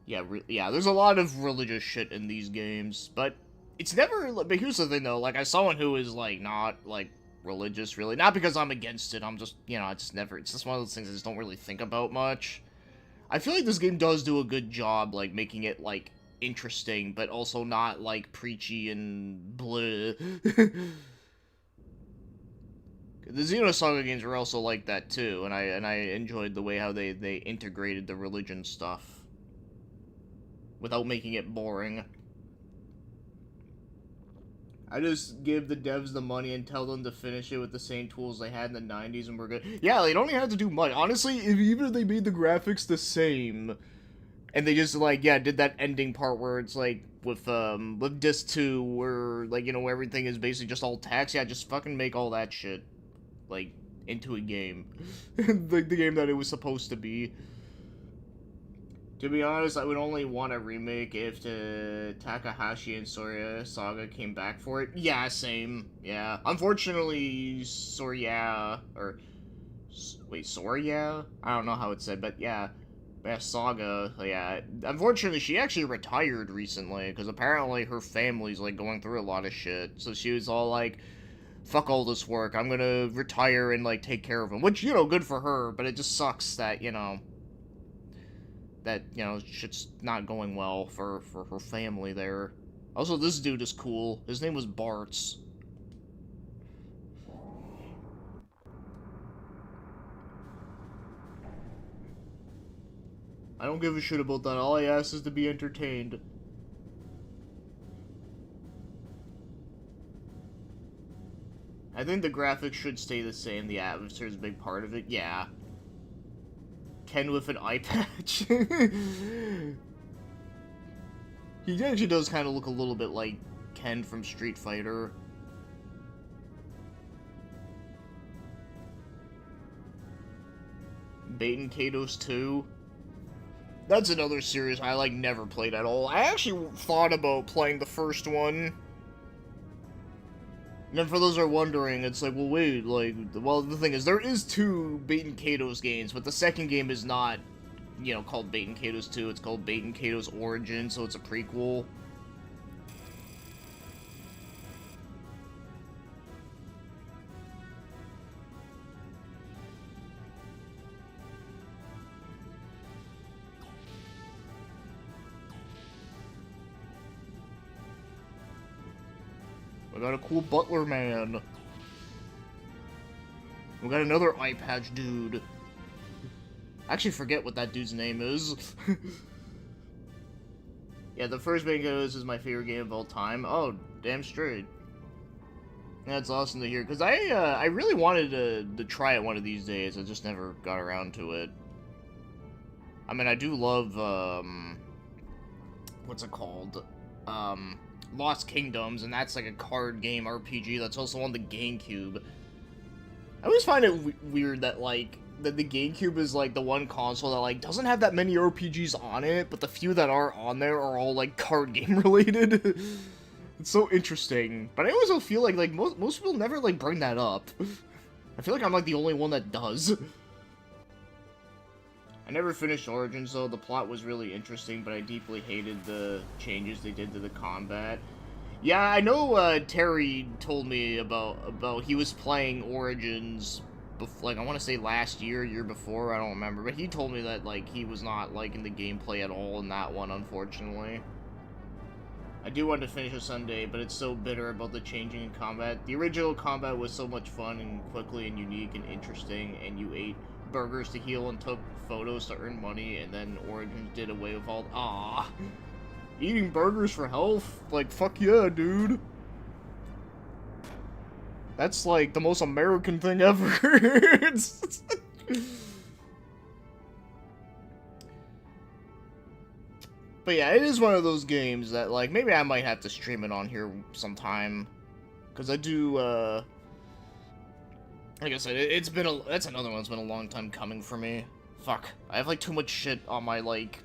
Yeah, there's a lot of religious shit in these games, but it's never, but here's the thing, though, like, as someone who is, like, not, like, religious, really, not because I'm against it, I'm just, you know, it's just one of those things I just don't really think about much. I feel like this game does do a good job, like, making it, like, interesting, but also not, like, preachy and bleh. The Xenosaga games were also like that, too, and I enjoyed the way how they integrated the religion stuff without making it boring. I just give the devs the money and tell them to finish it with the same tools they had in the 90s and we're good. Yeah, they don't even have to do much. Honestly, even if they made the graphics the same, and they just, like, yeah, did that ending part where it's, like, with Disc 2, where, like, you know, everything is basically just all text, yeah, just fucking make all that shit, like, into a game. Like, the game that it was supposed to be. To be honest, I would only want a remake if the Takahashi and Sorya saga came back for it. Yeah, same. Yeah. Unfortunately, Sorya, or... Wait, Sorya? I don't know how it's said, but yeah. Yeah, Saga, yeah. Unfortunately, she actually retired recently, because apparently her family's, like, going through a lot of shit. So she was all like, fuck all this work, I'm gonna retire and, like, take care of them. Which, you know, good for her, but it just sucks that, you know... that, you know, shit's not going well for her family there. Also, this dude is cool. His name was Bartz. I don't give a shit about that. All I ask is to be entertained. I think the graphics should stay the same. The atmosphere is a big part of it. Yeah. Ken with an eye patch. He actually does kind of look a little bit like Ken from Street Fighter. Baten Kaitos 2. That's another series I, like, never played at all. I actually thought about playing the first one. And then for those who are wondering, it's like, well, wait, like, well, the thing is, there is 2 Baten Kaitos games, but the second game is not you know, called Bait and Kato's 2. It's called Bait and Kato's Origin, so it's a prequel. We got a cool butler man. We got another eye patch dude. I actually forget what that dude's name is. Yeah, the first Bangos is my favorite game of all time. Oh, damn straight. That's awesome to hear, because I really wanted to try it one of these days. I just never got around to it. I mean, I do love, what's it called? Lost Kingdoms, and that's like a card game RPG that's also on the GameCube. I always find it weird that, like, that the GameCube is, like, the one console that, like, doesn't have that many RPGs on it, but the few that are on there are all, like, card game related. It's so interesting. But I always feel like most people never, like, bring that up. I feel like I'm, like, the only one that does. I never finished Origins, though. The plot was really interesting, but I deeply hated the changes they did to the combat. Yeah, I know, Terry told me about he was playing Origins, like, I want to say last year before, I don't remember, but he told me that, like, he was not liking the gameplay at all in that one, unfortunately. I do want to finish it Sunday, but it's so bitter about the changing in combat. The original combat was so much fun and quickly and unique and interesting, and you ate burgers to heal and took photos to earn money, and then Origins did away with all. Ah, eating burgers for health? Like, fuck yeah, dude. That's like the most American thing ever. But yeah, it is one of those games that, like, maybe I might have to stream it on here sometime. Because I do, like I said, that's another one that's been a long time coming for me. Fuck. I have, like, too much shit on my, like,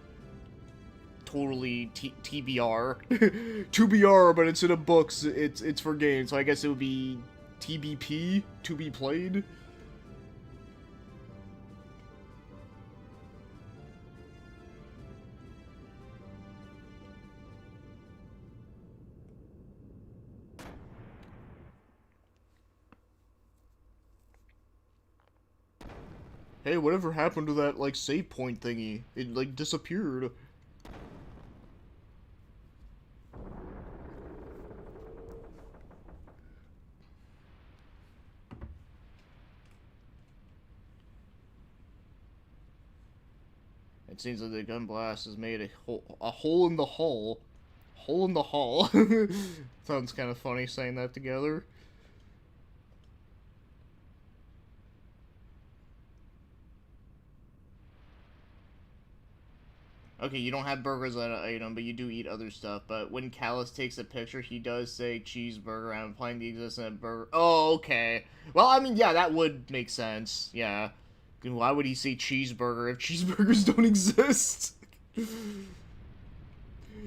totally TBR. 2BR, but instead of books, it's for games, so I guess it would be TBP, to be played. Hey, whatever happened to that, like, save point thingy? It, like, disappeared. It seems like the gun blast has made a hole in the hull. Hole in the hull. Sounds kind of funny saying that together. Okay, you don't have burgers as an item, but you do eat other stuff. But when Callus takes a picture, he does say cheeseburger. I'm implying the existence of burger. Oh, okay. Well, I mean, yeah, that would make sense. Yeah. Why would he say cheeseburger if cheeseburgers don't exist?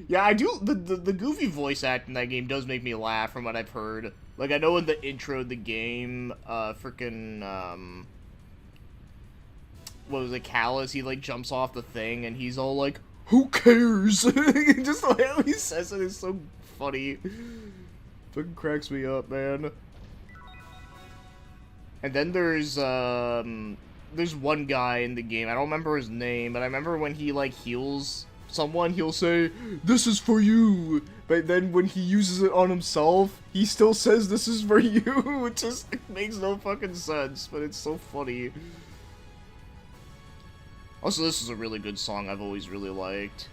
Yeah, I do. The goofy voice act in that game does make me laugh from what I've heard. Like, I know in the intro of the game, what was it, Callus, he, like, jumps off the thing, and he's all like, who cares? Just the way how he says it is so funny. Fucking cracks me up, man. And then there's one guy in the game, I don't remember his name, but I remember when he, like, heals someone, he'll say, this is for you, but then when he uses it on himself, he still says this is for you. It just makes no fucking sense, but it's so funny. Also, this is a really good song I've always really liked.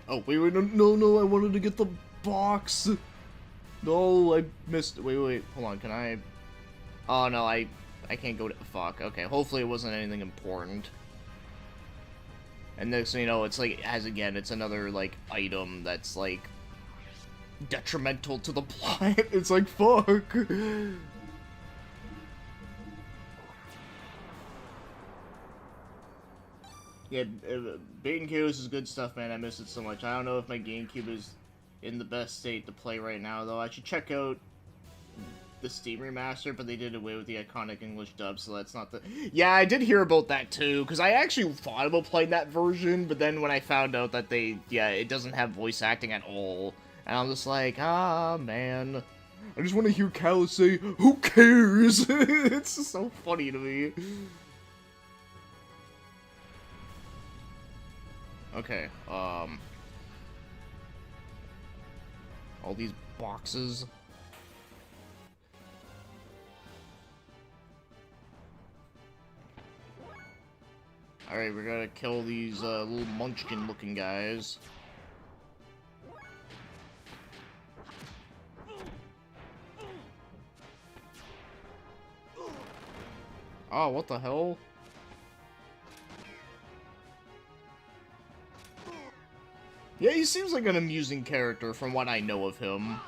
Oh, wait, no, I wanted to get the box. No, I missed. Wait, hold on, can I? Oh, no, I can't go to. Fuck, okay, hopefully it wasn't anything important. And next thing you know, it's like, it's another, like, item that's, like, detrimental to the plot. It's like, fuck. Yeah, Bait and Chaos is good stuff, man. I miss it so much. I don't know if my GameCube is in the best state to play right now, though. I should check out the Steam remaster, but they did away with the iconic English dub, so that's not the... Yeah, I did hear about that too, because I actually thought about playing that version, but then when I found out that it doesn't have voice acting at all, and I'm just like, ah, man. I just want to hear Callus say, who cares? It's just so funny to me. Okay, all these boxes. Alright, we're gonna kill these little munchkin-looking guys. Oh, what the hell? Yeah, he seems like an amusing character from what I know of him.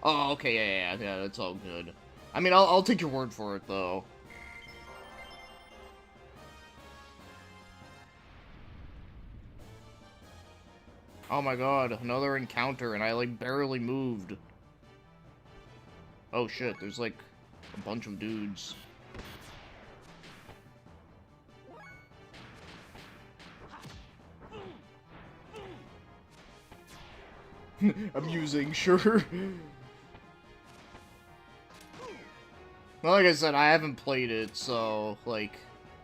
Oh, okay, yeah, that's all good. I mean, I'll take your word for it, though. Oh my god, another encounter, and I, like, barely moved. Oh shit, there's, like, a bunch of dudes. Amusing, sure. Well, like I said, I haven't played it, so, like,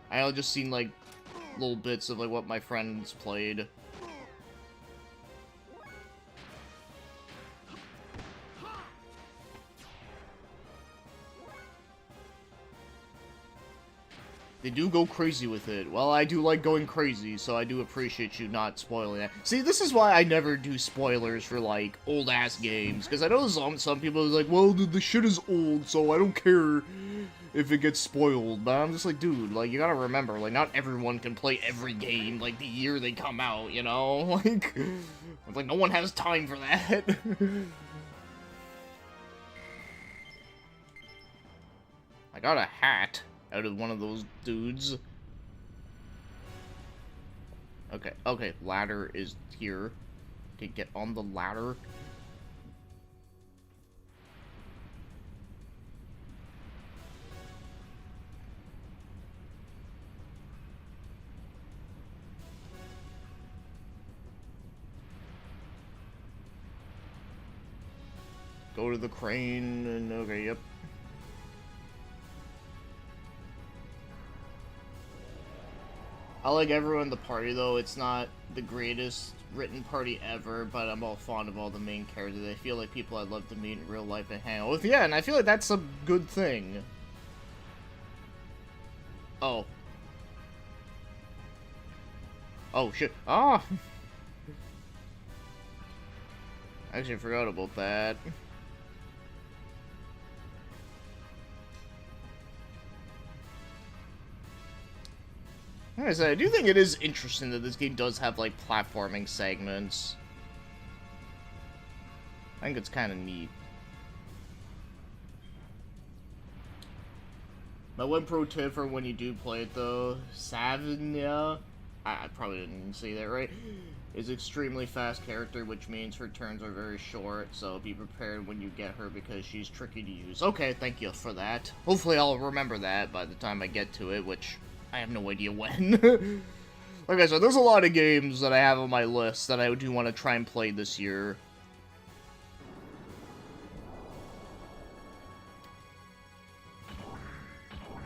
I've just seen, like, little bits of, like, what my friends played. They do go crazy with it. Well, I do like going crazy, so I do appreciate you not spoiling that. See, this is why I never do spoilers for, like, old-ass games. Because I know some people are like, well, the shit is old, so I don't care if it gets spoiled. But I'm just like, dude, like, you gotta remember, like, not everyone can play every game, like, the year they come out, you know? Like no one has time for that. I got a hat out of one of those dudes. Okay, ladder is here. Okay, get on the ladder. Go to the crane, and okay, yep. I like everyone in the party, though. It's not the greatest written party ever, but I'm all fond of all the main characters. They feel like people I'd love to meet in real life and hang out with. Yeah, and I feel like that's a good thing. Oh. Oh, shit. Ah! I actually forgot about that. Like I said, I do think it is interesting that this game does have, like, platforming segments. I think it's kind of neat. My one pro tip for when you do play it, though, Savinia, I probably didn't say that right, is extremely fast character, which means her turns are very short, so be prepared when you get her because she's tricky to use. Okay, thank you for that. Hopefully I'll remember that by the time I get to it, which I have no idea when. Like I said, there's a lot of games that I have on my list that I do want to try and play this year.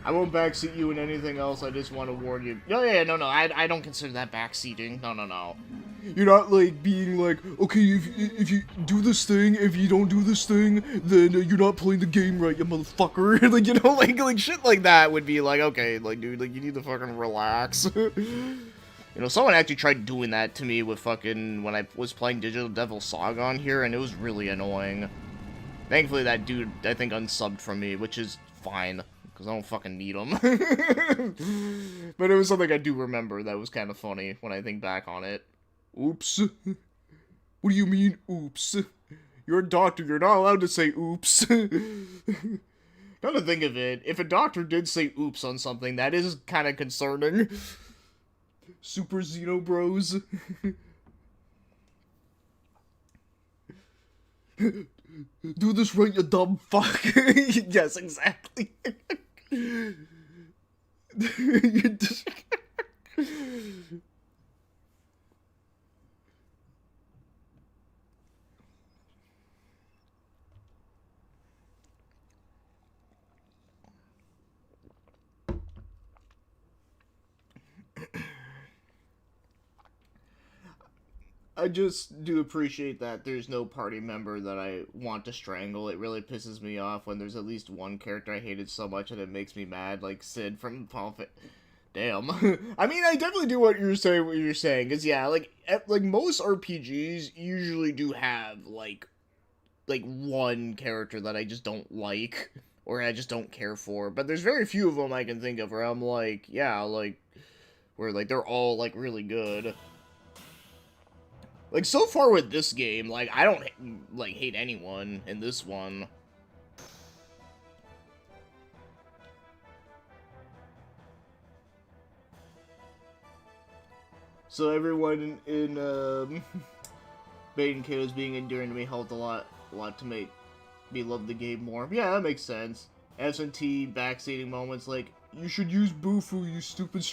I won't backseat you in anything else, I just want to warn you. No, no, I don't consider that backseating. No. You're not, like, being like, okay, if you do this thing, if you don't do this thing, then you're not playing the game right, you motherfucker. Like, you know, like shit like that would be like, okay, like, dude, like, you need to fucking relax. You know, someone actually tried doing that to me with fucking, when I was playing Digital Devil Saga on here, and it was really annoying. Thankfully, that dude, I think, unsubbed from me, which is fine. Because I don't fucking need them. But it was something I do remember that was kind of funny when I think back on it. Oops. What do you mean, oops? You're a doctor, you're not allowed to say oops. Come to think of it, if a doctor did say oops on something, that is kind of concerning. Super Xeno Bros. Do this right, you dumb fuck. Yes, exactly. You just... I just do appreciate that there's no party member that I want to strangle. It really pisses me off when there's at least one character I hated so much and it makes me mad, like Sid from Final Fantasy. Damn. I mean, I definitely do what you're saying, because yeah, like most RPGs usually do have, like one character that I just don't like, or I just don't care for, but there's very few of them I can think of where I'm like, yeah, like, where, like, they're all, like, really good. Like, so far with this game, like, I don't, like, hate anyone in this one. So everyone in Baden Kato's being endearing to me helped a lot to make me love the game more. Yeah, that makes sense. S&T backseating moments like, you should use Bufu, you stupid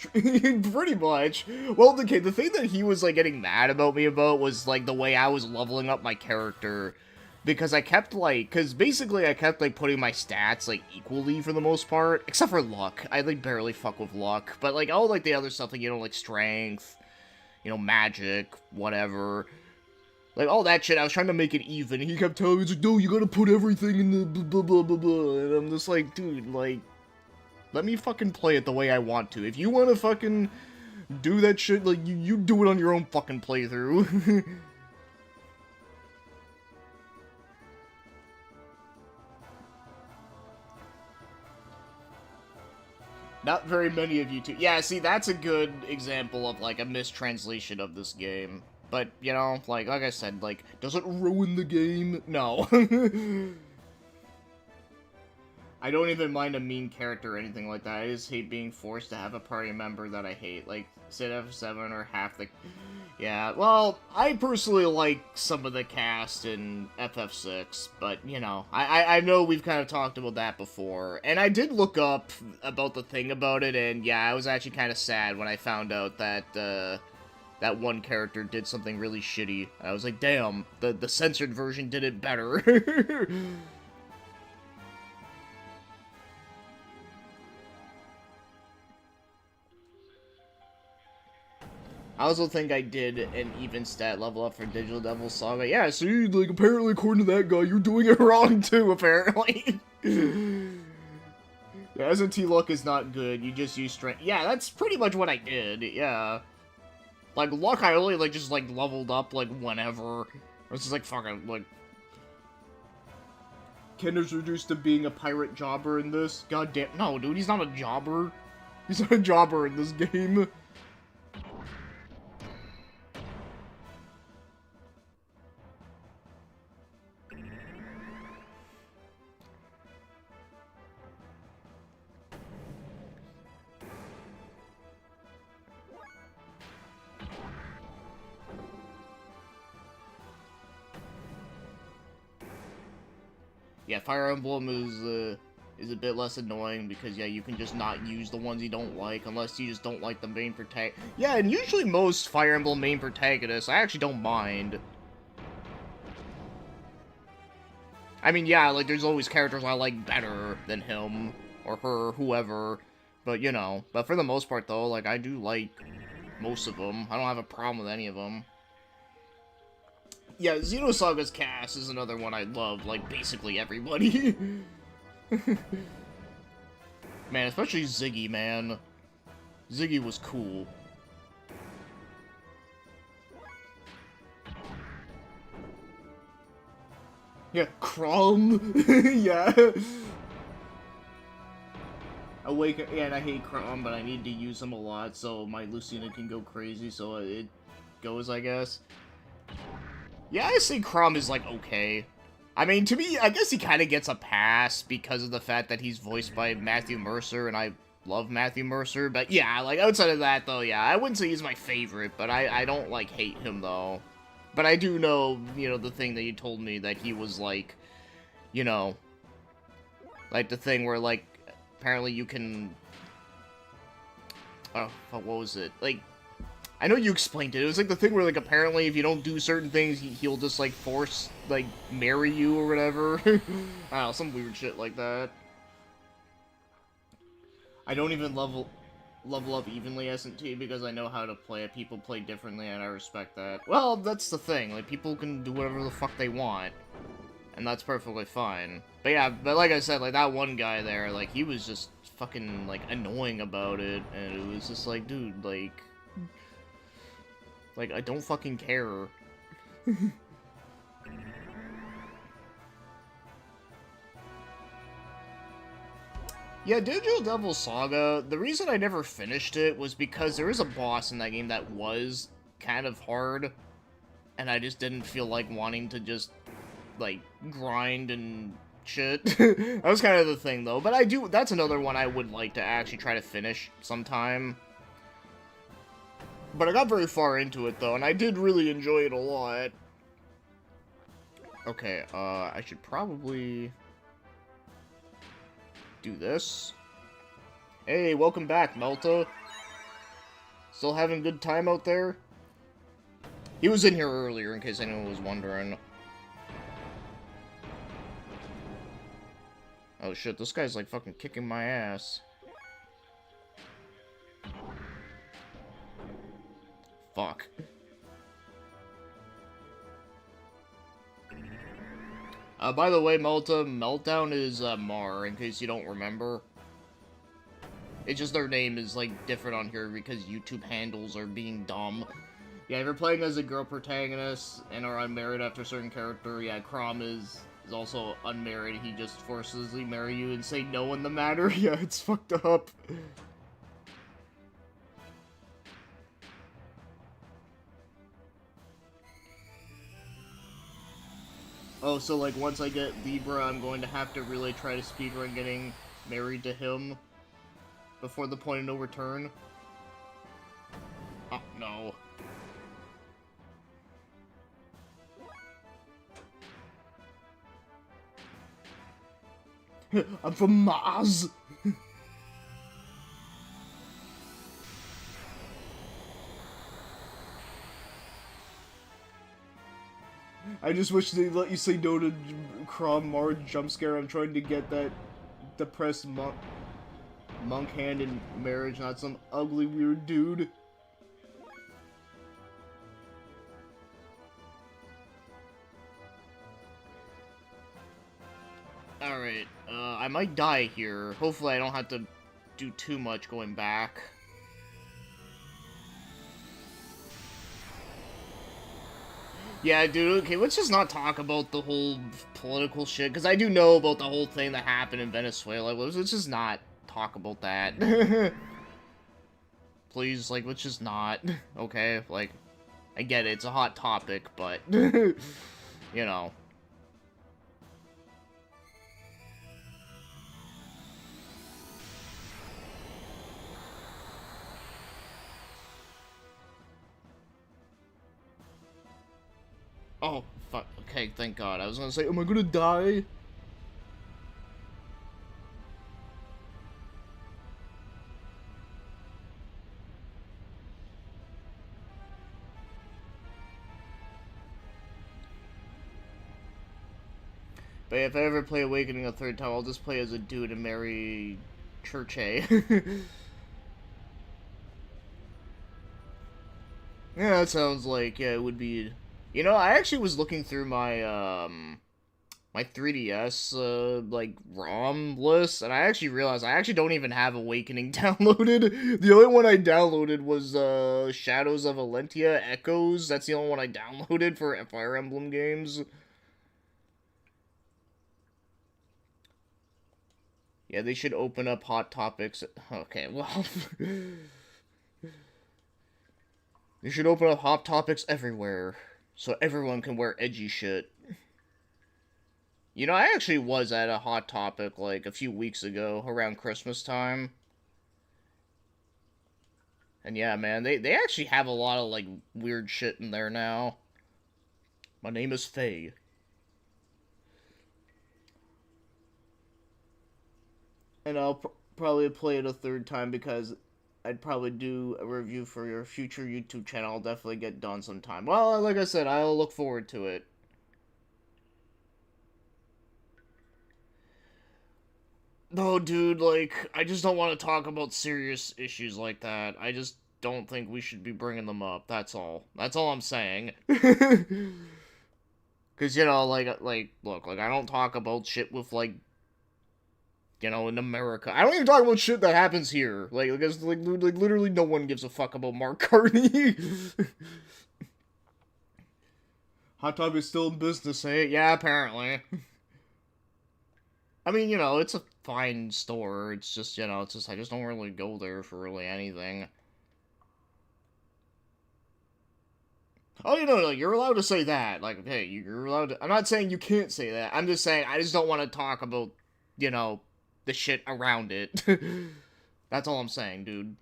pretty much. Well, the thing that he was, like, getting mad about me about was, like, the way I was leveling up my character. Because I kept, like, basically I kept, like, putting my stats, like, equally for the most part. Except for luck. I, like, barely fuck with luck. But, like, all, like, the other stuff, like, you know, like, strength, you know, magic, whatever. Like, all that shit, I was trying to make it even, and he kept telling me, he's like, no, you gotta put everything in the blah, blah, blah, blah, blah, and I'm just like, dude, like, let me fucking play it the way I want to. If you want to fucking do that shit, like, you do it on your own fucking playthrough. Not very many of you two. Yeah, see, that's a good example of, like, a mistranslation of this game. But, you know, like I said, like, does it ruin the game? No. I don't even mind a mean character or anything like that. I just hate being forced to have a party member that I hate. Like, Sid F7 or half the... Yeah, well, I personally like some of the cast in FF6, but, you know, I know we've kind of talked about that before. And I did look up about the thing about it, and yeah, I was actually kind of sad when I found out that, that one character did something really shitty. I was like, damn, the censored version did it better. I also think I did an even stat level up for Digital Devil Saga. Yeah, see, like, apparently according to that guy, you're doing it wrong too, apparently. Yeah, S&T luck is not good, you just use strength. Yeah, that's pretty much what I did, yeah. Like, luck, I only, like, just, like, leveled up, like, whenever. I was just like, fucking, like... Ken is reduced to being a pirate jobber in this? God damn. No, dude, he's not a jobber. He's not a jobber in this game. Yeah, Fire Emblem is a bit less annoying because, yeah, you can just not use the ones you don't like unless you just don't like the main protagonist. Yeah, and usually most Fire Emblem main protagonists, I actually don't mind. I mean, yeah, like, there's always characters I like better than him, or her, whoever, but, you know. But for the most part, though, like, I do like most of them. I don't have a problem with any of them. Yeah, Xenosaga's cast is another one I love, like, basically everybody. Man, especially Ziggy, man. Ziggy was cool. Yeah, Crumb! Yeah. Awaken, yeah, and I hate Crumb, but I need to use him a lot so my Lucina can go crazy, so it goes, I guess. Yeah, I say Crumb is, like, okay. I mean, to me, I guess he kind of gets a pass because of the fact that he's voiced by Matthew Mercer, and I love Matthew Mercer, but yeah, like, outside of that, though, yeah, I wouldn't say he's my favorite, but I don't, like, hate him, though. But I do know, you know, the thing that you told me, that he was, like, you know, like, the thing where, like, apparently you can... Oh, what was it? Like, I know you explained it. It was, like, the thing where, like, apparently if you don't do certain things, he'll just, like, force, like, marry you or whatever. I don't know, some weird shit like that. I don't even level up evenly S&T because I know how to play it. People play differently, and I respect that. Well, that's the thing. Like, people can do whatever the fuck they want, and that's perfectly fine. But yeah, but like I said, like, that one guy there, like, he was just fucking, like, annoying about it, and it was just like, dude, like, I don't fucking care. Yeah, Digital Devil Saga, the reason I never finished it was because there is a boss in that game that was kind of hard, and I just didn't feel like wanting to just, like, grind and shit. That was kind of the thing, though. But that's another one I would like to actually try to finish sometime. But I got very far into it, though, and I did really enjoy it a lot. Okay, I should probably do this. Hey, welcome back, Melta. Still having a good time out there? He was in here earlier, in case anyone was wondering. Oh shit, this guy's like fucking kicking my ass. Fuck. By the way, Malta, Meltdown is, Mar, in case you don't remember. It's just their name is, like, different on here because YouTube handles are being dumb. Yeah, if you're playing as a girl protagonist and are unmarried after a certain character, yeah, Crom is also unmarried. He just forcibly marry you and say no in the matter. Yeah, it's fucked up. Oh, so, like, once I get Libra, I'm going to have to really try to speedrun getting married to him before the point of no return? Oh, no. I'm from Mars! I just wish they'd let you say no to Crom Mars jump scare. I'm trying to get that depressed monk hand in marriage, not some ugly weird dude. Alright, I might die here. Hopefully I don't have to do too much going back. Yeah, dude, okay, let's just not talk about the whole political shit, because I do know about the whole thing that happened in Venezuela. Let's just not talk about that. Please, like, let's just not, okay? Like, I get it, it's a hot topic, but, you know. Oh, fuck. Okay, thank God. I was gonna say, am I gonna die? But if I ever play Awakening a third time, I'll just play as a dude and marry Church A. Yeah, that sounds like, yeah, it would be... You know, I actually was looking through my, my 3DS, like, ROM list, and I actually realized I actually don't even have Awakening downloaded. The only one I downloaded was, Shadows of Valentia Echoes. That's the only one I downloaded for Fire Emblem games. Yeah, they should open up Hot Topics. Okay, well... They should open up Hot Topics everywhere, so everyone can wear edgy shit. You know, I actually was at a Hot Topic, like, a few weeks ago, around Christmas time. And yeah, man, they actually have a lot of, like, weird shit in there now. My name is Faye. And I'll probably play it a third time because I'd probably do a review for your future YouTube channel. I'll definitely get done sometime. Well, like I said, I'll look forward to it. No, dude, like, I just don't want to talk about serious issues like that. I just don't think we should be bringing them up. That's all. That's all I'm saying. Because, you know, look, like, I don't talk about shit with, like, you know, in America. I don't even talk about shit that happens here. Like, because, like literally no one gives a fuck about Mark Carney. Hot Tub is still in business, eh? Yeah, apparently. I mean, you know, it's a fine store. It's just, you know, it's just, I just don't really go there for really anything. Oh, you know, like, you're allowed to say that. Like, hey, you're allowed to. I'm not saying you can't say that. I'm just saying I just don't want to talk about, you know, the shit around it. That's all I'm saying, dude.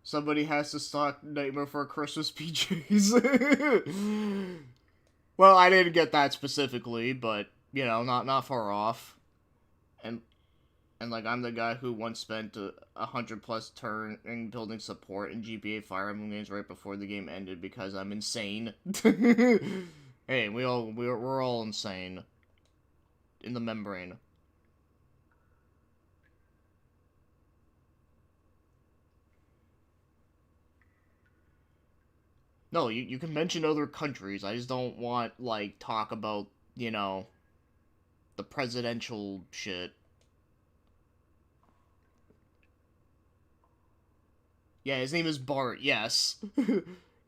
Somebody has to stock Nightmare for Christmas PJs. Well, I didn't get that specifically, but you know, not far off. And like I'm the guy who once spent 100+ turn in building support in GBA Fire Emblem games right before the game ended because I'm insane. Hey, we're all insane in the membrane. No, you can mention other countries. I just don't want, like, talk about, you know, the presidential shit. Yeah, his name is Bart, yes.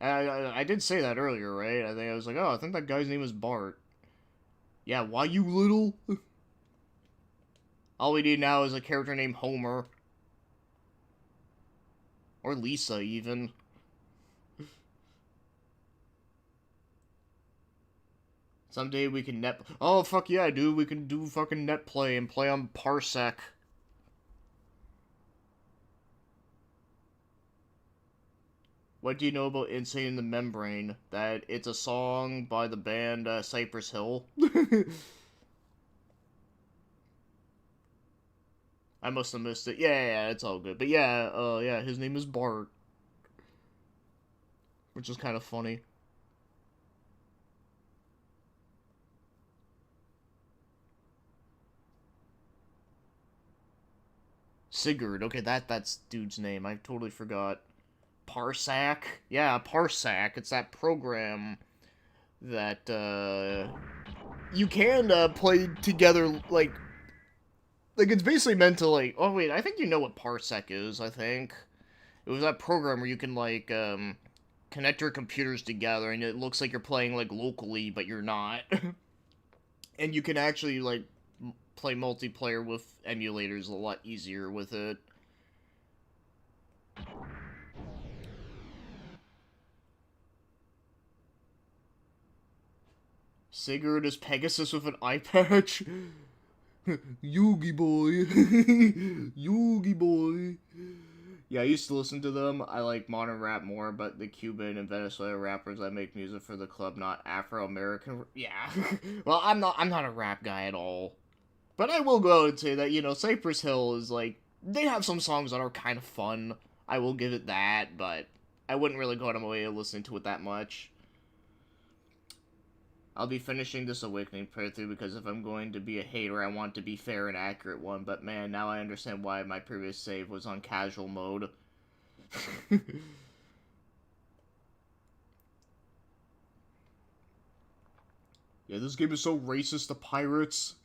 I did say that earlier, right? I think I was like, oh, I think that guy's name is Bart. Yeah, why you little? All we need now is a character named Homer. Or Lisa, even. Someday we can net... Oh, fuck yeah, dude, we can do fucking net play and play on Parsec. What do you know about Insane in the Membrane? That it's a song by the band Cypress Hill? I must have missed it. Yeah, it's all good. But yeah, yeah, his name is Bart. Which is kind of funny. Sigurd. Okay, that's dude's name. I totally forgot. Parsec? Yeah, Parsec. It's that program that, you can, play together, like, it's basically meant to, like... Oh, wait, I think you know what Parsec is, I think. It was that program where you can, like, connect your computers together, and it looks like you're playing, like, locally, but you're not. And you can actually, like, play multiplayer with emulators a lot easier with it. Sigurd is Pegasus with an eye patch. Yugi boy. Yugi boy. Yeah, I used to listen to them. I like modern rap more, but the Cuban and Venezuelan rappers I make music for the club, not Afro-American. Yeah. Well, I'm not a rap guy at all. But I will go out and say that, you know, Cypress Hill is like, they have some songs that are kind of fun. I will give it that, but I wouldn't really go out of my way to listen to it that much. I'll be finishing this Awakening playthrough because if I'm going to be a hater, I want to be fair and accurate one. But man, now I understand why my previous save was on casual mode. Yeah, this game is so racist to pirates.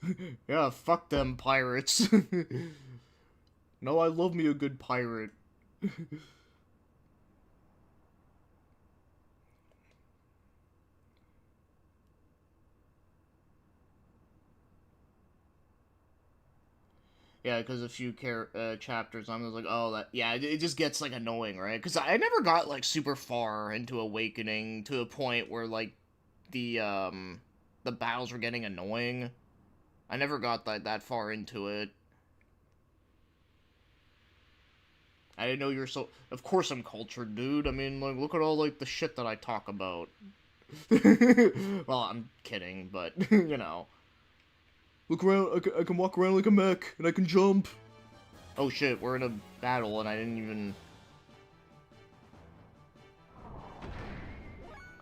Yeah, fuck them pirates. No, I love me a good pirate. Yeah, because a few chapters, I'm just like, oh, that, yeah, it just gets, like, annoying, right? Because I never got, like, super far into Awakening to a point where, like, the battles were getting annoying. I never got that far into it. I didn't know you were so... Of course I'm cultured, dude. I mean, like, look at all, like, the shit that I talk about. Well, I'm kidding, but, you know. Look around, I can walk around like a mech, and I can jump. Oh shit, we're in a battle, and I didn't even...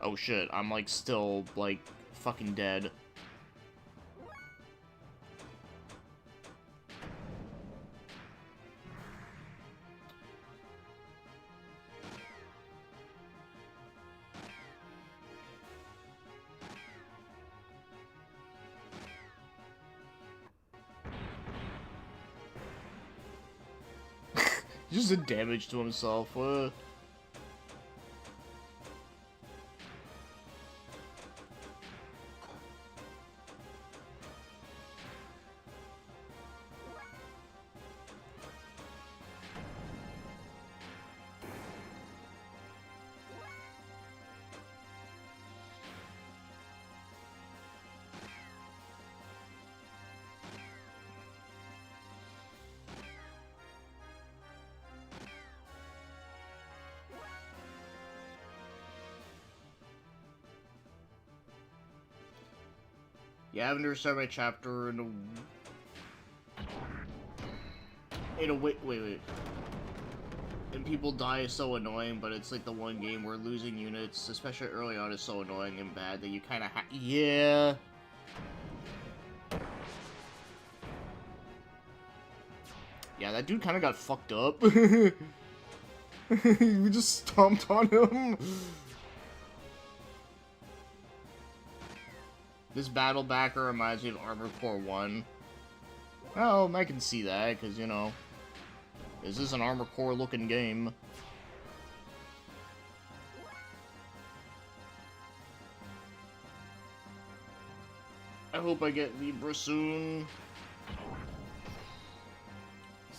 Oh shit, I'm like still, like, fucking dead. He just did damage to himself, Yeah, I haven't restarted my chapter in a... wait. And people die is so annoying, but it's like the one game where losing units, especially early on, is so annoying and bad that you kind of Yeah. Yeah, that dude kind of got fucked up. We just stomped on him. This battle backer reminds me of Armored Core 1. Well, I can see that, because, you know, this is an Armored Core looking game. I hope I get Libra soon.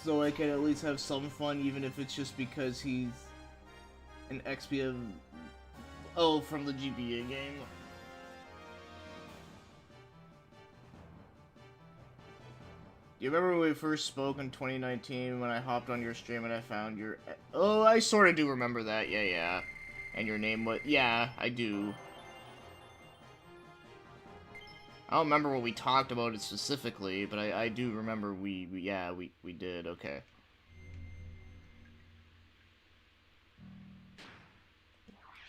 So I can at least have some fun, even if it's just because he's an XP of... Oh, from the GBA game. Do you remember when we first spoke in 2019 when I hopped on your stream and I found your... Oh, I sort of do remember that. Yeah. And your name was... Yeah, I do. I don't remember what we talked about it specifically, but I do remember we did. Okay.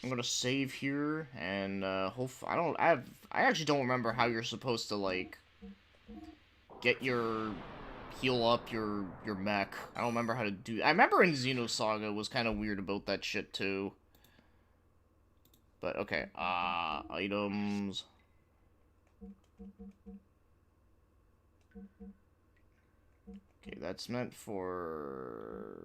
I'm gonna save here, and, I actually don't remember how you're supposed to, like, get your... heal up your mech. I don't remember how to do... I remember in Xenosaga was kind of weird about that shit, too. But, okay. Items... Okay, that's meant for...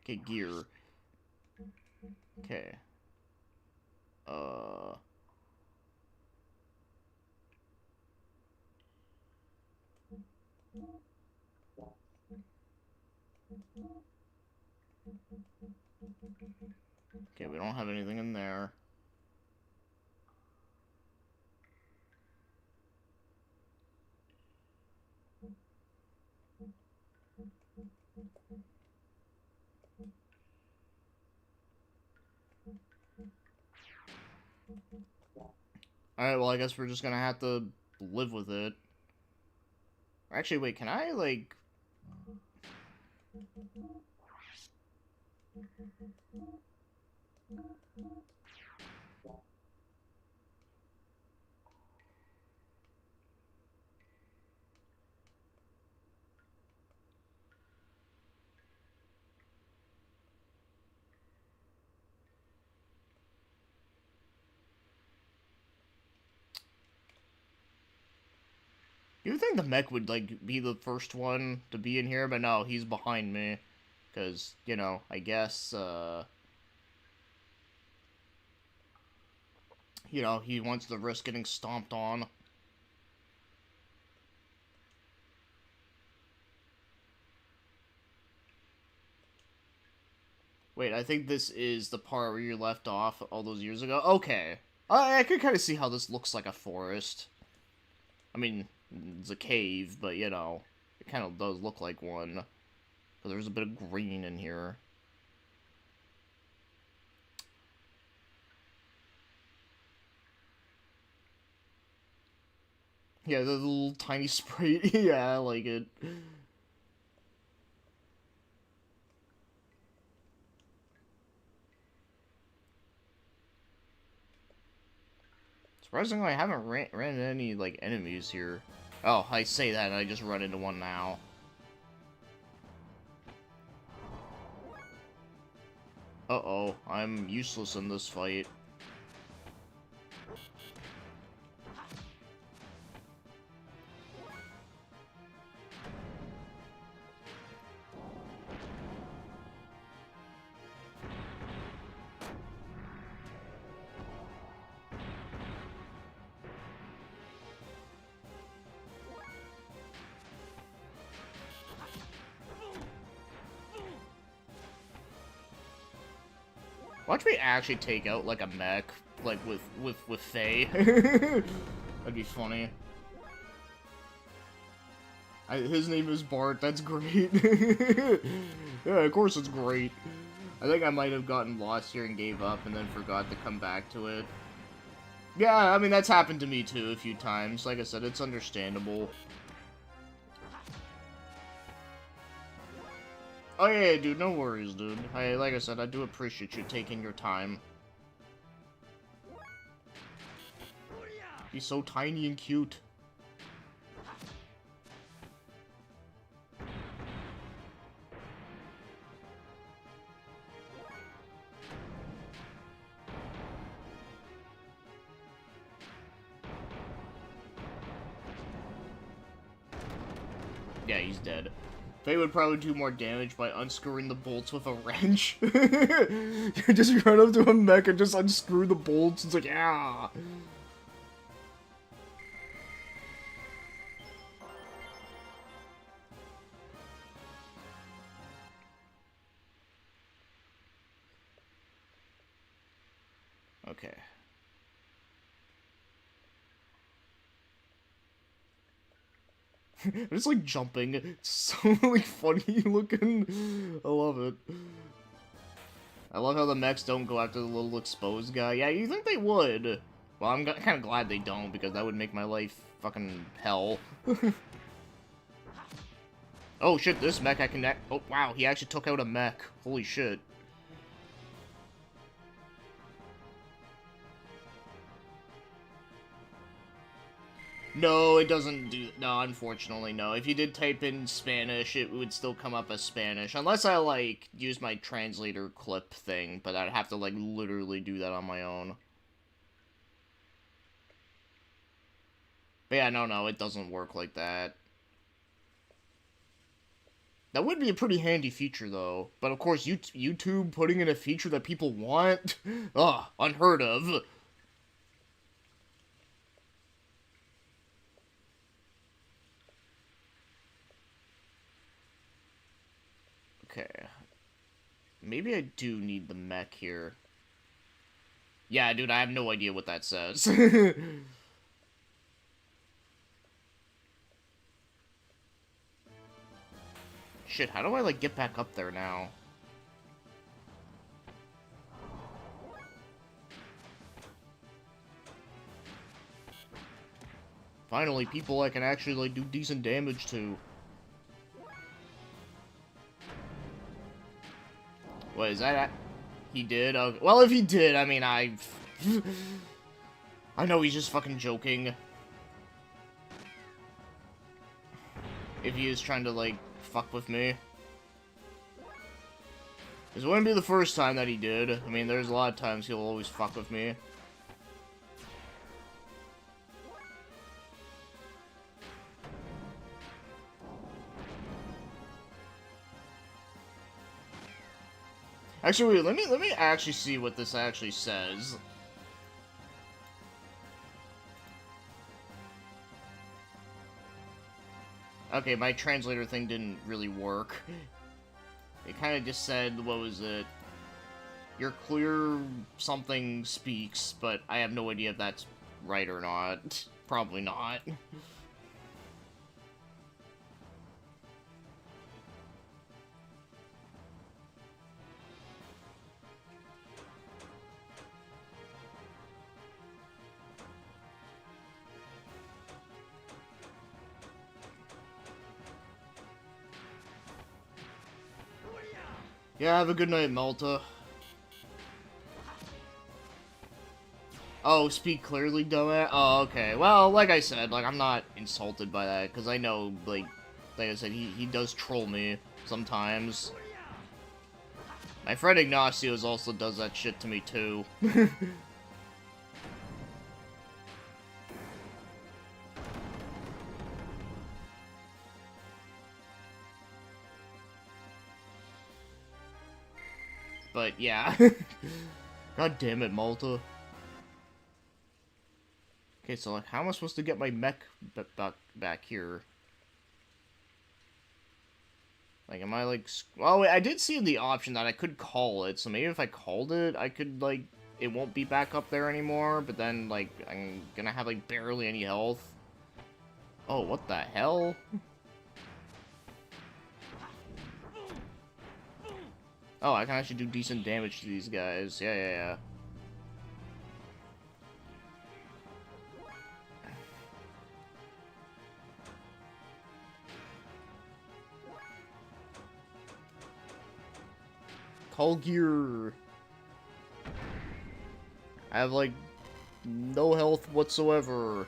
Okay, gear. Okay. Okay, we don't have anything in there. Alright, well, I guess we're just gonna have to live with it. Actually, wait, can I, like... You would think the mech would, like, be the first one to be in here, but no, he's behind me. Because, you know, I guess, You know, he wants to risk getting stomped on. Wait, I think this is the part where you left off all those years ago. Okay. I could kind of see how this looks like a forest. I mean, it's a cave, but, you know, it kind of does look like one. Because there's a bit of green in here. Yeah, the little tiny sprite. Yeah, I like it. Surprisingly, I haven't ran into any, like, enemies here. Oh, I say that and I just run into one now. Uh-oh, I'm useless in this fight. Watch me actually take out, like, a mech, like, with Faye. That'd be funny. His name is Bart, that's great. Yeah, of course it's great. I think I might have gotten lost here and gave up and then forgot to come back to it. Yeah, I mean, that's happened to me too a few times. Like I said, it's understandable. Oh yeah, dude, no worries, dude. Like I said, I do appreciate you taking your time. He's so tiny and cute. Yeah, he's dead. Faye would probably do more damage by unscrewing the bolts with a wrench. You just run up to a mech and just unscrew the bolts. It's like, yeah. Okay. It's like jumping. It's so like funny looking. I love it. I love how the mechs don't go after the little exposed guy. Yeah, you think they would. Well, I'm kind of glad they don't, because that would make my life fucking hell. Oh shit, this mech I can... Oh wow, he actually took out a mech. Holy shit. No, it doesn't do... No, unfortunately, no. If you did type in Spanish, it would still come up as Spanish. Unless I, like, use my translator clip thing. But I'd have to, like, literally do that on my own. But yeah, no, it doesn't work like that. That would be a pretty handy feature, though. But, of course, YouTube putting in a feature that people want? Ugh, unheard of. Okay. Maybe I do need the mech here. Yeah, dude, I have no idea what that says. Shit, how do I, like, get back up there now? Finally, people I can actually, like, do decent damage to. What, is that... He did? Okay. Well, if he did, I mean, I know he's just fucking joking. If he is trying to, like, fuck with me. This wouldn't be the first time that he did. I mean, there's a lot of times he'll always fuck with me. Actually, wait, let me actually see what this actually says. Okay, my translator thing didn't really work. It kind of just said, what was it? You're clear something speaks, but I have no idea if that's right or not. Probably not. Yeah, have a good night, Malta. Oh, speak clearly, dumbass? Oh, okay. Well, like I said, like, I'm not insulted by that, because I know, like I said, he does troll me sometimes. My friend Ignacio's also does that shit to me, too. But, yeah. God damn it, Malta. Okay, so, like, how am I supposed to get my mech back here? Like, am I, like... Oh, wait, I did see the option that I could call it, so maybe if I called it, I could, like... It won't be back up there anymore, but then, like, I'm gonna have, like, barely any health. Oh, what the hell? Oh, I can actually do decent damage to these guys. Yeah. Call gear. I have, like, no health whatsoever.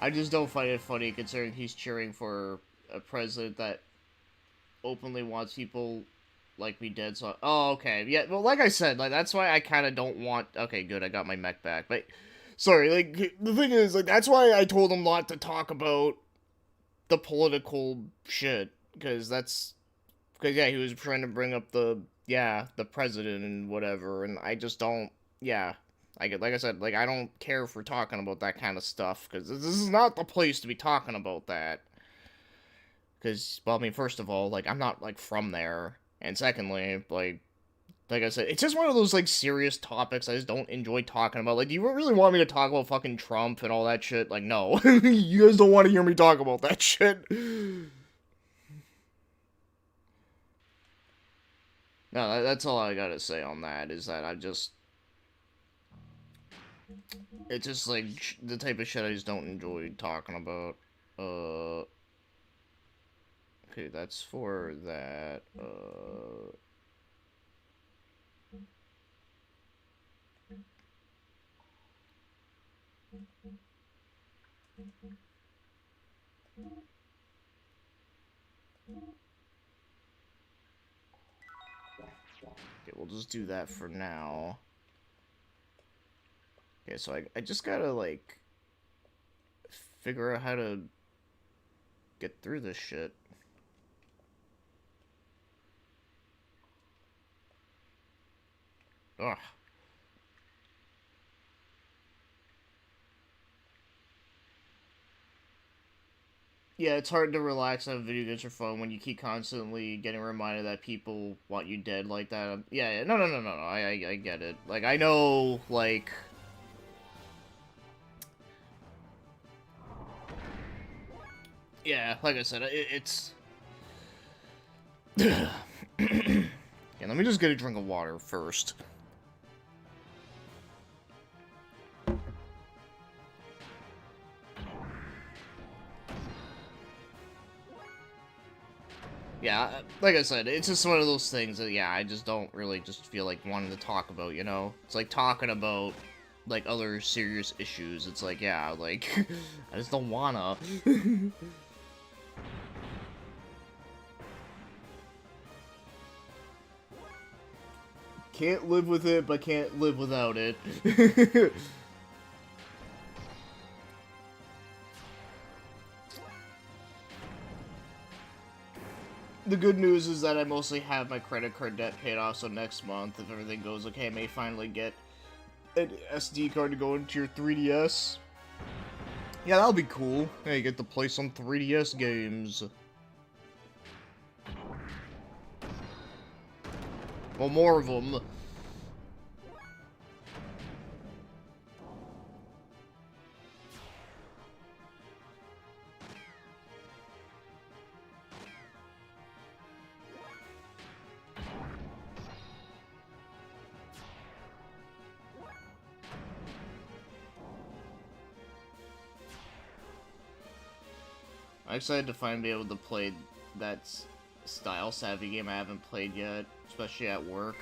I just don't find it funny considering he's cheering for a president that openly wants people like me dead, so... Oh, okay. Yeah, well, like I said, like, that's why I kind of don't want... Okay, good, I got my mech back, but... Sorry, like, the thing is, like, that's why I told him not to talk about the political shit, because that's... Because, yeah, he was trying to bring up the president and whatever, and I just don't... Yeah. Like I said, like, I don't care for talking about that kind of stuff, because this is not the place to be talking about that. Because, well, I mean, first of all, like, I'm not, like, from there. And secondly, like I said, it's just one of those, like, serious topics I just don't enjoy talking about. Like, do you really want me to talk about fucking Trump and all that shit? Like, no. You guys don't want to hear me talk about that shit. No, that's all I gotta say on that, is that I just... It's just, like, the type of shit I just don't enjoy talking about. Okay, that's for that. Okay, we'll just do that for now. Okay, so I just gotta, like, figure out how to get through this shit. Ugh. Yeah, it's hard to relax on video games or phone when you keep constantly getting reminded that people want you dead like that. Yeah, no, I get it. Like, I know, like... Yeah, like I said, it's... Yeah, let me just get a drink of water first. Yeah, like I said, it's just one of those things that, yeah, I just don't really just feel like wanting to talk about, you know? It's like talking about, like, other serious issues. It's like, yeah, like, I just don't wanna. Can't live with it, but can't live without it. The good news is that I mostly have my credit card debt paid off, so next month, if everything goes okay, I may finally get an SD card to go into your 3DS. Yeah, that'll be cool. Yeah, you get to play some 3DS games. Well, more of them. I'm excited to finally be able to play that style savvy game I haven't played yet, especially at work.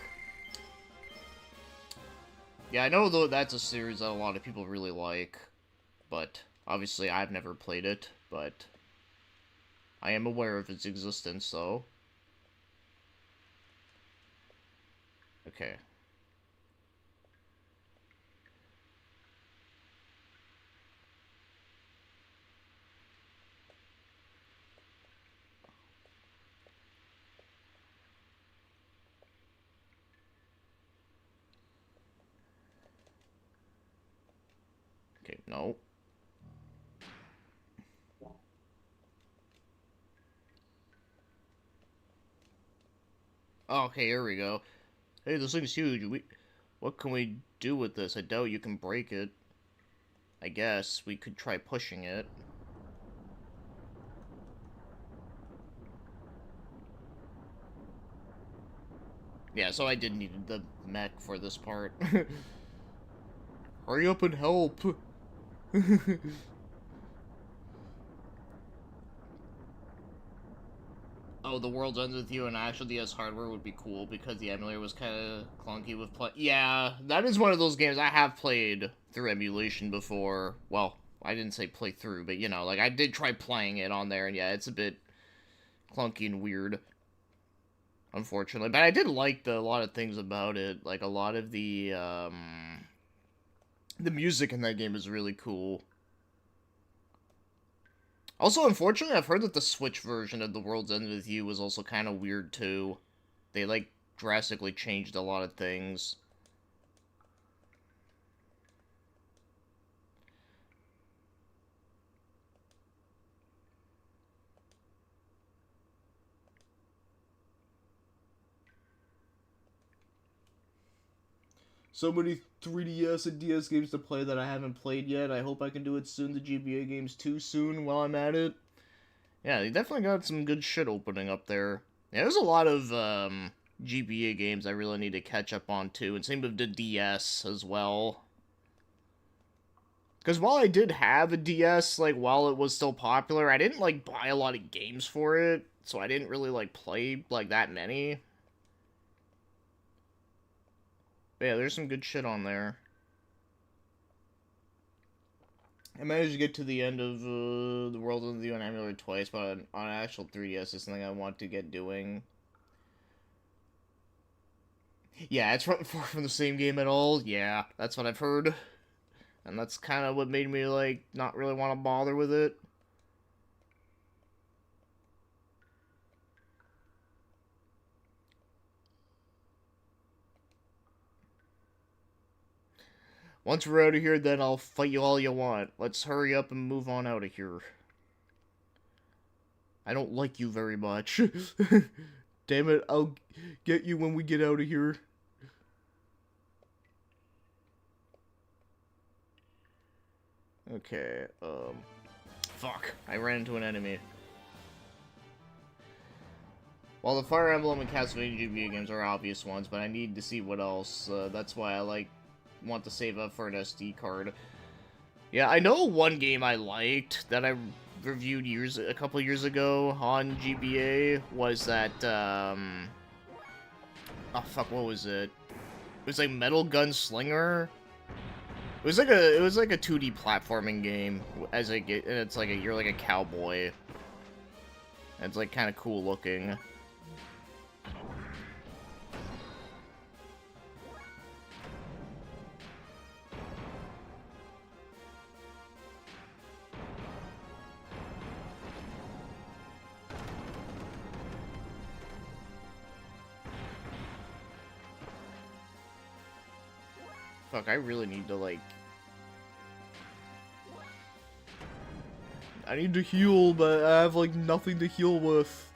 Yeah, I know though that's a series that a lot of people really like, but obviously I've never played it, but I am aware of its existence though. Okay. Okay, no. Oh, okay, here we go. Hey, this thing's huge. What can we do with this? I doubt you can break it. I guess we could try pushing it. Yeah, so I did need the mech for this part. Hurry up and help! Oh, the world ends with you, and actual DS hardware would be cool because the emulator was kind of clunky with play. Yeah, that is one of those games I have played through emulation before. Well, I didn't say play through, but you know, like I did try playing it on there, and yeah, it's a bit clunky and weird, unfortunately. But I did like a lot of things about it. Like a lot of the music in that game is really cool. Also, unfortunately, I've heard that the Switch version of The World's End With You was also kind of weird, too. They, like, drastically changed a lot of things. So many 3DS and DS games to play that I haven't played yet. I hope I can do it soon. The GBA games too soon while I'm at it. Yeah, they definitely got some good shit opening up there. Yeah, there's a lot of GBA games I really need to catch up on too, and same with the DS as well. Because while I did have a DS, like, while it was still popular, I didn't, like, buy a lot of games for it, so I didn't really, like, play, like, that many. But yeah, there's some good shit on there. I managed to get to the end of the World of the Emulator twice, but on actual 3DS is something I want to get doing. Yeah, it's far from the same game at all. Yeah, that's what I've heard. And that's kind of what made me, like, not really want to bother with it. Once we're out of here, then I'll fight you all you want. Let's hurry up and move on out of here. I don't like you very much. Damn it, I'll get you when we get out of here. Okay, fuck. I ran into an enemy. While the Fire Emblem and Castlevania GBA games are obvious ones, but I need to see what else. That's why I, want to save up for an SD card. Yeah, I know one game I liked that I reviewed a couple years ago on GBA was that, oh fuck, what was it? It was like Metal Gun Slinger. It was like a 2D platforming game and it's like you're like a cowboy. And it's like kind of cool looking. Fuck, I really need to, like... I need to heal, but I have, like, nothing to heal with.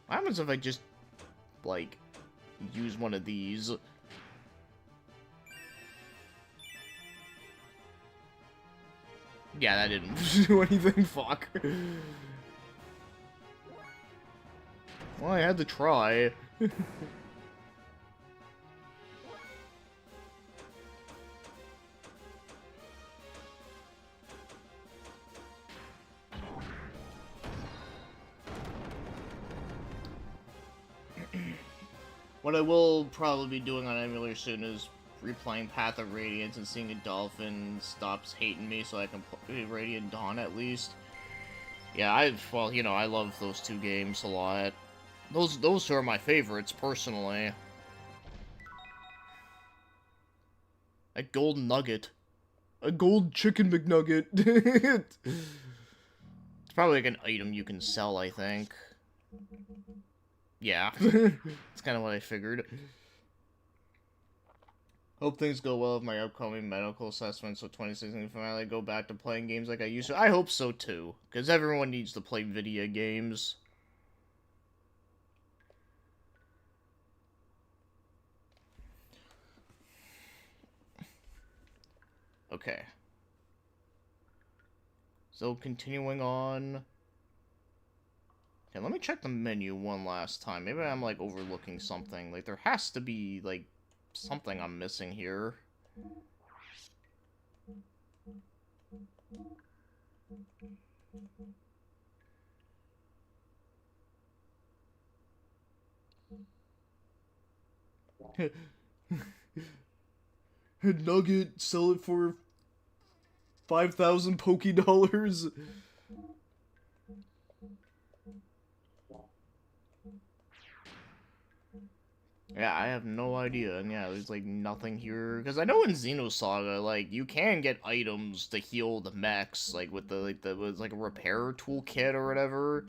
What happens if I just, like, use one of these? Yeah, that didn't do anything, fuck. Well, I had to try. What I will probably be doing on emulator soon is replaying Path of Radiance and seeing a dolphin stops hating me so I can play Radiant Dawn at least. Yeah, well, you know, I love those two games a lot. Those two are my favorites, personally. A gold nugget. A gold chicken McNugget. It's probably like an item you can sell, I think. Yeah. That's kind of what I figured. Hope things go well with my upcoming medical assessment, so 2016 can finally go back to playing games like I used to. I hope so, too. Because everyone needs to play video games. Okay. So, continuing on... Okay, let me check the menu one last time. Maybe I'm, like, overlooking something. Like, there has to be, like, something I'm missing here. Nugget, sell it for 5,000 Poké Dollars. Yeah, I have no idea, and yeah, there's like nothing here, because I know in Xenosaga, like, you can get items to heal the mechs, like, with with, like, a repair toolkit or whatever,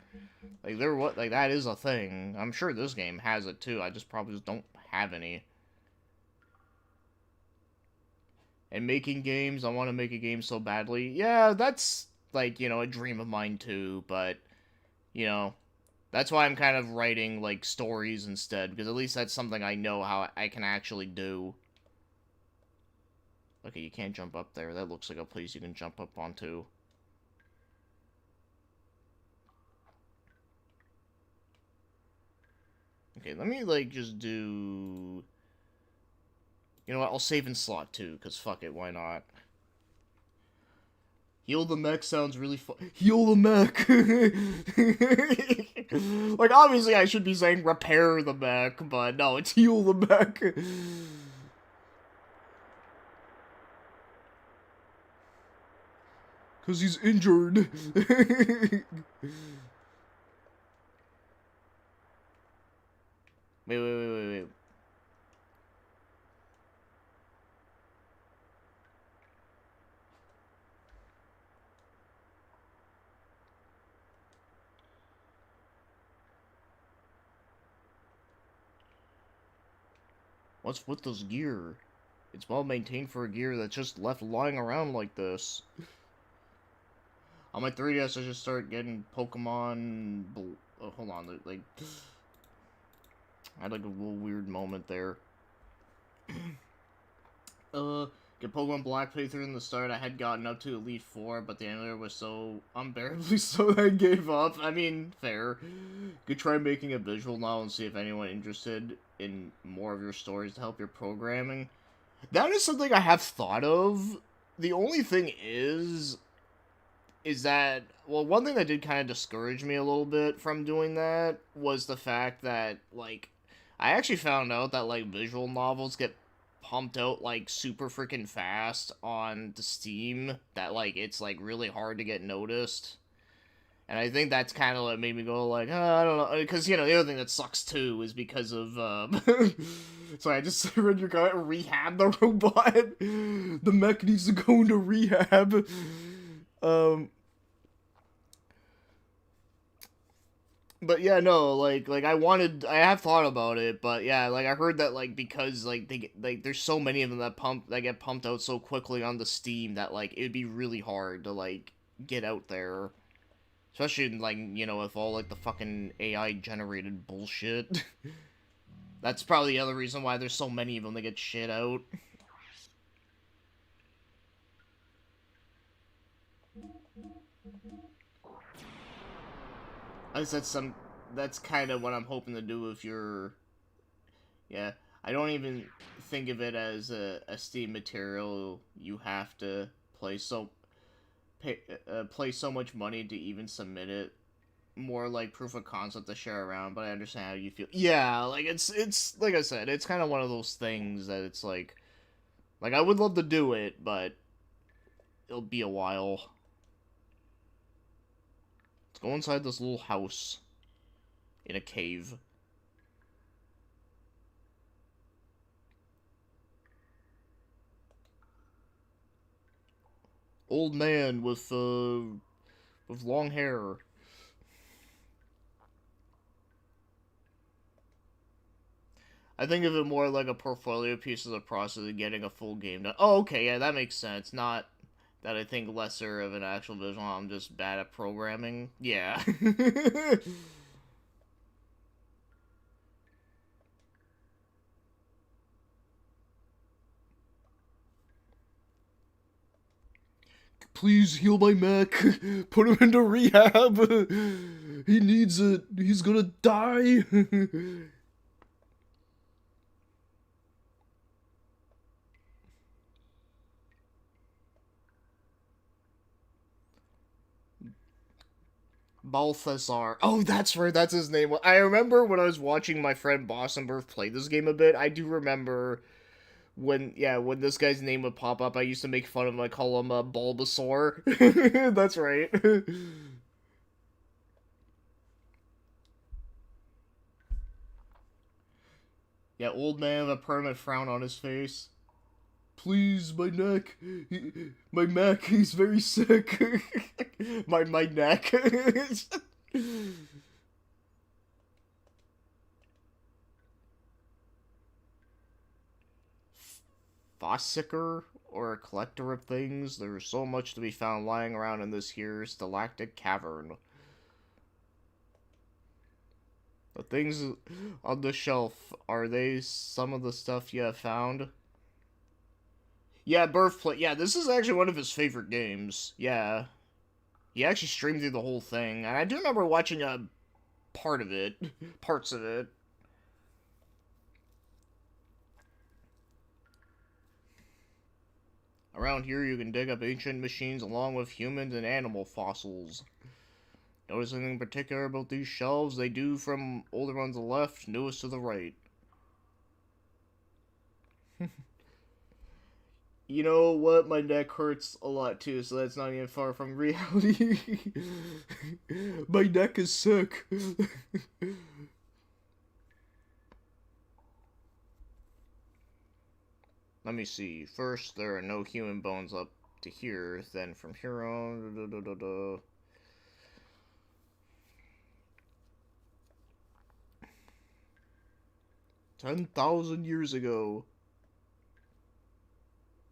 like, that is a thing. I'm sure this game has it, too, I just probably just don't have any. And making games, I want to make a game so badly, yeah, that's, like, you know, a dream of mine, too, but, you know... That's why I'm kind of writing, like, stories instead, because at least that's something I know how I can actually do. Okay, you can't jump up there. That looks like a place you can jump up onto. Okay, let me, like, just do... You know what, I'll save in slot, too, because fuck it, why not? Heal the mech sounds really fun. Heal the mech! Like, obviously I should be saying repair the mech, but no, it's heal the mech. Because he's injured. Wait. What's with this gear? It's well maintained for a gear that's just left lying around like this. On my 3DS, I just started getting Pokemon... Oh, hold on, like... I had like a little weird moment there. Get Pokemon Black playthrough in the start. I had gotten up to Elite Four, but the emulator was so unbearably slow that I gave up. I mean, fair. Could try making a visual novel and see if anyone interested in more of your stories to help your programming. That is something I have thought of. The only thing is that, well, one thing that did kind of discourage me a little bit from doing that was the fact that, like, I actually found out that, like, visual novels get pumped out, like, super freaking fast on the Steam, that, like, it's, like, really hard to get noticed. And I think that's kind of what made me go, like, oh, I don't know, because, you know, the other thing that sucks, too, is because of, so I just read your guy, rehab the robot. The mech needs to go into rehab. But yeah, no, I have thought about it, but yeah, like I heard that like because like there's so many of them that get pumped out so quickly on the Steam that like it'd be really hard to like get out there, especially in, like with all like the fucking AI generated bullshit. That's probably the other reason why there's so many of them that get shit out. I guess that's kind of what I'm hoping to do if you're yeah. I don't even think of it as a Steam material. You have to play so play so much money to even submit it. More like proof of concept to share around, but I understand how you feel. Yeah, like it's like I said, it's kind of one of those things that it's like I would love to do it, but it'll be a while. Let's go inside this little house in a cave. Old man with long hair. I think of it more like a portfolio piece of the process of getting a full game done. Oh, okay, yeah, that makes sense. Not that I think lesser of an actual visual. I'm just bad at programming. Yeah. Please heal my mech. Put him into rehab. He needs it. He's gonna die. Balthazar. Oh, that's right. That's his name. I remember when I was watching my friend Bossenberg play this game a bit. I do remember when this guy's name would pop up. I used to make fun of him. I call him Bulbasaur. That's right. Yeah, old man with a permanent frown on his face. Please, my neck. My neck. He's very sick. My neck. Fossicker, or a collector of things. There's so much to be found lying around in this here stalactite cavern. The things on the shelf, are they some of the stuff you have found? Yeah, Birthplace. Yeah, this is actually one of his favorite games. Yeah. He actually streamed through the whole thing, and I do remember watching a part of it. Parts of it. Around here, you can dig up ancient machines along with humans and animal fossils. Notice anything particular about these shelves? They do from older ones to the left, newest to the right. You know what? My neck hurts a lot too, so that's not even far from reality. My neck is sick. Let me see. First, there are no human bones up to here. Then from here on... 10,000 years ago.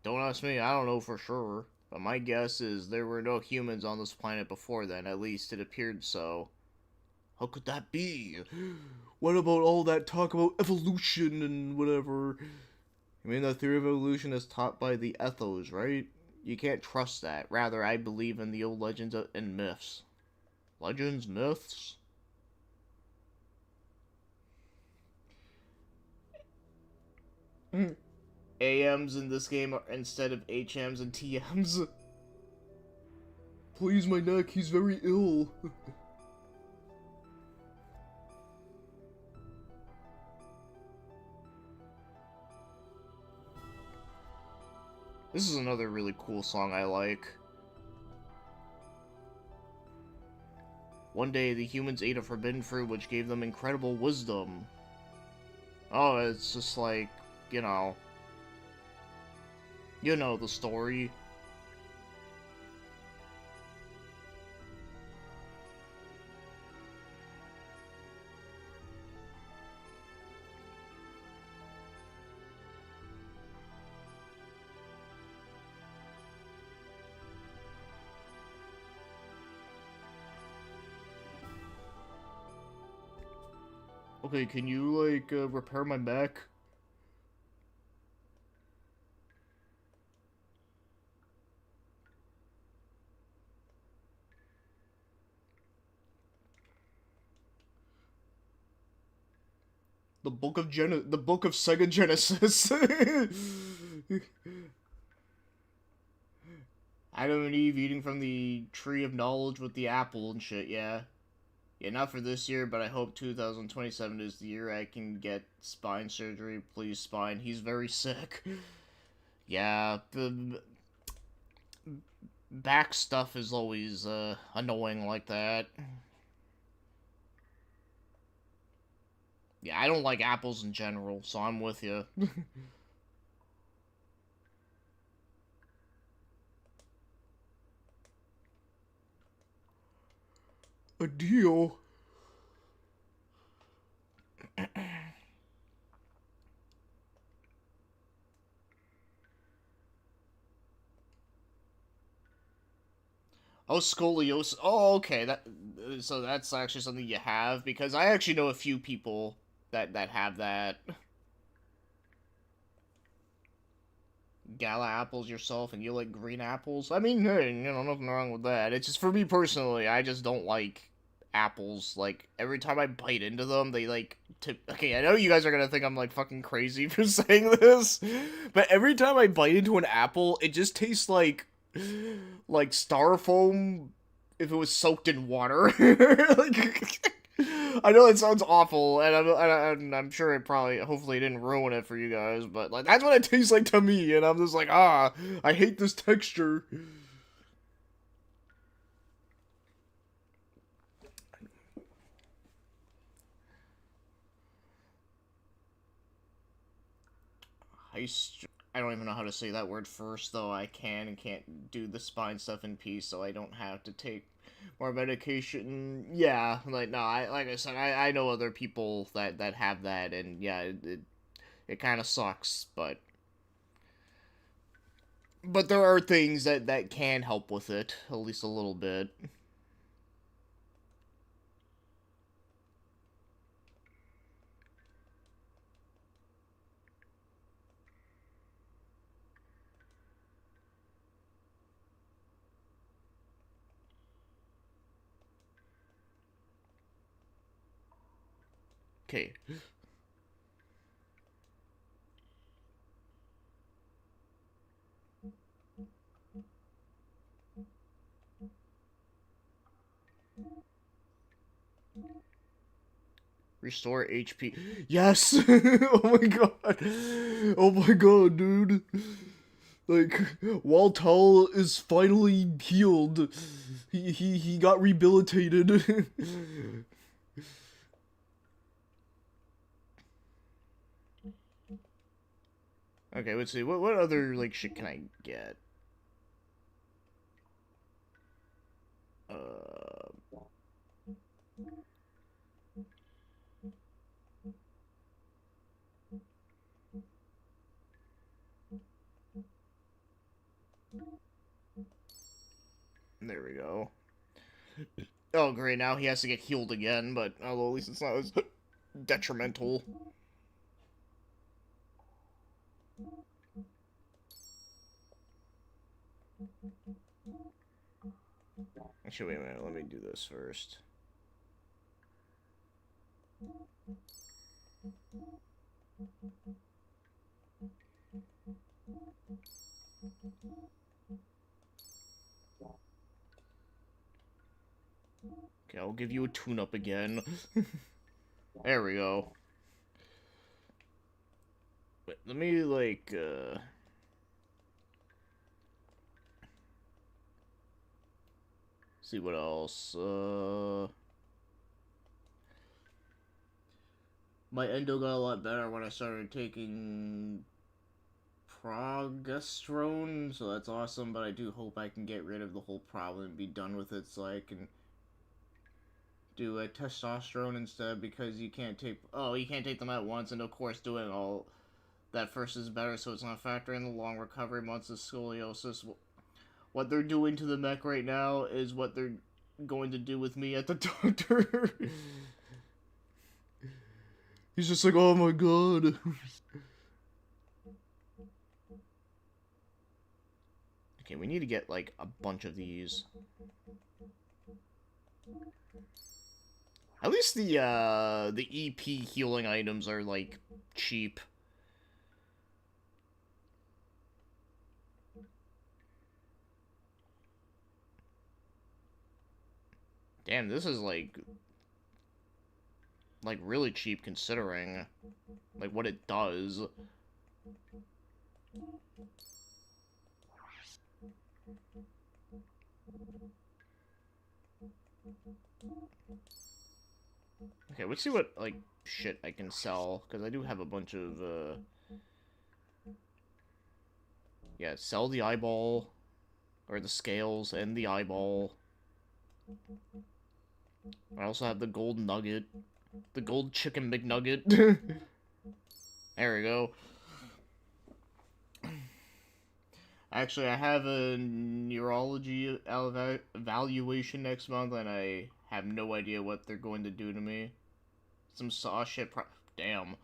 Don't ask me, I don't know for sure. But my guess is there were no humans on this planet before then, at least it appeared so. How could that be? What about all that talk about evolution and whatever? I mean, the theory of evolution is taught by the ethos, right? You can't trust that. Rather, I believe in the old legends and myths. Legends? Myths? AMs in this game are instead of HMs and TMs. Please, my neck, he's very ill. This is another really cool song I like. One day, the humans ate a forbidden fruit which gave them incredible wisdom. Oh, it's just like, you know... You know the story. Okay, can you, like, repair my mech? The Book of Sega Genesis. Adam and Eve eating from the tree of knowledge with the apple and shit, yeah. Yeah, not for this year, but I hope 2027 is the year I can get spine surgery. Please, spine. He's very sick. Yeah, the back stuff is always annoying like that. Yeah, I don't like apples in general, so I'm with you. A deal. Oh, scoliosis. Oh, okay. So that's actually something you have because I actually know a few people that have that. Gala apples yourself, and you like green apples. I mean, hey, nothing wrong with that. It's just for me personally, I just don't like apples. Like every time I bite into them, they like. Okay, I know you guys are gonna think I'm like fucking crazy for saying this, but every time I bite into an apple, it just tastes like styrofoam if it was soaked in water. Like, I know it sounds awful, and I'm sure it probably, hopefully, it didn't ruin it for you guys, but like that's what it tastes like to me, and I'm just like, I hate this texture. I don't even know how to say that word first, though I can and can't do the spine stuff in peace, so I don't have to take more medication. Yeah, like no, like I said, I know other people that have that, and yeah, it kind of sucks, but there are things that can help with it, at least a little bit. Okay. Restore HP. Yes! Oh my god. Oh my god, dude. Like, Waltel is finally healed. He got rehabilitated. Okay, let's see. What other, like, shit can I get? Uh... There we go. Oh, great, now he has to get healed again, but although at least it's not as detrimental. Actually, wait a minute, let me do this first. Okay, I'll give you a tune-up again. There we go. Wait, let me, like, see what else. My endo got a lot better when I started taking progesterone, so that's awesome, but I do hope I can get rid of the whole problem and be done with it so I can do a testosterone instead, because you can't take them at once, and of course doing all that first is better, so it's not factoring the long recovery months of scoliosis. What they're doing to the mech right now is what they're going to do with me at the doctor. He's just like, oh my god. Okay, we need to get, like, a bunch of these. At least the EP healing items are, like, cheap. Damn, this is, like, really cheap considering, like, what it does. Okay, let's see what, like, shit I can sell, because I do have a bunch of, yeah, sell the eyeball, or the scales and the eyeball. I also have the gold nugget, the gold chicken McNugget. There we go. Actually, I have a neurology evaluation next month, and I have no idea what they're going to do to me. Some saw shit. Damn.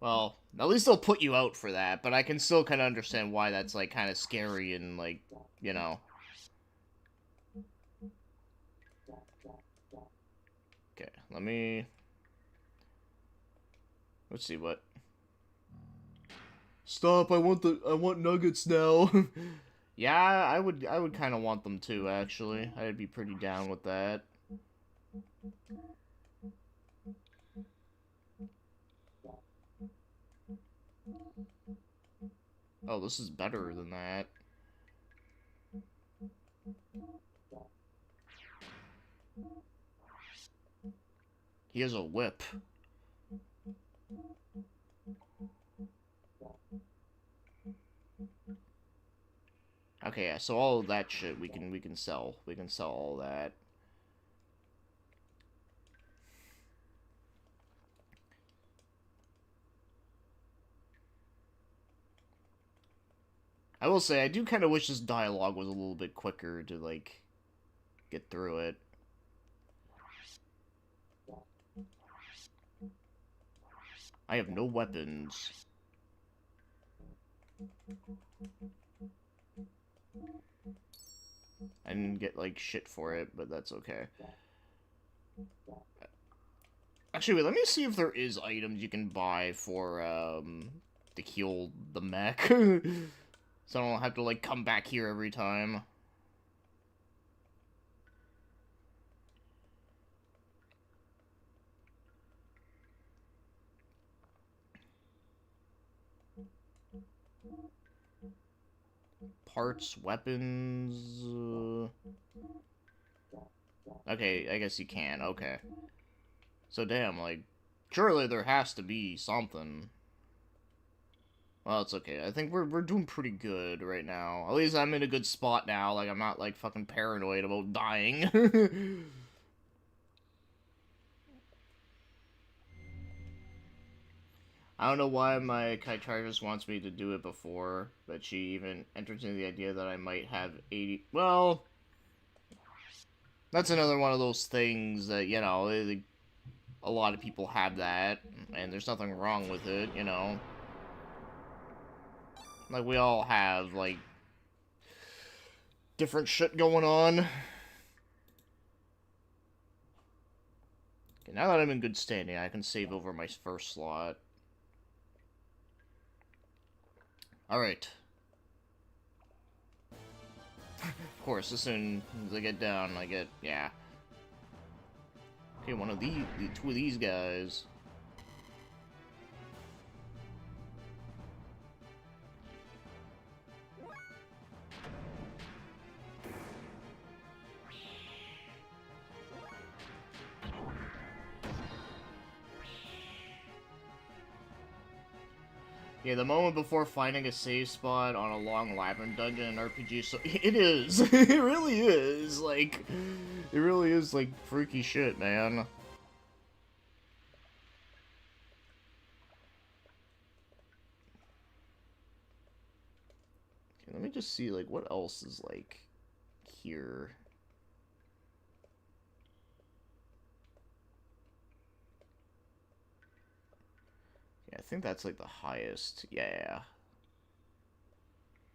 Well, at least they'll put you out for that, but I can still kind of understand why that's, like, kind of scary and, like, you know. Okay, let's see what. Stop! I want nuggets now. Yeah, I would kind of want them too. Actually, I'd be pretty down with that. Oh, this is better than that. He has a whip. Okay, yeah, so all of that shit we can sell. We can sell all that. I will say, I do kind of wish this dialogue was a little bit quicker to, like, get through it. I have no weapons. I didn't get, like, shit for it, but that's okay. Actually, wait, let me see if there is items you can buy for, to heal the mech. So I don't have to, like, come back here every time. Parts, weapons... Okay, I guess you can, okay. So damn, like, surely there has to be something. Well, it's okay. I think we're doing pretty good right now. At least I'm in a good spot now. Like, I'm not, like, fucking paranoid about dying. I don't know why my psychiatrist wants me to do it before, but she even entertained the idea that I might have 80... Well, that's another one of those things that, you know, a lot of people have that, and there's nothing wrong with it, you know. Like, we all have, like, different shit going on. Okay, now that I'm in good standing, I can save over my first slot. Alright. Of course, as soon as I get down, I get... yeah. Okay, one of these... two of these guys. Yeah, the moment before finding a save spot on a long labyrinth dungeon in RPG, so it is. It really is. Like, it really is, like, freaky shit, man. Okay, let me just see, like, what else is, like, here. I think that's like the highest. Yeah. I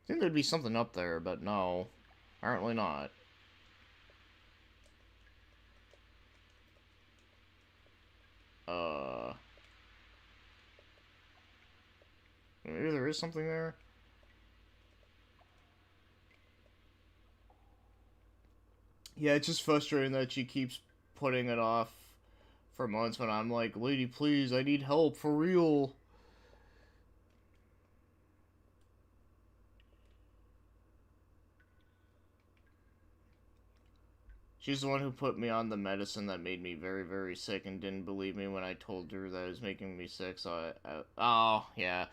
think there'd be something up there, but no. Apparently not. Maybe there is something there? Yeah, it's just frustrating that she keeps putting it off for months when I'm like, lady, please, I need help, for real. She's the one who put me on the medicine that made me very, very sick and didn't believe me when I told her that it was making me sick, so oh, yeah.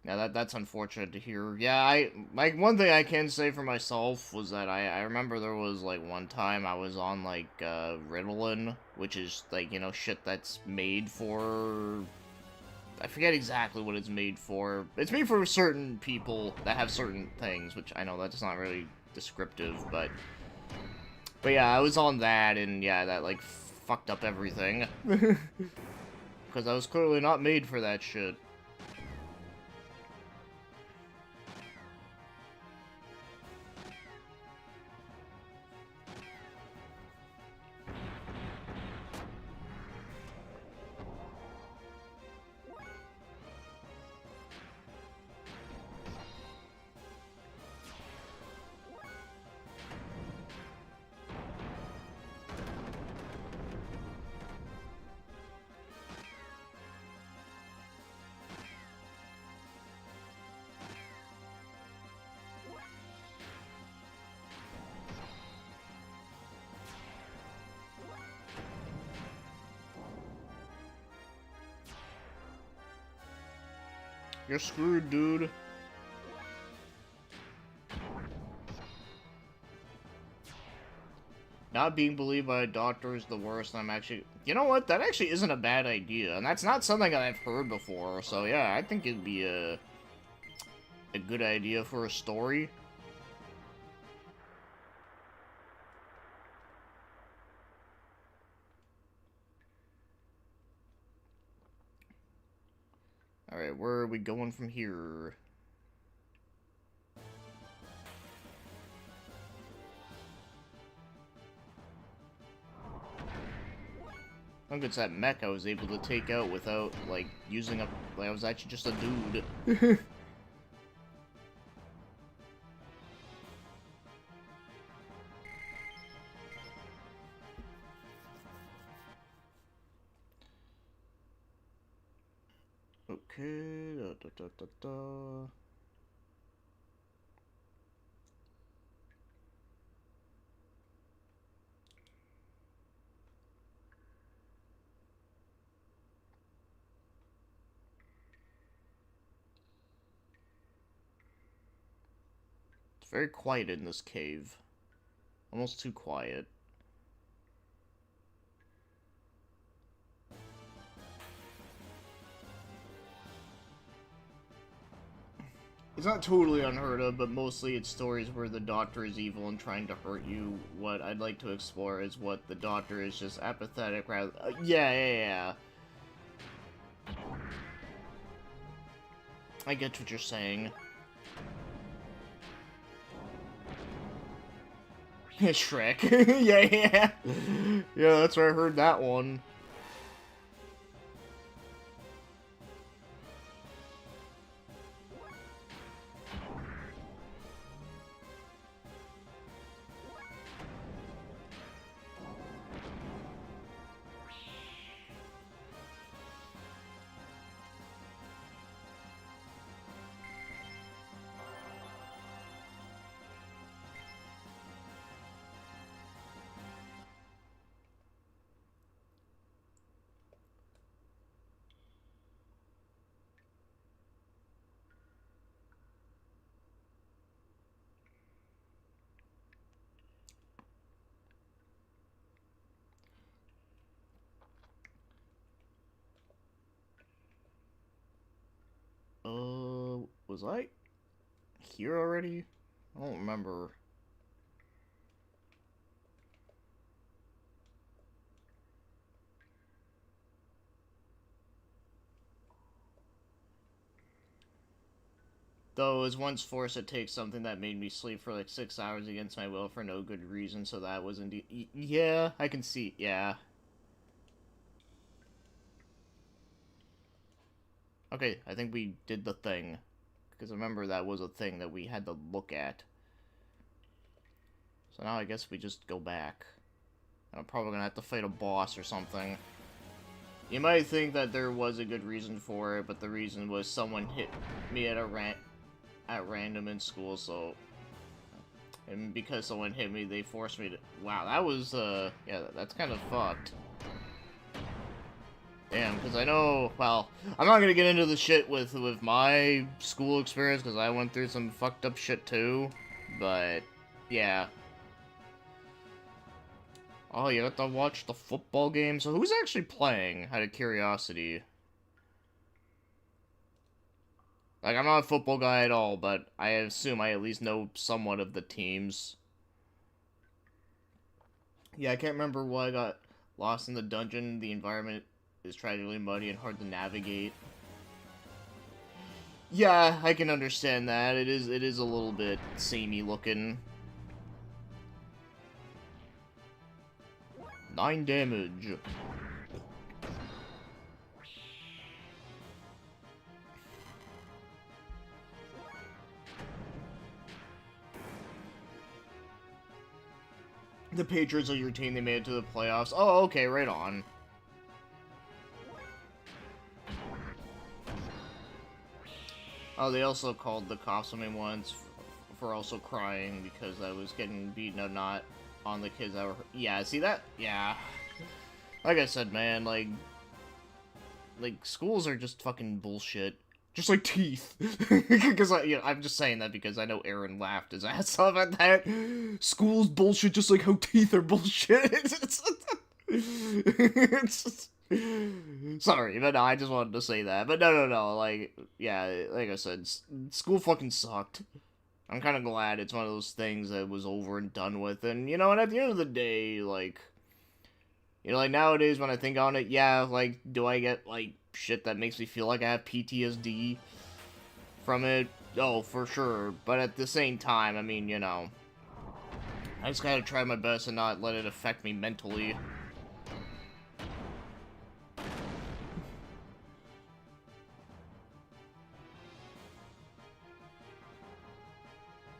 Yeah, that's unfortunate to hear. Yeah, like, one thing I can say for myself was that I remember there was, like, one time I was on, like, Ritalin, which is, like, you know, shit that's made for... I forget exactly what it's made for. It's made for certain people that have certain things, which I know that's not really descriptive, but... But yeah, I was on that, and yeah, that, like, fucked up everything. Because I was clearly not made for that shit. You're screwed, dude. Not being believed by a doctor is the worst. I'm actually... You know what? That actually isn't a bad idea. And that's not something that I've heard before. So yeah, I think it'd be a good idea for a story. Alright, where are we going from here? I think it's that mech I was able to take out without, like, using up... Like, I was actually just a dude. Okay, da. It's very quiet in this cave. Almost too quiet. It's not totally unheard of, but mostly it's stories where the doctor is evil and trying to hurt you. What I'd like to explore is what the doctor is just apathetic rather... yeah. I get what you're saying. Shrek. Yeah. Yeah, that's where I heard that one. Was I here already? I don't remember. Though I was once forced to take something that made me sleep for like 6 hours against my will for no good reason, so that was indeed... Yeah, I can see, yeah. Okay, I think we did the thing. Because remember that was a thing that we had to look at. So now I guess we just go back. I'm probably gonna have to fight a boss or something. You might think that there was a good reason for it, but the reason was someone hit me at random in school, so... And because someone hit me, they forced me to... Wow, that was, yeah, that's kind of fucked. Damn, because I know... Well, I'm not gonna get into the shit with my school experience, because I went through some fucked up shit too. But, yeah. Oh, you have to watch the football game? So who's actually playing, out of curiosity? Like, I'm not a football guy at all, but I assume I at least know somewhat of the teams. Yeah, I can't remember why I got lost in the dungeon. The environment is tragically muddy and hard to navigate. Yeah, I can understand that. It is a little bit samey looking. 9 damage. The Patriots are your team. They made it to the playoffs. Oh, okay, right on. Oh, they also called the cops on me once for also crying because I was getting beaten up, not on the kids that were... Yeah, see that? Yeah. Like I said, man, like, schools are just fucking bullshit. Just like teeth. Because, I'm just saying that because I know Aaron laughed his ass off at that. School's bullshit just like how teeth are bullshit. Sorry, but no, I just wanted to say that. But no, like, yeah, like I said, school fucking sucked. I'm kind of glad it's one of those things that was over and done with. And, you know, and at the end of the day, like, you know, like, nowadays when I think on it, yeah, like, do I get, like, shit that makes me feel like I have PTSD from it? Oh, for sure. But at the same time, I mean, you know, I just gotta try my best and not let it affect me mentally.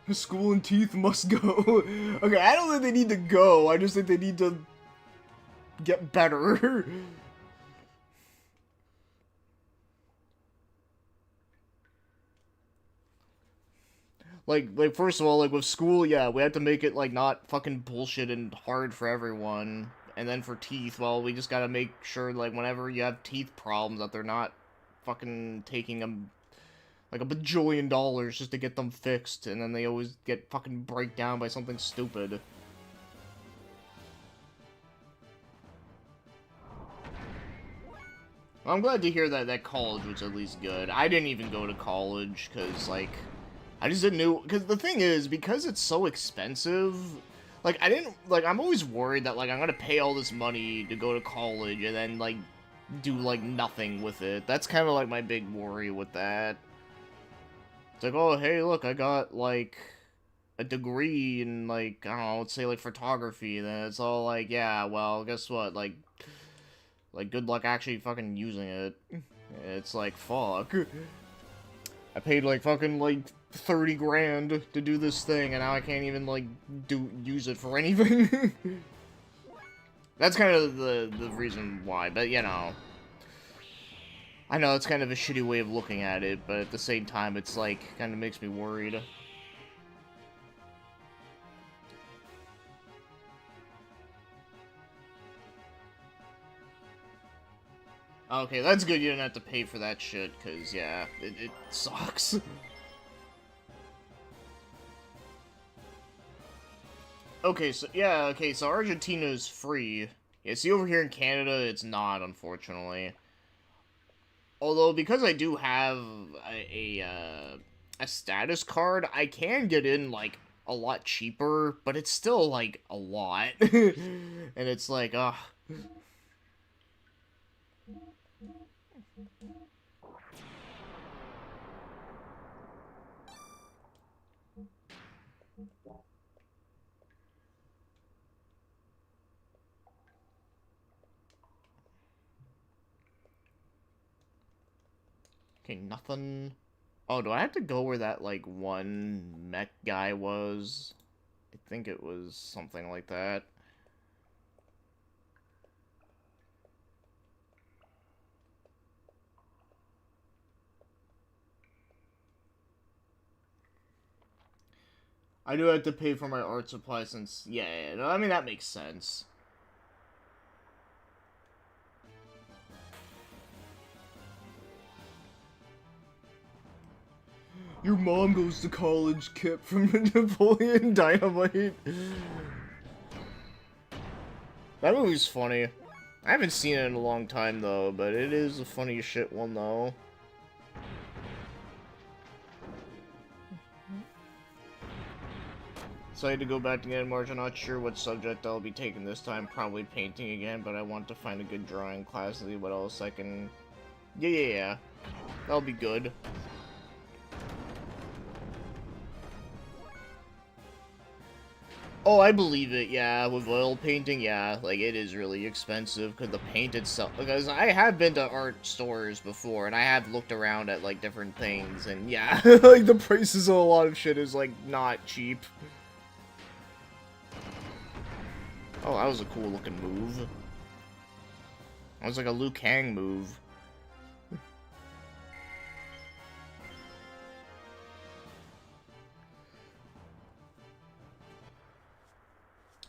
School and teeth must go. Okay, I don't think they need to go. I just think they need to get better. Like first of all, like with school, yeah, we had to make it like not fucking bullshit and hard for everyone. And then for teeth, well, we just gotta make sure like whenever you have teeth problems that they're not fucking taking them like a bajillion dollars just to get them fixed, and then they always get fucking break down by something stupid. Well, I'm glad to hear that college was at least good. I didn't even go to college, because, like, I just didn't know, because the thing is, because it's so expensive, like, I'm always worried that, like, I'm gonna pay all this money to go to college, and then, like, do, like, nothing with it. That's kind of, like, my big worry with that. It's like, oh, hey, look, I got, like, a degree in, like, I don't know, let's say, like, photography, then it's all like, yeah, well, guess what, like, good luck actually fucking using it. It's like, fuck. I paid, like, fucking, like, 30 grand to do this thing, and now I can't even, like, use it for anything. That's kind of the reason why, but, you know. I know it's kind of a shitty way of looking at it, but at the same time, it's, like, kind of makes me worried. Okay, that's good you didn't have to pay for that shit, because, yeah, it sucks. Okay, so Argentina is free. Yeah, see, over here in Canada, it's not, unfortunately. Although, because I do have a status card, I can get in, like, a lot cheaper, but it's still, like, a lot. And it's like, ugh. Okay, nothing. Oh, do I have to go where that, like, one mech guy was? I think it was something like that. I do have to pay for my art supply since... Yeah, no, I mean, that makes sense. Your mom goes to college, Kip, from Napoleon Dynamite. That movie's funny. I haven't seen it in a long time, though, but it is a funny shit one, though. So I had to go back again in March. I'm not sure what subject I'll be taking this time. Probably painting again, but I want to find a good drawing class to see what else I can... Yeah. That'll be good. Oh, I believe it, yeah. With oil painting, yeah. Like, it is really expensive, because the paint itself... Because I have been to art stores before, and I have looked around at, like, different things, and yeah. Like, the prices of a lot of shit is, like, not cheap. Oh, that was a cool looking move. That was like a Liu Kang move.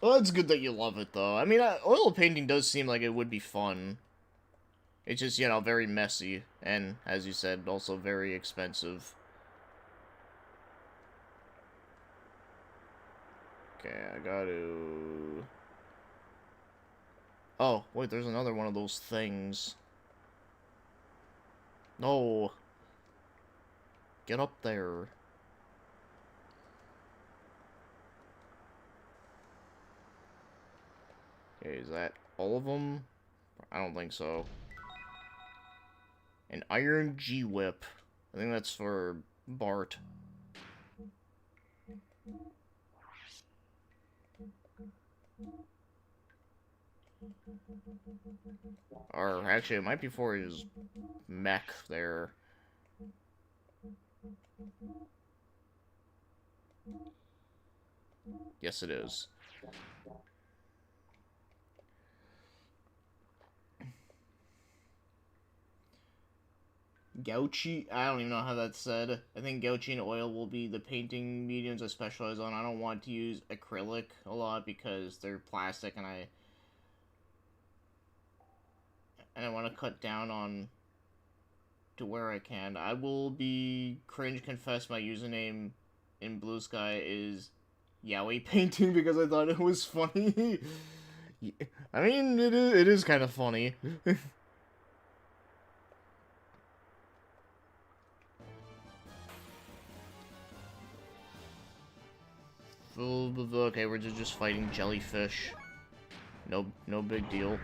Well, it's good that you love it, though. I mean, oil painting does seem like it would be fun. It's just, you know, very messy. And, as you said, also very expensive. Okay, I gotta... Oh, wait, there's another one of those things. No. Get up there. Okay, is that all of them? I don't think so. An iron G-whip. I think that's for Bart. Or, actually, it might be for his mech there. Yes, it is. Gouache? I don't even know how that's said. I think gouache and oil will be the painting mediums I specialize on. I don't want to use acrylic a lot because they're plastic and I want to cut down on to where I can. I will be cringe confess my username in Blue Sky is yaoi painting because I thought it was funny. I mean, it is kind of funny. Okay, we're just fighting jellyfish. No big deal.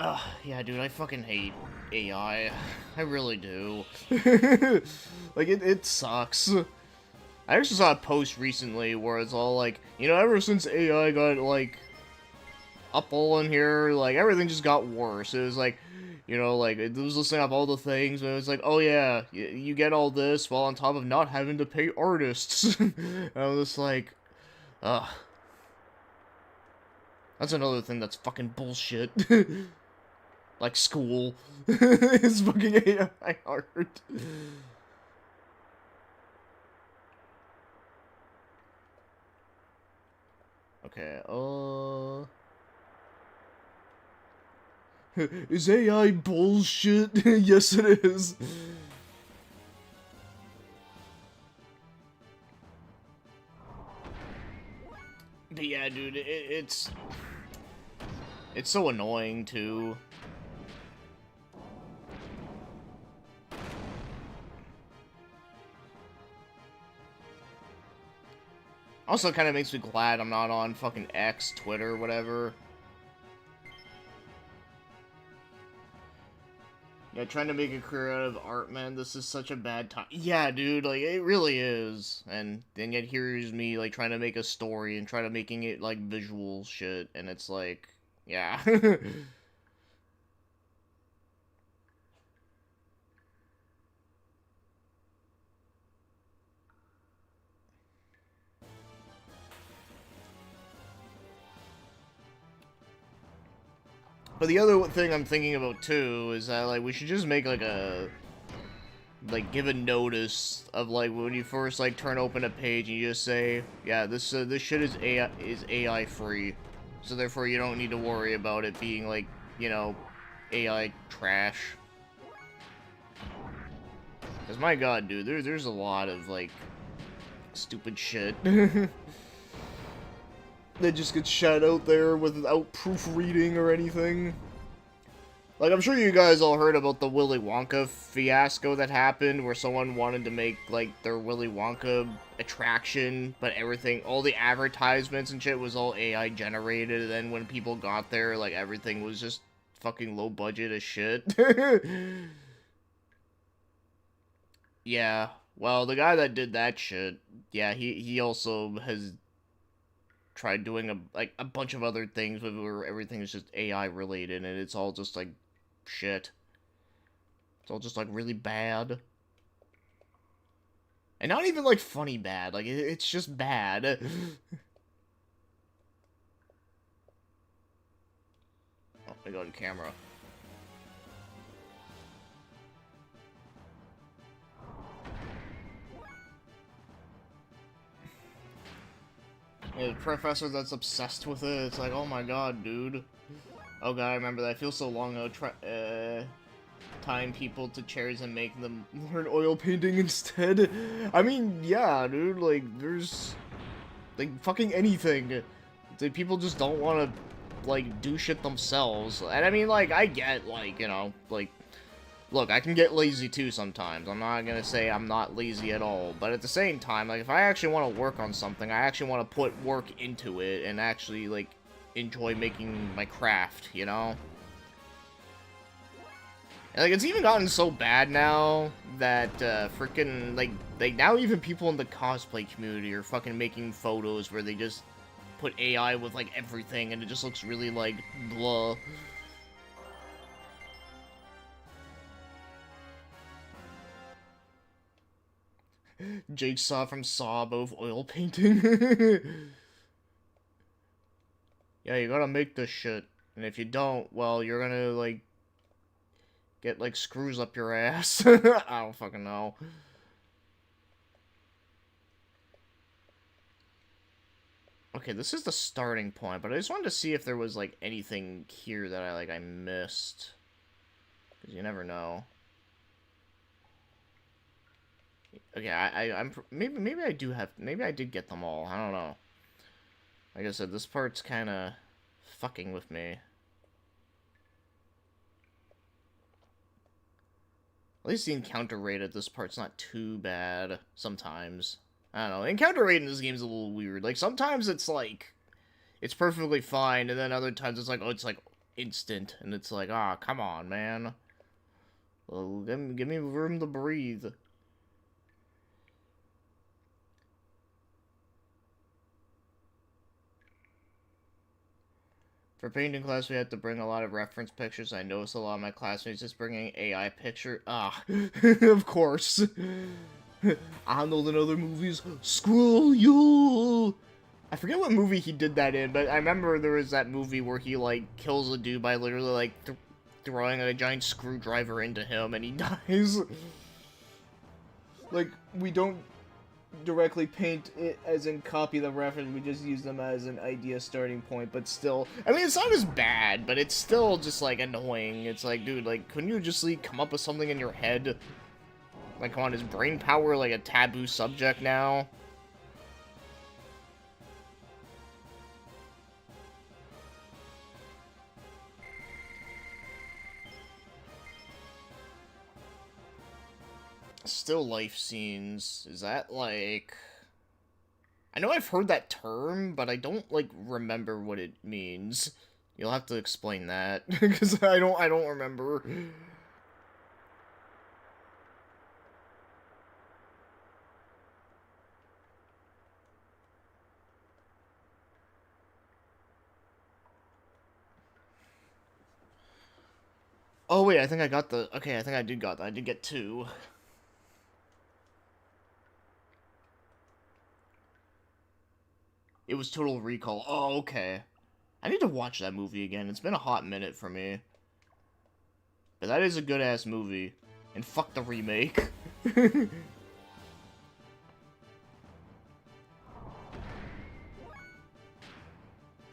Ugh, yeah, dude, I fucking hate AI. I really do. Like, it sucks. I actually saw a post recently where it's all like, you know, ever since AI got, like, up all in here, like, everything just got worse. It was like, you know, like, it was listing up all the things, and it was like, oh yeah, you get all this while on top of not having to pay artists. And I was just like, ugh. That's another thing that's fucking bullshit. Like school is fucking AI art. Okay, is AI bullshit? Yes, it is. But yeah, dude, it's so annoying too. Also, kind of makes me glad I'm not on fucking X, Twitter, whatever. Yeah, trying to make a career out of art, man, this is such a bad time. Yeah, dude, like, it really is. And then yet here's me, like, trying to make a story and try to making it, like, visual shit, and it's like, yeah. But the other thing I'm thinking about, too, is that, like, we should just make, like, give a notice of, like, when you first, like, turn open a page and you just say, yeah, this shit is AI free, so therefore you don't need to worry about it being, like, you know, AI trash. Because, my god, dude, there's a lot of, like, stupid shit that just gets shot out there without proofreading or anything. Like, I'm sure you guys all heard about the Willy Wonka fiasco that happened, where someone wanted to make, like, their Willy Wonka attraction, but everything, all the advertisements and shit was all AI generated, and then when people got there, like, everything was just fucking low budget as shit. Yeah, well, the guy that did that shit, yeah, he also has tried doing a bunch of other things where everything is just AI related, and it's all just, like, shit. It's all just, like, really bad. And not even, like, funny bad. Like, it's just bad. Oh, I got a camera. Yeah, the professor that's obsessed with it, it's like, oh my god, dude. Oh god, I remember that. I feel so long ago, tying people to chairs and making them learn oil painting instead. I mean, yeah, dude, like, there's, like, fucking anything. Like, people just don't want to, like, do shit themselves. And I mean, like, I get, like, you know, like, look, I can get lazy too sometimes. I'm not gonna say I'm not lazy at all. But at the same time, like, if I actually want to work on something, I actually want to put work into it and actually, like, enjoy making my craft, you know? And, like, it's even gotten so bad now that, freaking, like, now even people in the cosplay community are fucking making photos where they just put AI with, like, everything, and it just looks really, like, blah. Jigsaw from Saw both oil painting. Yeah, you gotta make this shit. And if you don't, well, you're gonna, like, get, like, screws up your ass. I don't fucking know. Okay, this is the starting point, but I just wanted to see if there was, like, anything here that I missed. Because you never know. Okay, maybe I do have, maybe I did get them all, I don't know. Like I said, this part's kinda fucking with me. At least the encounter rate at this part's not too bad, sometimes. I don't know, encounter rate in this game's a little weird. Like, sometimes it's like, it's perfectly fine, and then other times it's like, oh, it's like instant, and it's like, ah, come on, man. Well, give me room to breathe. For painting class, we had to bring a lot of reference pictures. I noticed a lot of my classmates just bringing AI picture. Ah, of course. Arnold in other movies. Screw you! I forget what movie he did that in, but I remember there was that movie where he, like, kills a dude by literally, like, throwing a giant screwdriver into him and he dies. Like, we don't directly paint it as in copy the reference, we just use them as an idea starting point, but still, I mean, it's not as bad, but it's still just, like, annoying. It's like, dude, like, couldn't you just, like, come up with something in your head? Like, come on, is brain power, like, a taboo subject now? Still life scenes, is that, like... I know I've heard that term, but I don't, like, remember what it means. You'll have to explain that, because I don't remember. Oh, wait, I think I got the... Okay, I think I did got that. I did get 2. It was Total Recall. Oh, okay. I need to watch that movie again. It's been a hot minute for me. But that is a good-ass movie. And fuck the remake.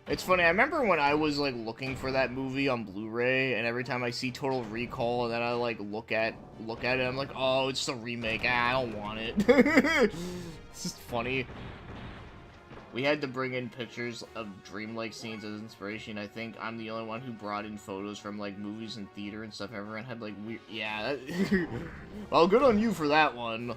It's funny, I remember when I was, like, looking for that movie on Blu-ray, and every time I see Total Recall, and then I, like, look at it, I'm like, oh, it's a remake. Ah, I don't want it. It's just funny. We had to bring in pictures of dreamlike scenes as inspiration. I think I'm the only one who brought in photos from, like, movies and theater and stuff. Everyone had, like, weird... Yeah, that... Well, good on you for that one.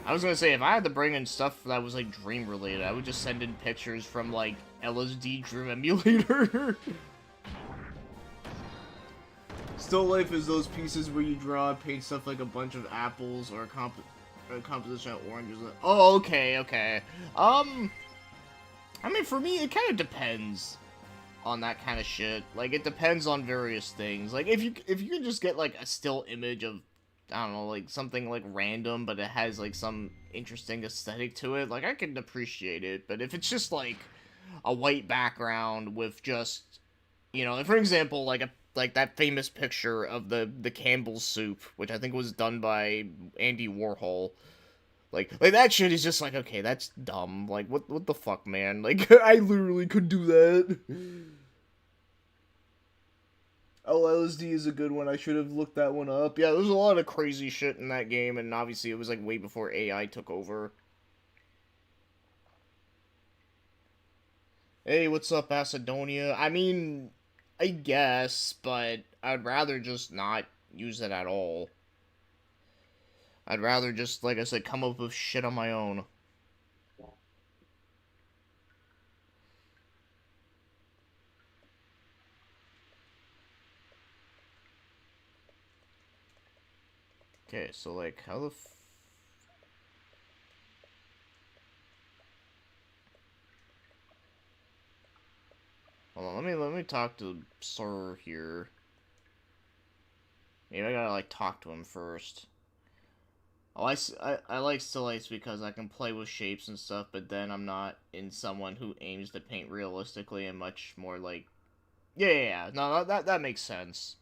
I was gonna say, if I had to bring in stuff that was, like, dream-related, I would just send in pictures from, like, LSD Dream Emulator. Still life is those pieces where you draw and paint stuff like a bunch of apples or a composition of oranges. Oh, okay, okay. I mean, for me, it kind of depends on that kind of shit. Like, it depends on various things. Like, if you can just get, like, a still image of, I don't know, like, something, like, random, but it has, like, some interesting aesthetic to it, like, I can appreciate it. But if it's just, like, a white background with just, you know, for example, like that famous picture of the Campbell's soup, which I think was done by Andy Warhol. Like that shit is just like, okay, that's dumb. Like, what the fuck, man? Like, I literally could do that. Oh, LSD is a good one. I should have looked that one up. Yeah, there's a lot of crazy shit in that game, and obviously it was like way before AI took over. Hey, what's up, Macedonia? I mean, I guess, but I'd rather just not use it at all. I'd rather just, like I said, come up with shit on my own. Okay, so, like, how the Hold on, let me talk to Sir here. Maybe I gotta, like, talk to him first. Oh, I like still ice because I can play with shapes and stuff, but then I'm not in someone who aims to paint realistically and much more, like... Yeah. No, that makes sense.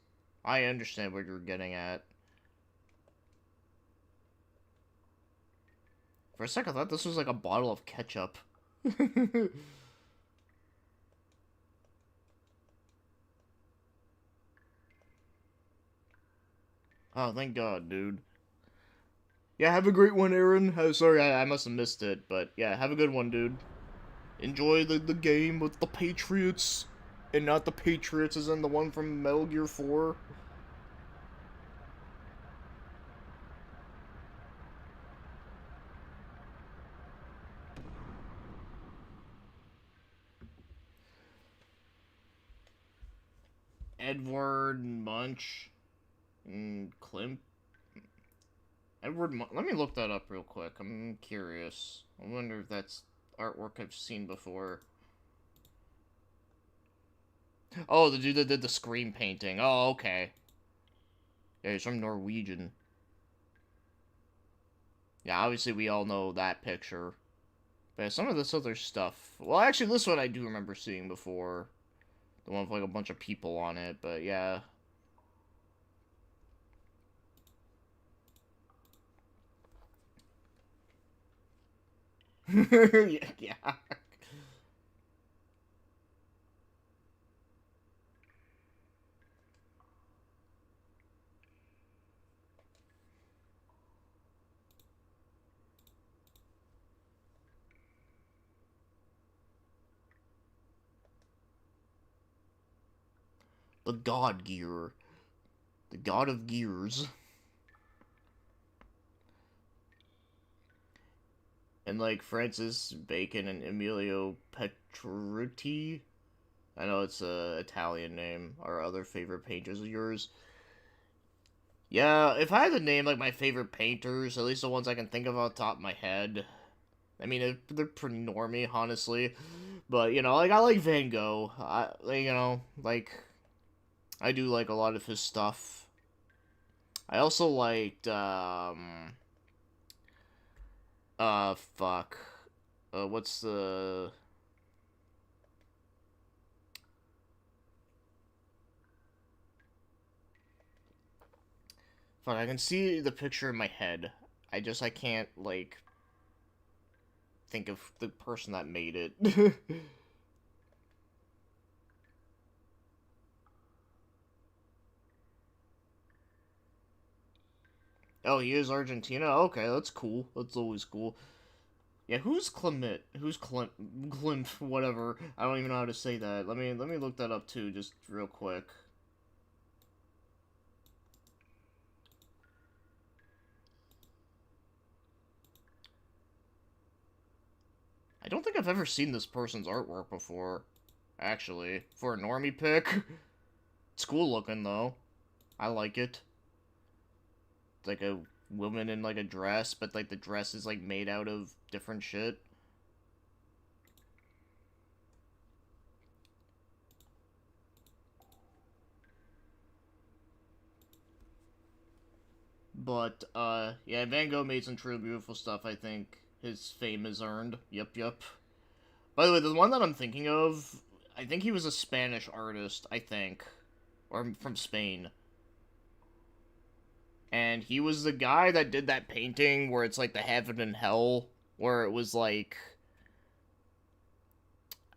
I understand what you're getting at. For a second, I thought this was like a bottle of ketchup. Oh, thank God, dude. Yeah, have a great one, Aaron. Oh, sorry, I must have missed it, but yeah, have a good one, dude. Enjoy the game with the Patriots, and not the Patriots as in the one from Metal Gear 4. Edward Munch. Klimt. Let me look that up real quick. I'm curious. I wonder if that's artwork I've seen before. Oh, the dude that did the screen painting. Oh, okay. Yeah, he's from Norwegian. Yeah, obviously we all know that picture. But some of this other stuff... Well, actually, this one I do remember seeing before. The one with, like, a bunch of people on it, but yeah. Yeah. The God Gear. The God of Gears. And like Francis Bacon and Emilio Petrucci. I know it's a Italian name. Are other favorite painters of yours? Yeah, if I had to name like my favorite painters, at least the ones I can think of off the top of my head. I mean, they're pretty normy, honestly. But you know, like I like Van Gogh. I do like a lot of his stuff. I also liked fuck. What's the fuck? I can see the picture in my head. I can't like think of the person that made it. Oh, he is Argentina. Okay, that's cool. That's always cool. Yeah, who's Clement? Who's Klimt? Whatever. I don't even know how to say that. Let me look that up too, just real quick. I don't think I've ever seen this person's artwork before, actually. For a normie pick. It's cool looking, though. I like it. It's like a woman in, like, a dress, but, like, the dress is, like, made out of different shit. But, yeah, Van Gogh made some truly beautiful stuff, I think. His fame is earned. Yep, yep. By the way, the one that I'm thinking of, I think he was a Spanish artist, I think. Or from Spain. And he was the guy that did that painting where it's like the heaven and hell, where it was like,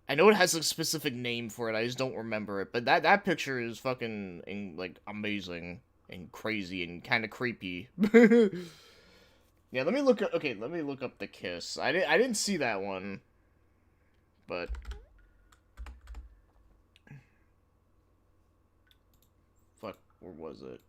I know it has a specific name for it, I just don't remember it, but that picture is fucking like amazing and crazy and kind of creepy. Yeah, let me look up The Kiss. I didn't see that one, but fuck, where was it?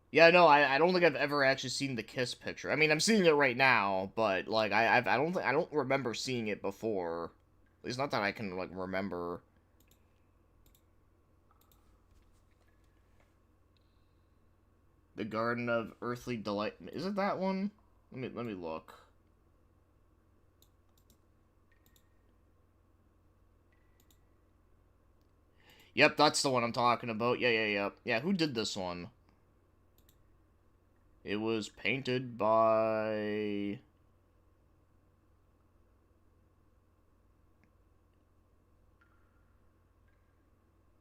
Yeah, no, I don't think I've ever actually seen the Kiss picture. I mean, I'm seeing it right now, but like I don't remember seeing it before. At least not that I can like remember. The Garden of Earthly Delight. Is it that one? Let me look. Yep, that's the one I'm talking about. Yeah. Yeah, who did this one? It was painted by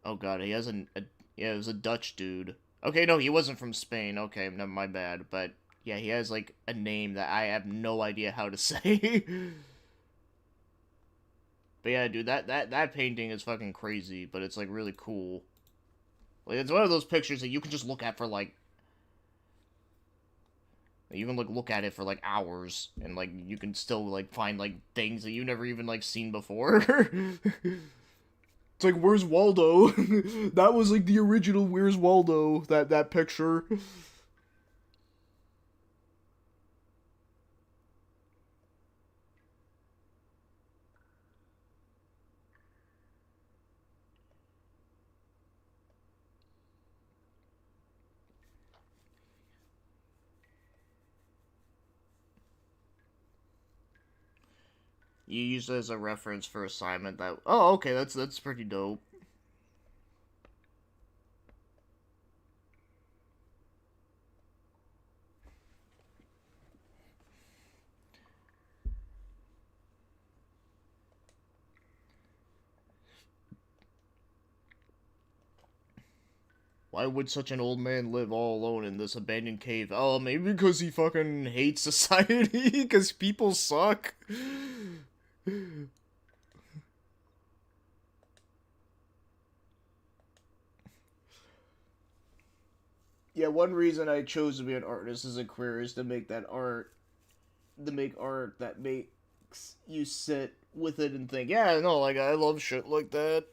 oh god, he has yeah, it was a Dutch dude. Okay, no, he wasn't from Spain. Okay, never my bad. But yeah, he has like a name that I have no idea how to say. But yeah, dude, that painting is fucking crazy, but it's like really cool. Like it's one of those pictures that you can just look at for like you can like look at it for like hours and like you can still like find like things that you never even like seen before. It's like, where's Waldo? That was like the original Where's Waldo, that picture. You use it as a reference for assignment that oh okay, that's pretty dope. Why would such an old man live all alone in this abandoned cave? Oh, maybe because he fucking hates society, because people suck. Yeah, one reason I chose to be an artist as a career is to make that art, to make art that makes you sit with it and think, yeah, no, like, I love shit like that.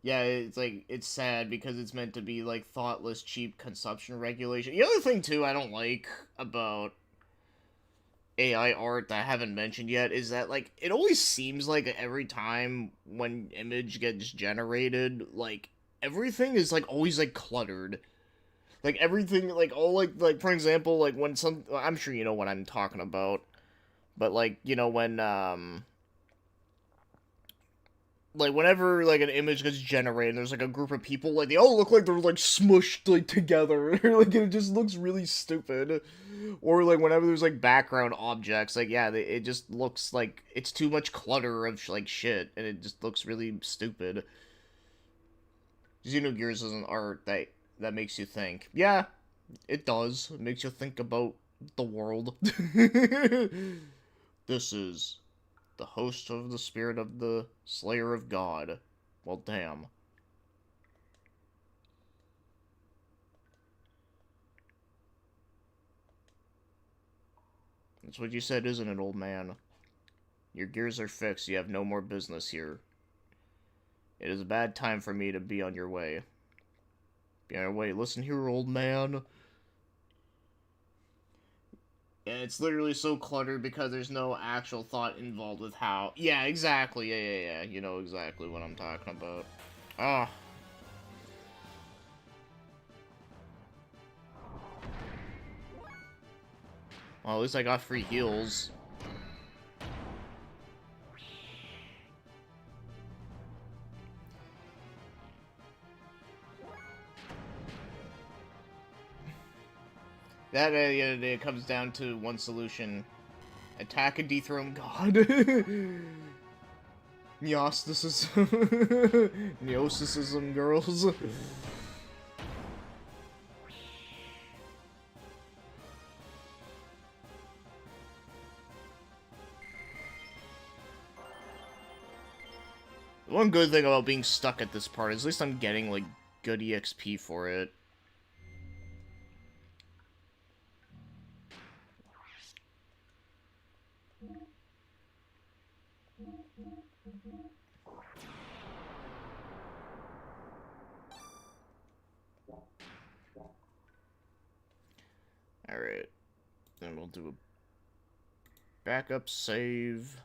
Yeah, it's like, it's sad because it's meant to be like thoughtless, cheap consumption regulation. The other thing too I don't like about AI art that I haven't mentioned yet is that like it always seems like every time when image gets generated, like everything is like always like cluttered. Like everything, like all like for example, like when some, I'm sure you know what I'm talking about, but like you know when like whenever like an image gets generated, there's like a group of people, like they all look like they're like smushed like together, like it just looks really stupid. Or like whenever there's like background objects, like yeah, it just looks like it's too much clutter of like shit, and it just looks really stupid. Xenogears is an art that makes you think. Yeah, it does. It makes you think about the world. This is the host of the spirit of the Slayer of God. Well, damn. That's what you said, isn't it, old man? Your gears are fixed. You have no more business here. It is a bad time for me to be on your way. Be on your way. Listen here, old man. Yeah, it's literally so cluttered because there's no actual thought involved with how. Yeah, exactly. Yeah. You know exactly what I'm talking about. Ah. Well, at least I got free heals. That, at the end of the day, it comes down to one solution. Attack and dethrone God. Gnosticism. Gnosticism, girls. One good thing about being stuck at this part is at least I'm getting, like, good EXP for it. Alright. Then we'll do a backup save.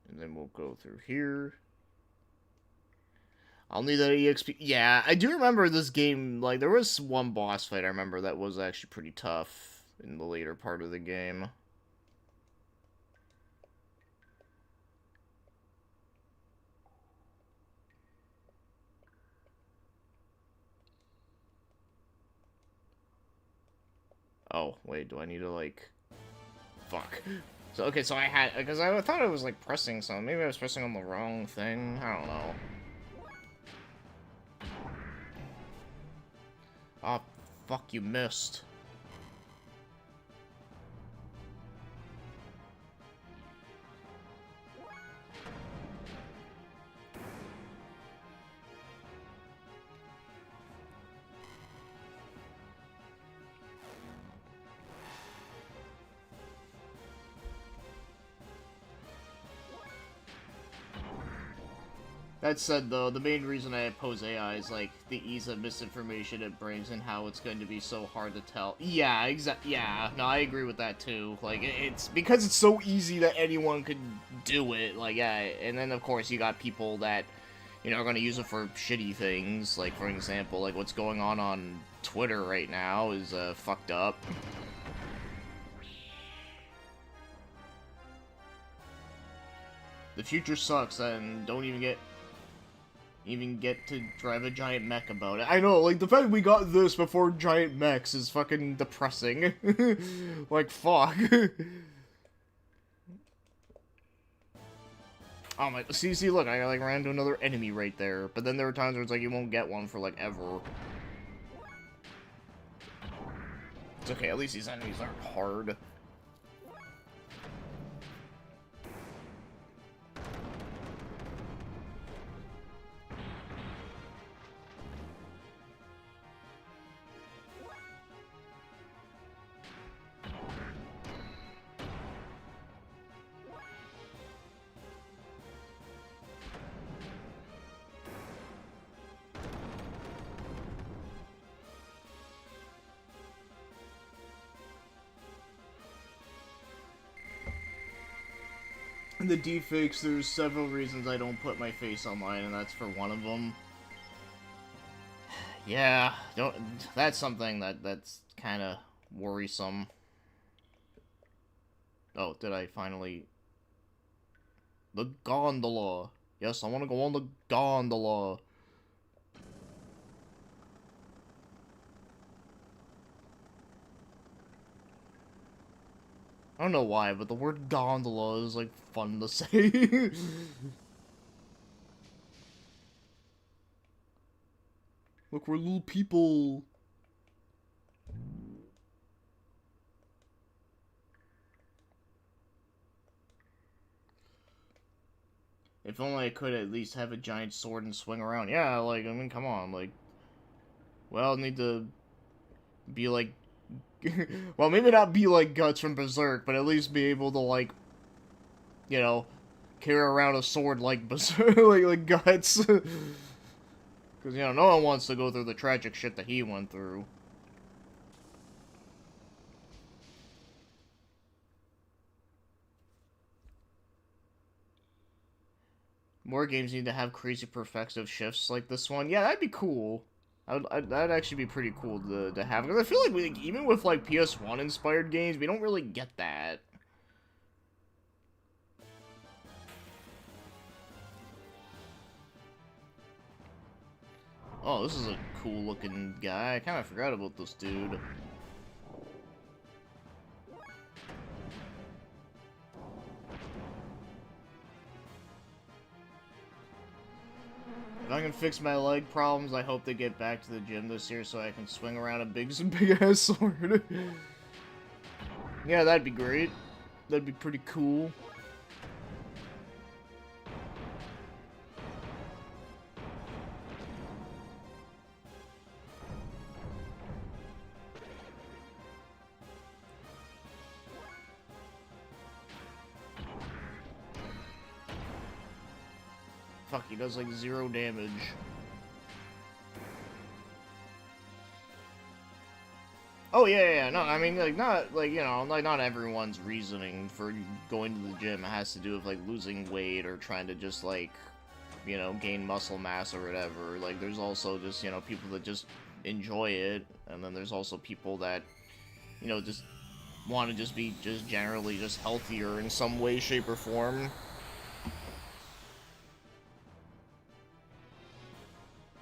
And then we'll go through here. I'll need that EXP. Yeah, I do remember this game, like, there was one boss fight I remember that was actually pretty tough in the later part of the game. Oh, wait, do I need to, like... Fuck. So, okay, so I had... Because I thought I was, like, pressing something. Maybe I was pressing on the wrong thing. I don't know. Oh, fuck, you missed. That said, though, the main reason I oppose AI is, like, the ease of misinformation it brings and how it's going to be so hard to tell. Yeah, exactly. Yeah, no, I agree with that, too. Like, it's because it's so easy that anyone could do it. Like, yeah, and then, of course, you got people that, you know, are going to use it for shitty things. Like, for example, like, what's going on Twitter right now is, fucked up. The future sucks, and don't even get to drive a giant mech about it. I know, like, the fact we got this before giant mechs is fucking depressing. Like, fuck. Oh my, see, look, I, like, ran into another enemy right there. But then there were times where it's like, you won't get one for, like, ever. It's okay, at least these enemies aren't hard. the deepfakes, there's several reasons I don't put my face on mine, and that's for one of them. Yeah, don't. That's something that's kind of worrisome. Oh, did I finally? The gondola. Yes, I want to go on the gondola. I don't know why, but the word gondola is, like, fun to say. Look, we're little people. If only I could at least have a giant sword and swing around. Yeah, like, I mean, come on, like... Well, I'll need to be, like... well, maybe not be like Guts from Berserk, but at least be able to, like... You know, carry around a sword like Berserk, like Guts. Because, you know, no one wants to go through the tragic shit that he went through. More games need to have crazy perspective shifts like this one. Yeah, that'd be cool. That'd actually be pretty cool to have. Because I feel like even with, like, PS1 inspired games, we don't really get that. Oh, this is a cool looking guy. I kind of forgot about this dude. If I can fix my leg problems, I hope to get back to the gym this year so I can swing around a big ass sword. Yeah, that'd be great. That'd be pretty cool. Fuck, he does like 0 damage. Oh yeah, no, I mean, like, not, like, you know, like, not everyone's reasoning for going to the gym has to do with, like, losing weight or trying to just, like, you know, gain muscle mass or whatever. Like, there's also just, you know, people that just enjoy it, and then there's also people that, you know, just want to just be just generally just healthier in some way, shape, or form.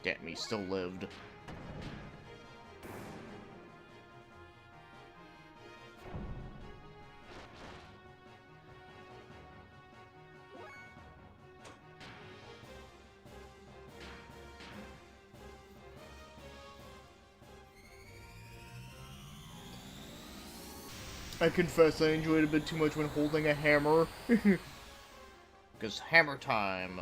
Damn, he still lived. I confess I enjoyed it a bit too much when holding a hammer. Because hammer time.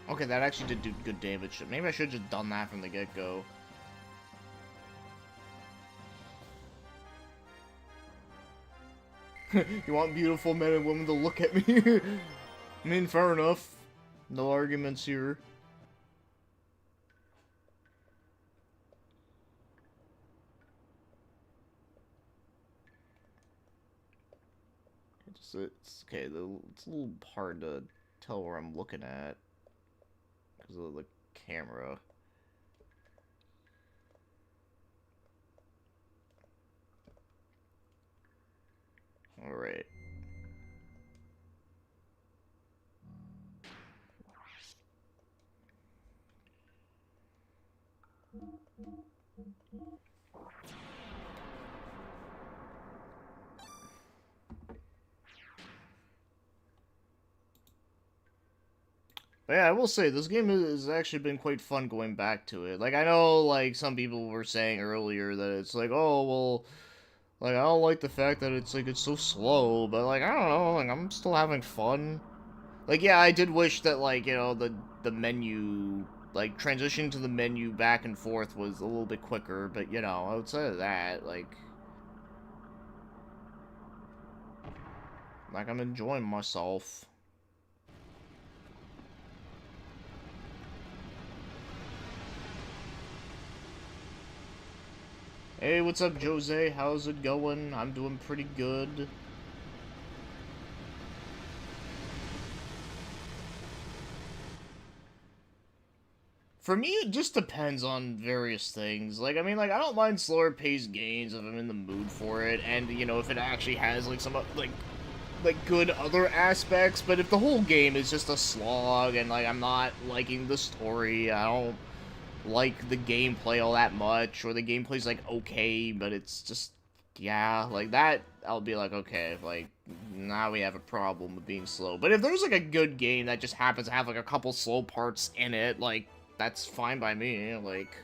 Okay, that actually did do good damage. Maybe I should have just done that from the get-go. You want beautiful men and women to look at me? I mean, fair enough. No arguments here. It's okay. It's a little hard to tell where I'm looking at because of the camera. All right. But yeah, I will say, this game has actually been quite fun going back to it. Like, I know, like, some people were saying earlier that it's like, oh, well, like, I don't like the fact that it's, like, it's so slow, but, like, I don't know, like, I'm still having fun. Like, yeah, I did wish that, like, you know, the menu, like, transition to the menu back and forth was a little bit quicker, but, you know, outside of that, like, I'm enjoying myself. Hey, what's up, Jose? How's it going? I'm doing pretty good. For me, it just depends on various things. Like, I mean, like, I don't mind slower paced games if I'm in the mood for it, and, you know, if it actually has, like, some, like, good other aspects, but if the whole game is just a slog, and, like, I'm not liking the story, I don't like the gameplay all that much, or the gameplay's, like, okay, but it's just, yeah, like, that, I'll be like, okay, like, now we have a problem with being slow. But if there's, like, a good game that just happens to have, like, a couple slow parts in it, like, that's fine by me, like...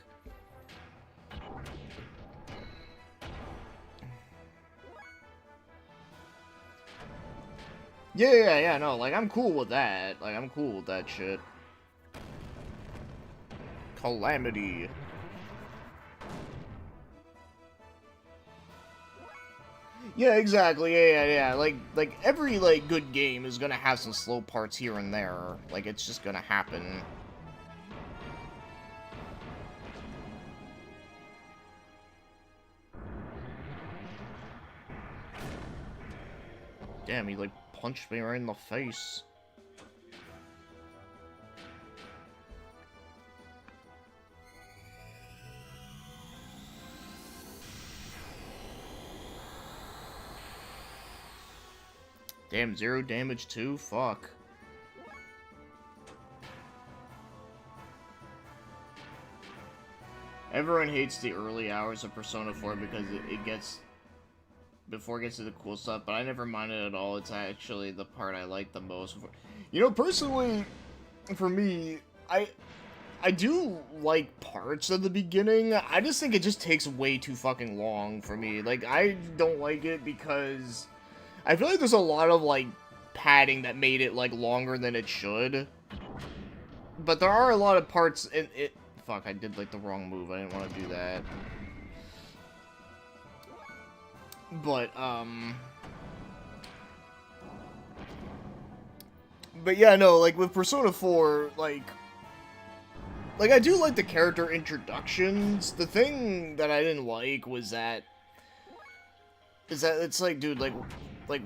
Yeah, no, like, I'm cool with that. Like, I'm cool with that shit. Calamity. Yeah, exactly, yeah. Like, every, like, good game is gonna have some slow parts here and there. Like, it's just gonna happen. Damn, he, like, punched me right in the face. Damn, 0 damage too? Fuck. Everyone hates the early hours of Persona 4 because it gets... before it gets to the cool stuff, but I never minded at all. It's actually the part I like the most. You know, personally, for me, I do like parts of the beginning. I just think it just takes way too fucking long for me. Like, I don't like it because I feel like there's a lot of, like, padding that made it, like, longer than it should. But there are a lot of parts in it... Fuck, I did, like, the wrong move. I didn't want to do that. But yeah, no, like, with Persona 4, like, I do like the character introductions. The thing that I didn't like was that... is that it's like, dude, like,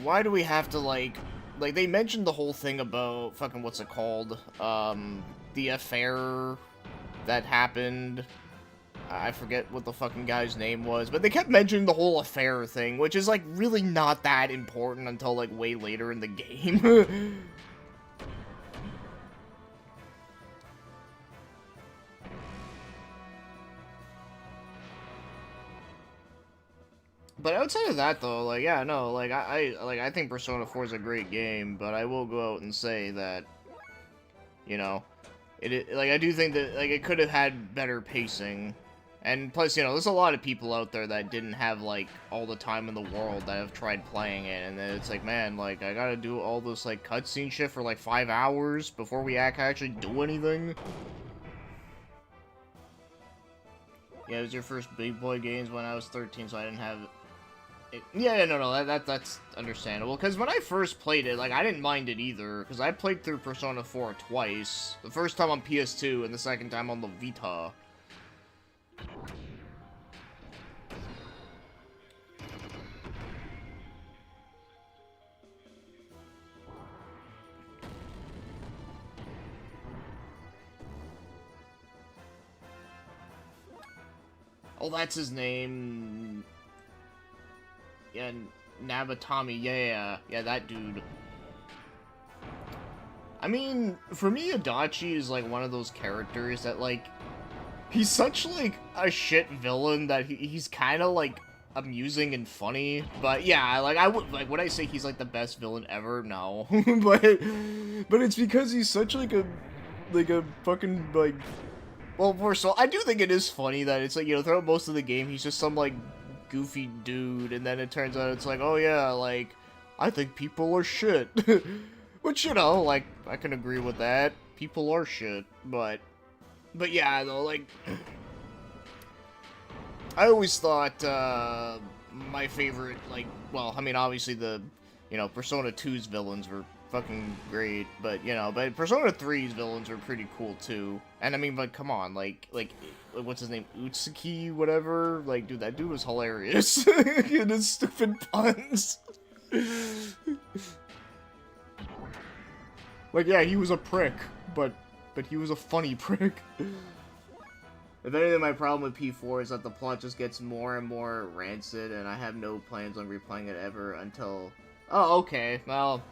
why do we have to, like, they mentioned the whole thing about, fucking, what's it called? The affair that happened. I forget what the fucking guy's name was, but they kept mentioning the whole affair thing, which is, like, really not that important until, like, way later in the game. But outside of that, though, like, yeah, no, like, I think Persona 4 is a great game, but I will go out and say that, you know, like, I do think that, like, it could have had better pacing. And plus, you know, there's a lot of people out there that didn't have, like, all the time in the world that have tried playing it, and then it's like, man, like, I gotta do all this, like, cutscene shit for, like, 5 hours before we actually do anything. Yeah, it was your first big boy games when I was 13, so I didn't have... Yeah, no, that's understandable. Because when I first played it, like, I didn't mind it either. Because I played through Persona 4 twice. The first time on PS2, and the second time on the Vita. Oh, that's his name. Yeah, Nabatami, yeah, that dude. I mean, for me, Adachi is, like, one of those characters that, like, he's such, like, a shit villain that he's kind of, like, amusing and funny. But, yeah, like, would I say he's, like, the best villain ever? No. but it's because he's such, like, a fucking, like... Well, first of all, I do think it is funny that it's, like, you know, throughout most of the game, he's just some, like, goofy dude, and then it turns out it's like, oh yeah, like, I think people are shit. Which, you know, like, I can agree with that. People are shit, but yeah, though, like, I always thought, my favorite, like, well, I mean, obviously the, you know, Persona 2's villains were fucking great, but you know, but Persona 3's villains are pretty cool too. And I mean, but come on, like what's his name, Utsuki, whatever. Like, dude, that dude was hilarious. And his stupid puns. Like, yeah, he was a prick, but he was a funny prick. If anything, my problem with P4 is that the plot just gets more and more rancid, and I have no plans on replaying it ever until... Oh, okay, well...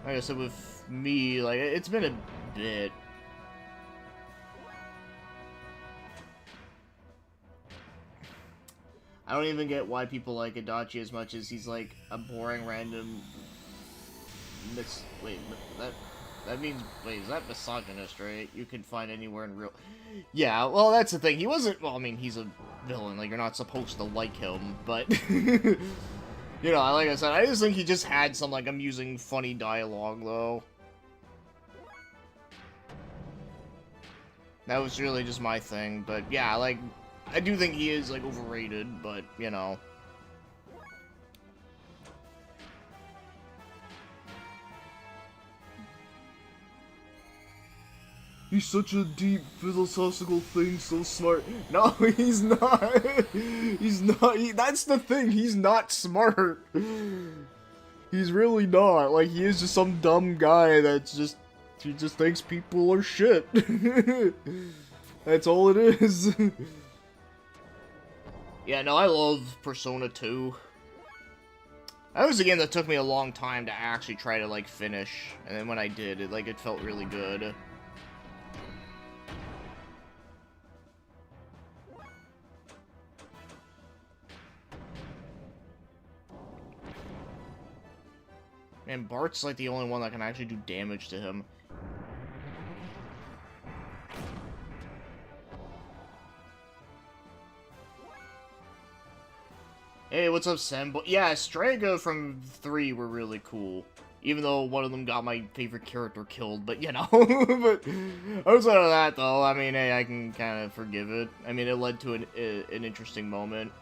Like I said, with me, like, it's been a bit. I don't even get why people like Adachi as much as he's, like, a boring random... Wait, that means... Wait, is that misogynist, right? You can find anywhere in real... Yeah, well, that's the thing. He wasn't... Well, I mean, he's a villain. Like, you're not supposed to like him, but... You know, like I said, I just think he just had some, like, amusing, funny dialogue, though. That was really just my thing, but yeah, like, I do think he is, like, overrated, but, you know. He's such a deep philosophical thing, so smart. No, he's not. He's not. That's the thing. He's not smart. He's really not. Like, he is just some dumb guy that's just... He just thinks people are shit. That's all it is. Yeah, no, I love Persona 2. That was a game that took me a long time to actually try to, like, finish. And then when I did, it felt really good. And Bart's, like, the only one that can actually do damage to him. Hey, what's up, Sam? Yeah, Strega from 3 were really cool. Even though one of them got my favorite character killed, but, you know. But outside of that, though, I mean, hey, I can kind of forgive it. I mean, it led to an interesting moment.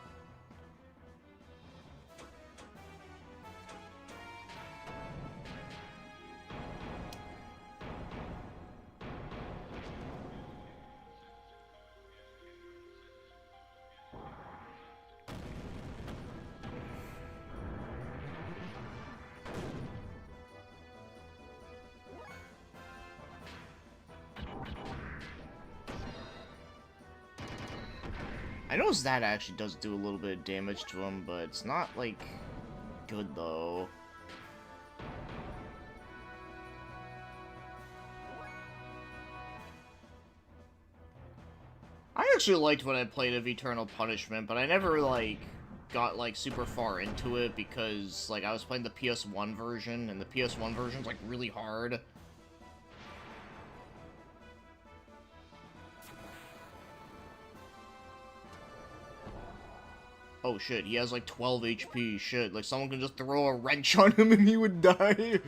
I noticed that actually does do a little bit of damage to him, but it's not, like, good, though. I actually liked when I played of Eternal Punishment, but I never, like, got, like, super far into it because, like, I was playing the PS1 version, and the PS1 version's, like, really hard. Oh shit, he has like 12 HP, shit, like someone can just throw a wrench on him and he would die.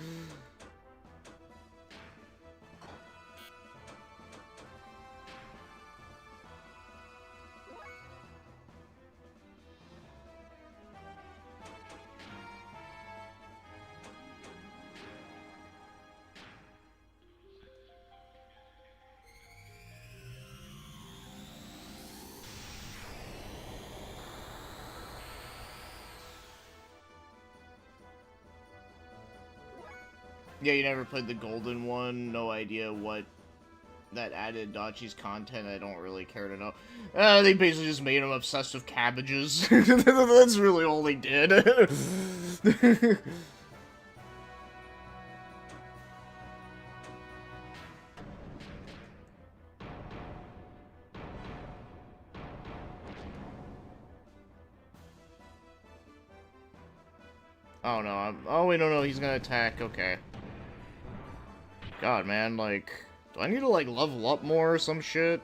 Yeah, you never played the golden one, no idea what that added Dachi's content, I don't really care to know. They basically just made him obsessed with cabbages. That's really all they did. Oh no, oh wait, no, he's gonna attack, okay. God, man, like, do I need to, like, level up more or some shit?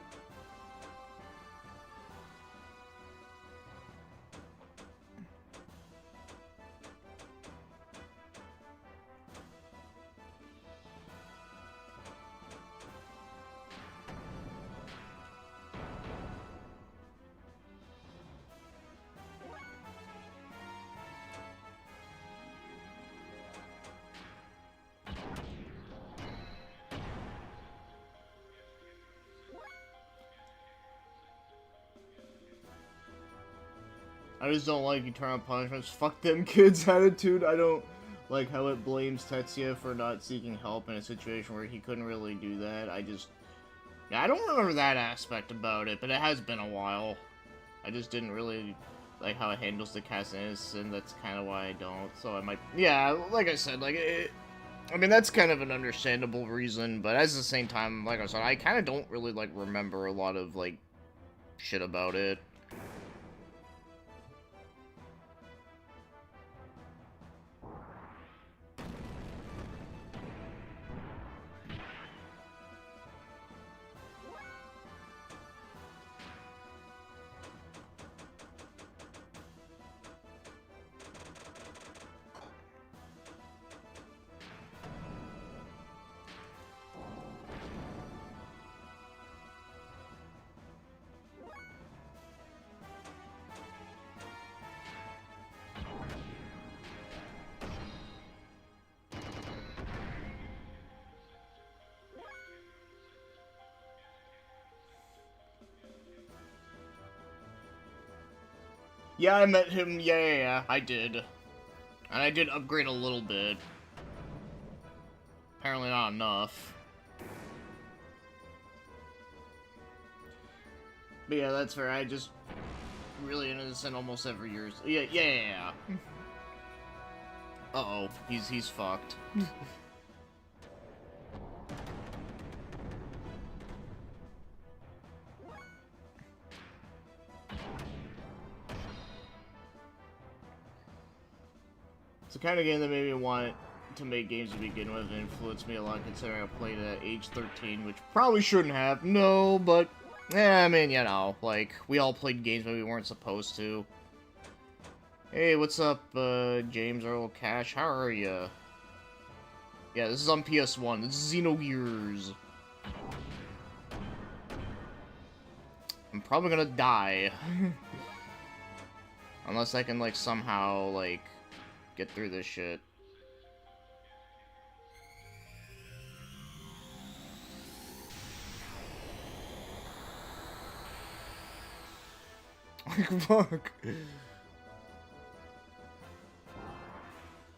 I just don't like eternal punishments. Fuck them kids attitude. I don't like how it blames Tetsuya for not seeking help in a situation where he couldn't really do that. Yeah, I don't remember that aspect about it, but it has been a while. I just didn't really like how it handles the Cassius, and that's kind of why I don't. So I might, yeah, like I said, I mean, that's kind of an understandable reason, but at the same time, like I said, I kind of don't really, like, remember a lot of, like, shit about it. Yeah, I met him, yeah, I did. And I did upgrade a little bit. Apparently not enough. But yeah, that's fair, I just really innocent almost every year. Yeah. Uh-oh, he's fucked. It's the kind of game that made me want to make games to begin with and influenced me a lot considering I played at age 13, which probably shouldn't have. No, but, I mean, you know, like, we all played games when we weren't supposed to. Hey, what's up, James Earl Cash? How are ya? Yeah, this is on PS1. This is Xenogears. I'm probably gonna die. Unless I can, like, somehow, like, get through this shit. Like, fuck.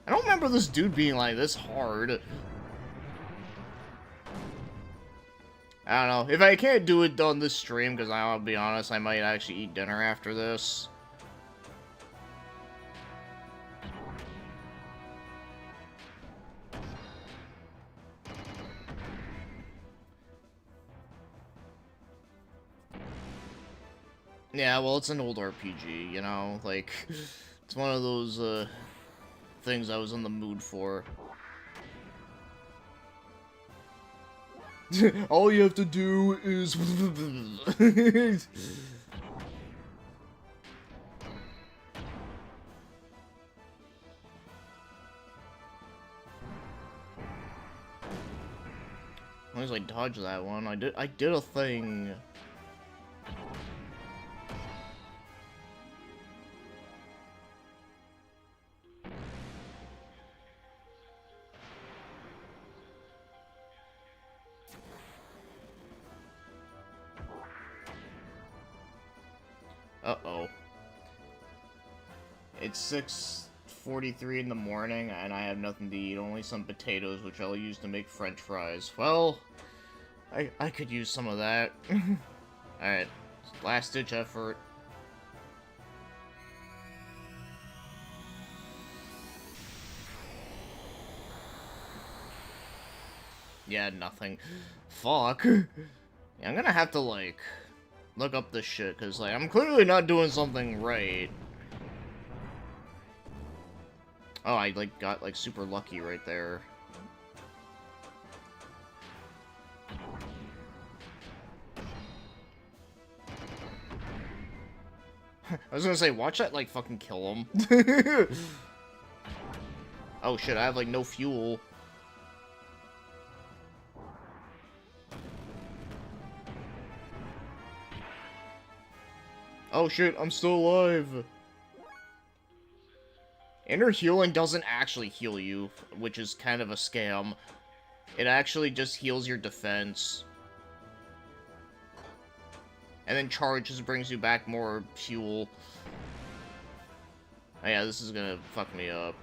I don't remember this dude being, like, this hard. I don't know. If I can't do it on this stream, because I'll be honest, I might actually eat dinner after this. Yeah, well, it's an old RPG, you know? Like, it's one of those, things I was in the mood for. All you have to do is... As long as I dodge that one, I did a thing. Uh-oh. It's 6:43 in the morning, and I have nothing to eat, only some potatoes, which I'll use to make french fries. Well, I could use some of that. Alright, last-ditch effort. Yeah, nothing. Fuck. Yeah, I'm gonna have to, like, look up this shit, because, like, I'm clearly not doing something right. Oh, I, like, got, like, super lucky right there. I was gonna say, watch that, like, fucking kill him. Oh shit, I have, like, no fuel. Oh shit, I'm still alive. Inner healing doesn't actually heal you, which is kind of a scam. It actually just heals your defense. And then charge just brings you back more fuel. Oh yeah, this is gonna fuck me up.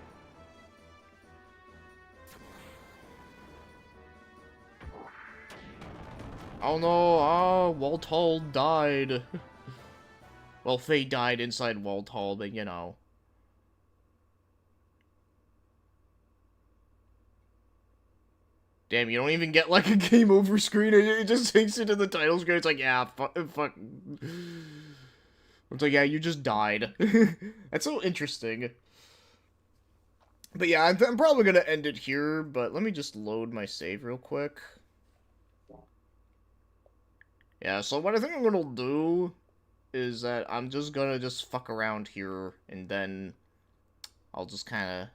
Oh no, Walthall died. Well, Faye died inside Walthall, but you know. Damn, you don't even get like a game over screen. It just takes you to the title screen. It's like, yeah, fuck. It's like, yeah, you just died. That's so interesting. But yeah, I'm probably gonna end it here. But let me just load my save real quick. Yeah, so what I think I'm gonna do is that I'm just gonna just fuck around here, and then I'll just kind of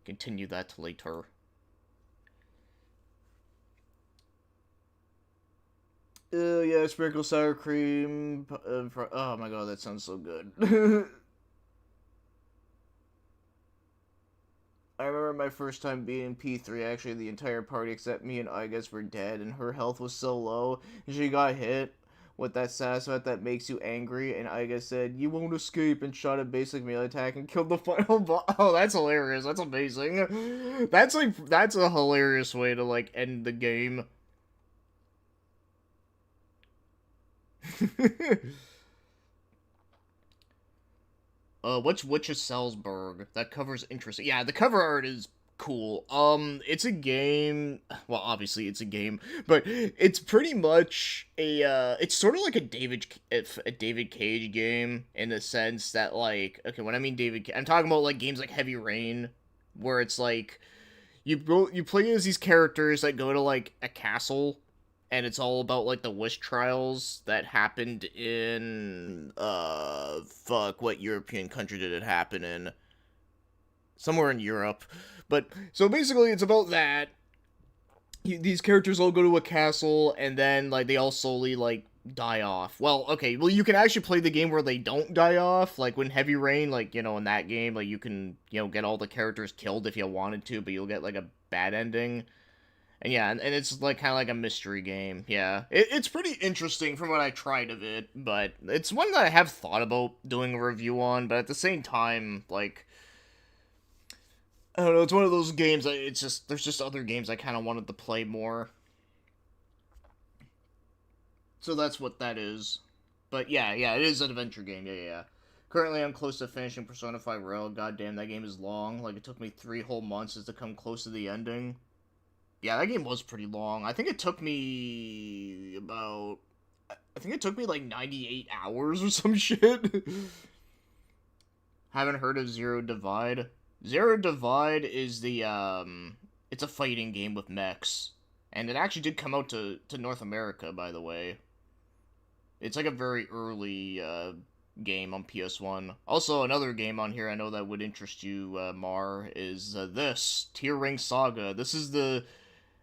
continue that later. Yeah, sprinkle sour cream. Oh my god, that sounds so good. I remember my first time being in P3, actually the entire party except me and I guess were dead, and her health was so low, and she got hit with that Sasset that makes you angry, and Iga said, "You won't escape," and shot a basic melee attack and killed the final boss. Oh, that's hilarious. That's amazing. That's a hilarious way to, like, end the game. What's Witch of Salzburg? That cover's interesting. Yeah, the cover art is cool. It's a game. Well, obviously it's a game, but it's pretty much it's sort of like a David Cage game in the sense that, like, okay, when I mean I'm talking about like games like Heavy Rain, where it's like you play as these characters that go to like a castle, and it's all about like the witch trials that happened in fuck, what European country did it happen in? Somewhere in Europe. But so basically it's about that. These characters all go to a castle, and then like they all slowly like die off. Well, okay, well, you can actually play the game where they don't die off, like when Heavy Rain, like, you know, in that game, like you can, you know, get all the characters killed if you wanted to, but you'll get like a bad ending. And yeah, and it's like kind of like a mystery game. Yeah, it's pretty interesting from what I tried of it, but it's one that I have thought about doing a review on. But at the same time, like, I don't know, it's one of those games that it's just there's just other games I kind of wanted to play more. So that's what that is. But yeah, it is an adventure game. Yeah. Currently, I'm close to finishing Persona 5 Royal. Goddamn, that game is long. Like, it took me 3 whole months just to come close to the ending. Yeah, that game was pretty long. I think it took me about... I think it took me like 98 hours or some shit. Haven't heard of Zero Divide? Zero Divide is it's a fighting game with mechs. And it actually did come out to North America, by the way. It's like a very early, game on PS1. Also, another game on here I know that would interest you, Mar, is, this, Tear Ring Saga. This is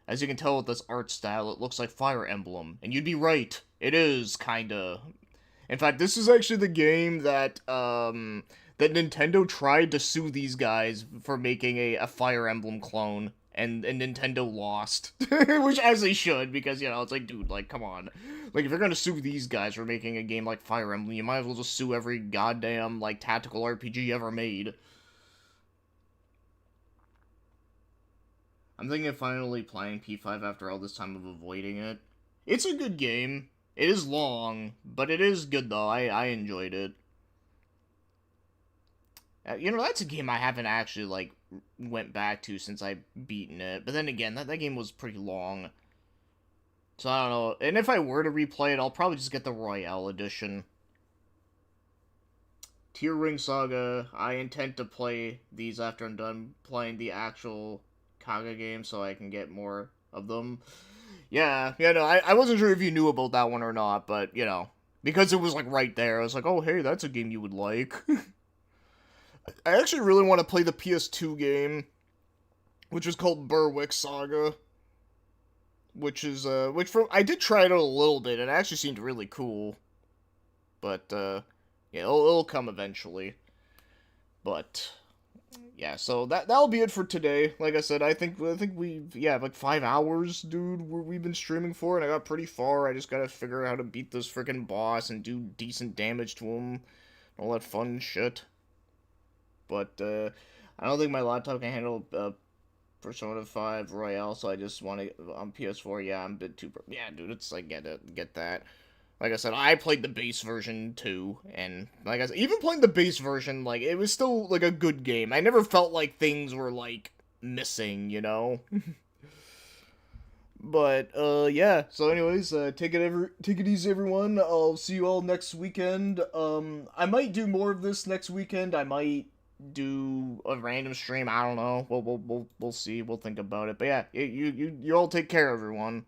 as you can tell with this art style, it looks like Fire Emblem. And you'd be right. It is, kinda. In fact, this is actually the game that Nintendo tried to sue these guys for making a Fire Emblem clone. And Nintendo lost. Which, as they should, because, you know, it's like, dude, like, come on. Like, if you're gonna sue these guys for making a game like Fire Emblem, you might as well just sue every goddamn, like, tactical RPG ever made. I'm thinking of finally playing P5 after all this time of avoiding it. It's a good game. It is long, but it is good, though. I enjoyed it. You know, that's a game I haven't actually, like, went back to since I've beaten it. But then again, that game was pretty long. So I don't know. And if I were to replay it, I'll probably just get the Royale edition. Tear Ring Saga, I intend to play these after I'm done playing the actual Kaga game so I can get more of them. Yeah, no, I wasn't sure if you knew about that one or not, but, you know, because it was, like, right there, I was like, oh, hey, that's a game you would like. I actually really want to play the PS2 game, which is called Berwick Saga. Which is, I did try it out a little bit, and it actually seemed really cool. But, yeah, it'll come eventually. But, yeah, so that'll be it for today. Like I said, I think we've, yeah, like 5 hours, dude, we've been streaming for, and I got pretty far. I just gotta figure out how to beat this freaking boss and do decent damage to him all that fun shit. But I don't think my laptop can handle Persona 5 Royale, so I just want to on PS4. Yeah, I'm a bit too. Yeah, dude, it's like get that. Like I said, I played the base version too, and like I said, even playing the base version, like it was still like a good game. I never felt like things were like missing, you know. But yeah. So anyways, take it easy, everyone. I'll see you all next weekend. I might do more of this next weekend. I might do a random stream. I don't know. We'll see. We'll think about it. But yeah, you all take care, everyone.